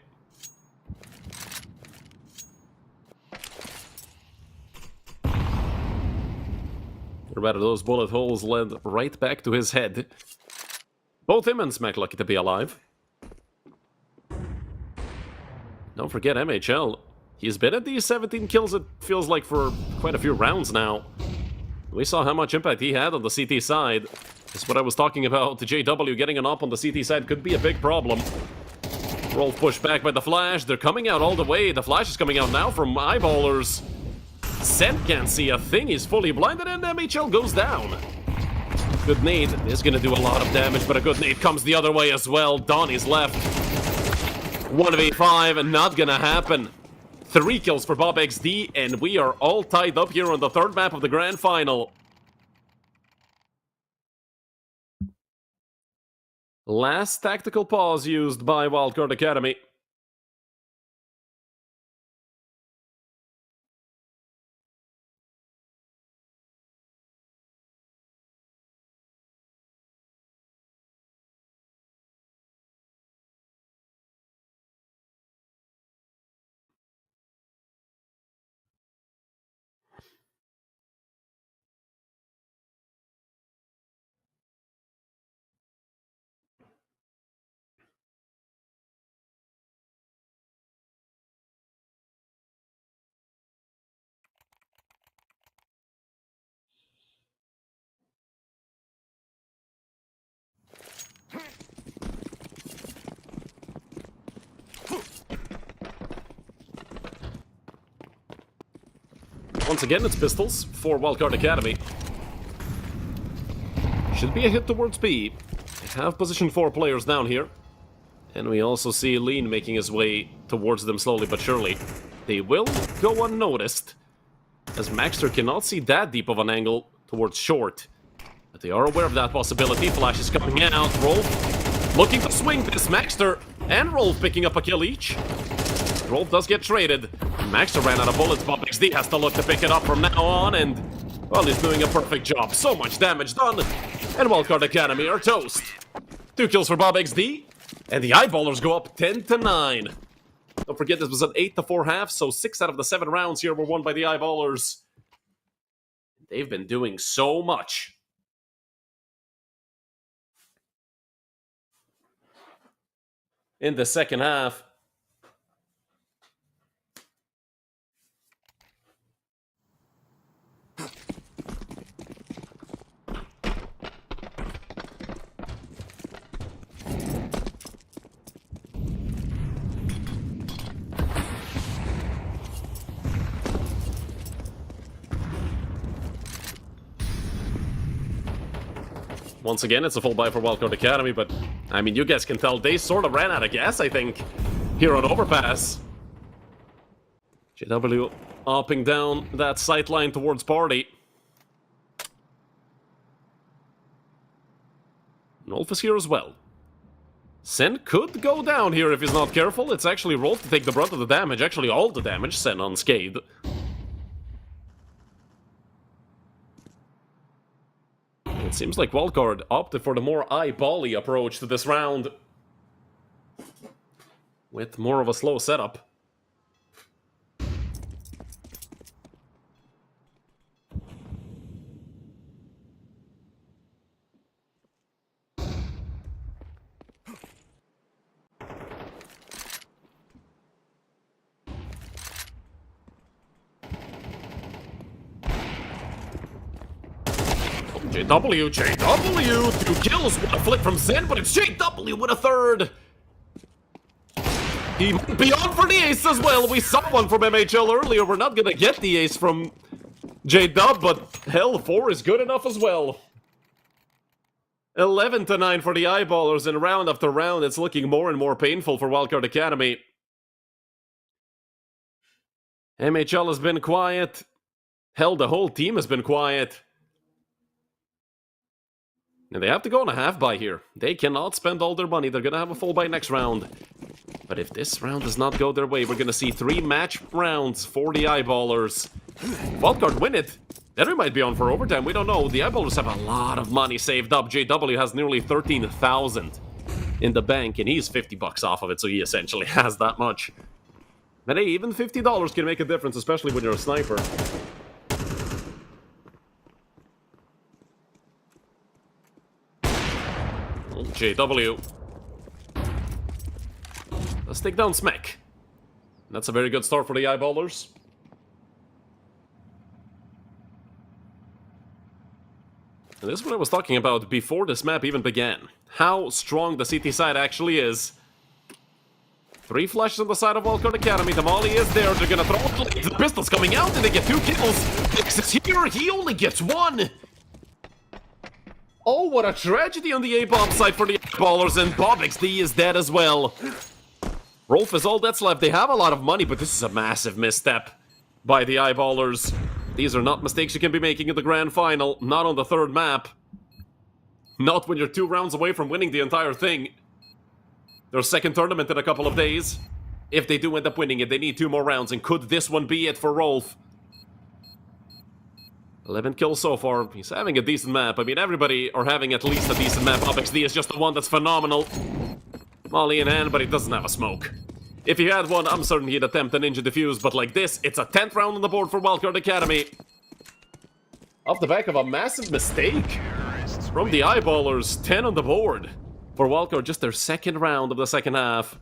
Or rather, those bullet holes led right back to his head. Both him and Smack lucky to be alive. Don't forget MHL. He's been at these 17 kills, it feels like, for quite a few rounds now. We saw how much impact he had on the CT side. That's what I was talking about. The JW getting an op on the CT side could be a big problem. Rolf pushed back by the Flash. They're coming out all the way. The Flash is coming out now from Eyeballers. Sen can't see a thing. He's fully blinded, and MHL goes down. Good nade is going to do a lot of damage, but a good nade comes the other way as well. Donnie's left. 1v5, and not gonna happen. 3 kills for Bob XD, and we are all tied up here on the 3rd map of the Grand Final. Last tactical pause used by Wildcard Academy. Once again, it's pistols for Wildcard Academy. Should be a hit towards B. They have position 4 players down here. And we also see Lean making his way towards them slowly but surely. They will go unnoticed, as Maxter cannot see that deep of an angle towards short. But they are aware of that possibility. Flash is coming out. Rolf looking to swing this. Maxter and Rolf picking up a kill each. Rolf does get traded. Maxter ran out of bullets. Bob XD has to look to pick it up from now on, and, well, he's doing a perfect job. So much damage done, and Wildcard Academy are toast. 2 kills for Bob XD, and the Eyeballers go up 10-9. Don't forget, this was an 8-4 half, so 6 out of the 7 rounds here were won by the Eyeballers. They've been doing so much. In the second half. Once again, it's a full buy for Wildcard Academy, but, I mean, you guys can tell they sort of ran out of gas, I think, here on Overpass. JW upping down that sight line towards Party. Rolf is here as well. Sen could go down here if he's not careful. It's actually Rolf to take the brunt of the damage, actually all the damage, Sen unscathed. It seems like Wildcard opted for the more eyeball-y approach to this round, with more of a slow setup. JW, 2 kills, what a flip from Zen, but it's JW with a third. He might be on for the ace as well. We saw one from MHL earlier. We're not gonna get the ace from JW, but hell, 4 is good enough as well. 11-9 for the Eyeballers, and round after round, it's looking more and more painful for Wildcard Academy. MHL has been quiet. Hell, the whole team has been quiet. And they have to go on a half buy here. They cannot spend all their money. They're gonna have a full buy next round. But if this round does not go their way, we're gonna see 3 match rounds for the Eyeballers. Wildcard win it. Then we might be on for overtime. We don't know. The Eyeballers have a lot of money saved up. JW has nearly 13,000 in the bank, and he's 50 bucks off of it, so he essentially has that much. But hey, even $50 can make a difference, especially when you're a sniper. Oh, JW. Let's take down Smack. That's a very good start for the Eyeballers. And this is what I was talking about before this map even began. How strong the CT side actually is. 3 flashes on the side of Wildcard Academy. The molly is there. They're gonna throw it. The pistol's coming out and they get 2 kills. X is here. He only gets 1. Oh, what a tragedy on the A-bomb side for the Eyeballers, and Bob XD is dead as well. Rolf is all that's left. They have a lot of money, but this is a massive misstep by the Eyeballers. These are not mistakes you can be making in the grand final. Not on the 3rd map. Not when you're 2 rounds away from winning the entire thing. Their 2nd tournament in a couple of days. If they do end up winning it, they need 2 more rounds. And could this one be it for Rolf? 11 kills so far. He's having a decent map. I mean, everybody are having at least a decent map. OpXD is just the one that's phenomenal. Molly in hand, but he doesn't have a smoke. If he had one, I'm certain he'd attempt a ninja defuse, but like this, it's a 10th round on the board for Wildcard Academy. Off the back of a massive mistake from the Eyeballers, 10 on the board. For Wildcard, just their 2nd round of the 2nd half.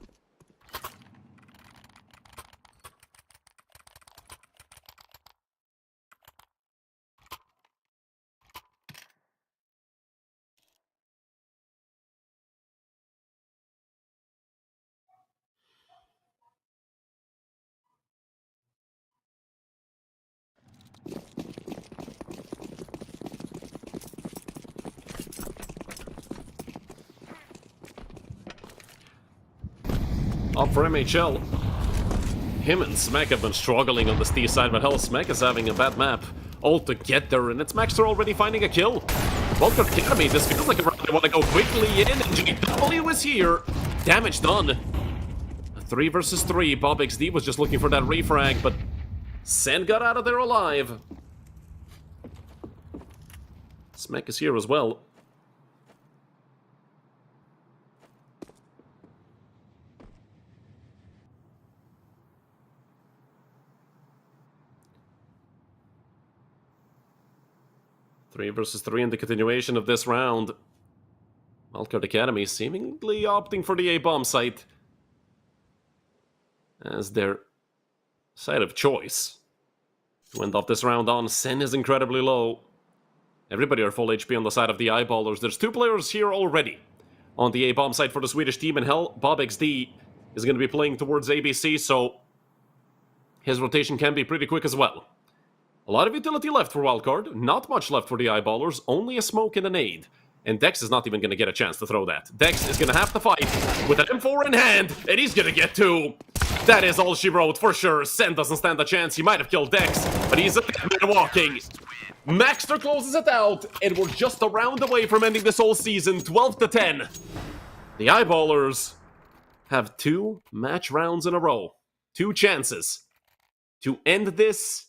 Up for MHL. Him and Smack have been struggling on the Steve side, but hell, Smack is having a bad map altogether, and it's Maxter already finding a kill. Wildcard Academy, this feels like a round they want to go quickly in, and JW is here. Damage done. 3 versus 3. Bob XD was just looking for that refrag, but Sen got out of there alive. Smack is here as well. Three versus 3 in the continuation of this round. Wildcard Academy seemingly opting for the A-bomb site as their site of choice. To end off this round on, Sen is incredibly low. Everybody are full HP on the side of the Eyeballers. There's 2 players here already on the A-bomb side for the Swedish team, and hell, Bob XD is going to be playing towards ABC, so his rotation can be pretty quick as well. A lot of utility left for Wildcard, not much left for the Eyeballers, only a smoke and a nade. And Dex is not even going to get a chance to throw that. Dex is going to have to fight with an M4 in hand, and he's going to get 2. That is all she wrote, for sure. Sen doesn't stand a chance. He might have killed Dex, but he's a dead man walking. Maxter closes it out, and we're just a round away from ending this whole season, 12-10. The Eyeballers have 2 match rounds in a row. 2 chances to end this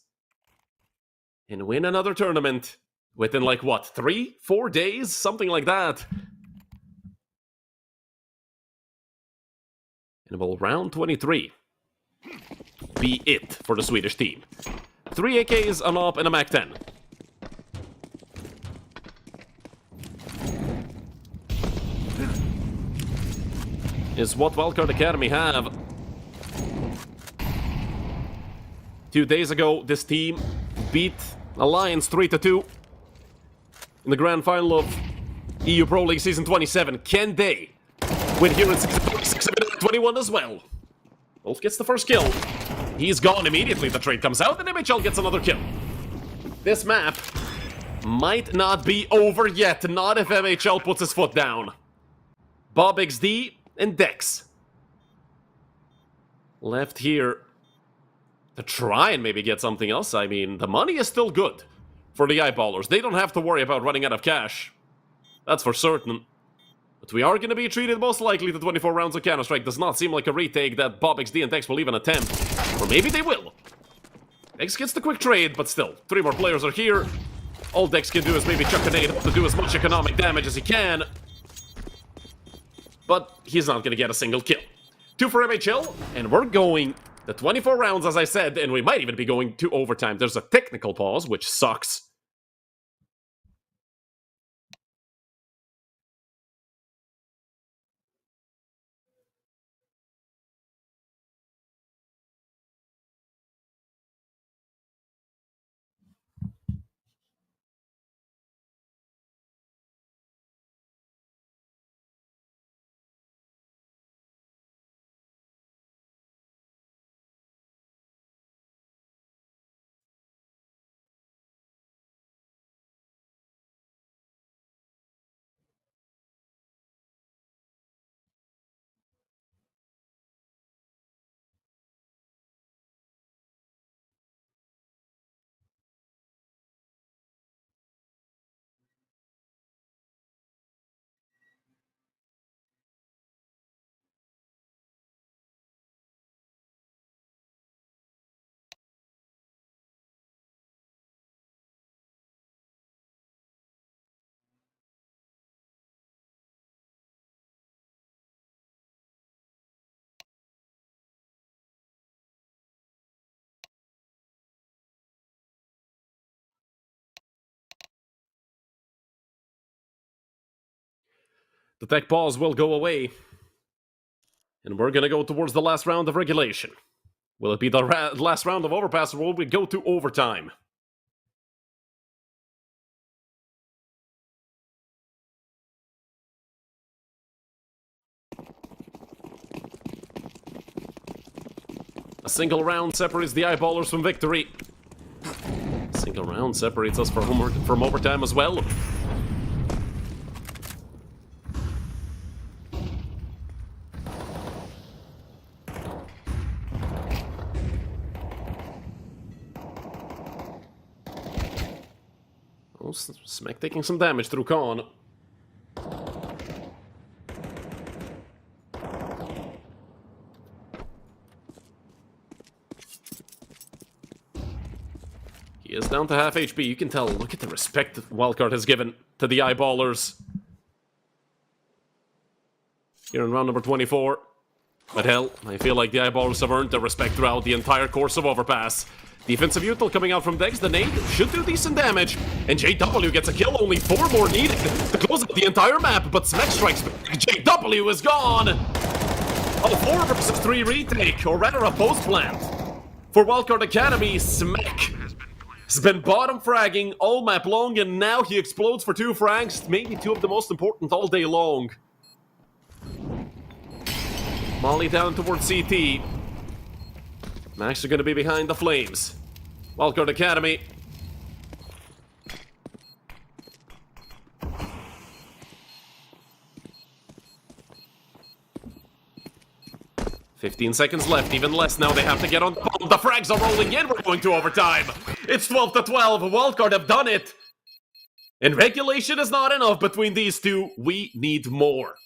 and win another tournament within, like, what, 3-4 days? Something like that. And will round 23 be it for the Swedish team? 3 AKs, an AWP, and a MAC-10. Is what Wildcard Academy have. 2 days ago, this team beat Alliance 3-2. in the grand final of EU Pro League Season 27. Can they win here in Season 26 of United21 as well? Wolf gets the first kill. He's gone immediately. The trade comes out, and MHL gets another kill. This map might not be over yet, not if MHL puts his foot down. Bob XD and Dex left here to try and maybe get something else. I mean, the money is still good for the eyeballers. They don't have to worry about running out of cash. That's for certain. But we are going to be treated most likely to 24 rounds of Counter-Strike. Does not seem like a retake that Bob XD and Dex will even attempt. Or maybe they will. Dex gets the quick trade, but still, 3 more players are here. All Dex can do is maybe chuck a nade to do as much economic damage as he can. But he's not going to get a single kill. 2 for MHL, and we're going the 24 rounds, as I said, and we might even be going to overtime. There's a technical pause, which sucks. The tech pause will go away. And we're going to go towards the last round of regulation. Will it be the last round of Overpass, or will we go to overtime? A single round separates the eyeballers from victory. A single round separates us from overtime as well. Oh, Smack taking some damage through Khan. He is down to half HP. You can tell. Look at the respect that Wildcard has given to the eyeballers. Here in round number 24. But hell, I feel like the eyeballers have earned their respect throughout the entire course of Overpass. Defensive util coming out from Dex. The nade should do decent damage. And JW gets a kill. Only 4 more needed to close out the entire map. But Smack strikes back. JW is gone. A 4 versus 3 retake. Or rather a post plant. For Wildcard Academy, Smack has been bottom fragging all map long. And now he explodes for 2 frags. Maybe 2 of the most important all day long. Molly down towards CT. Max are going to be behind the flames. Wildcard Academy. "15 seconds left, even less now. They have to get on. Oh, the frags are rolling in. We're going to overtime. It's 12 to 12. Wildcard have done it. And regulation is not enough between these two. We need more.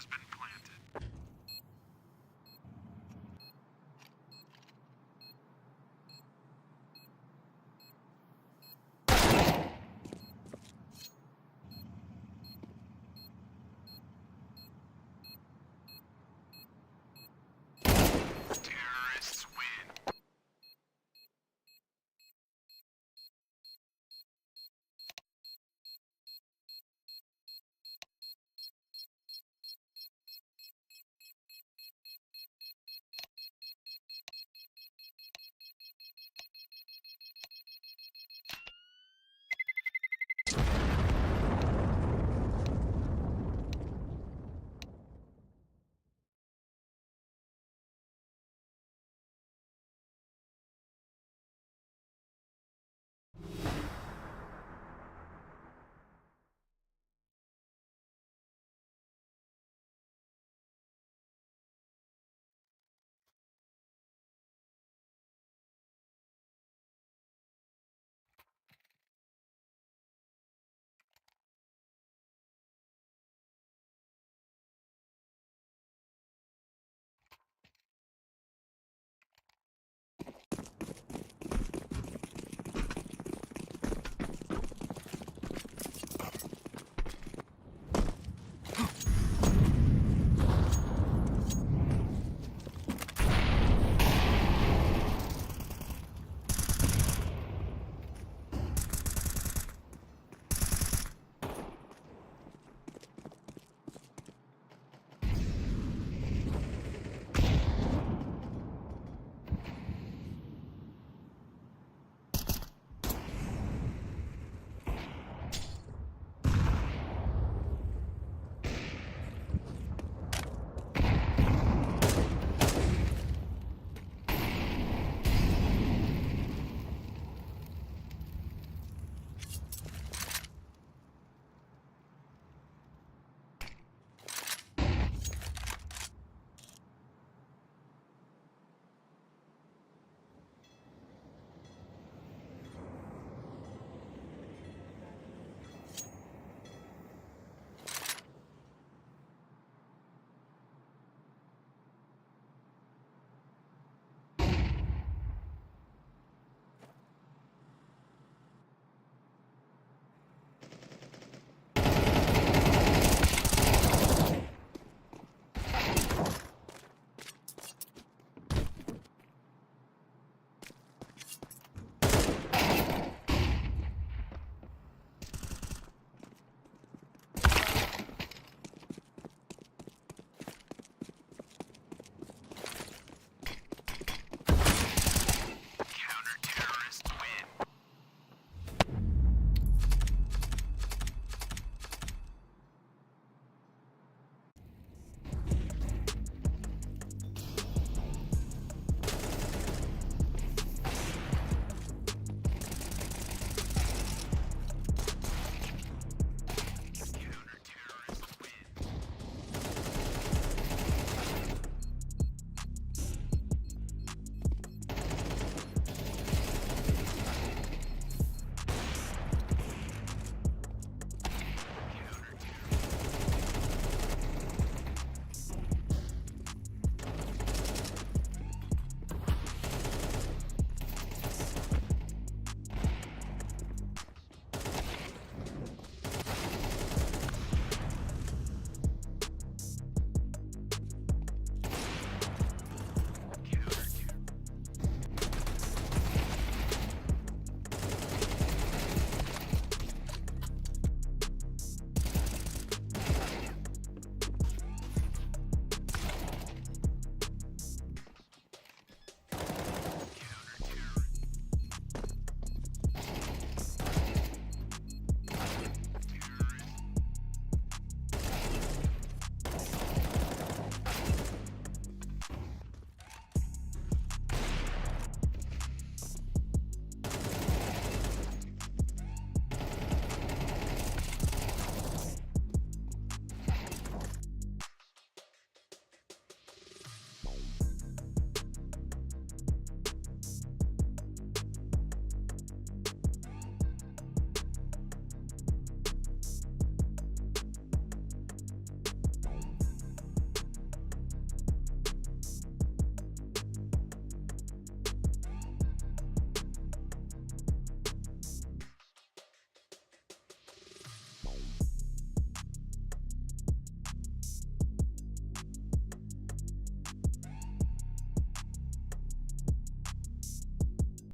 has been planted.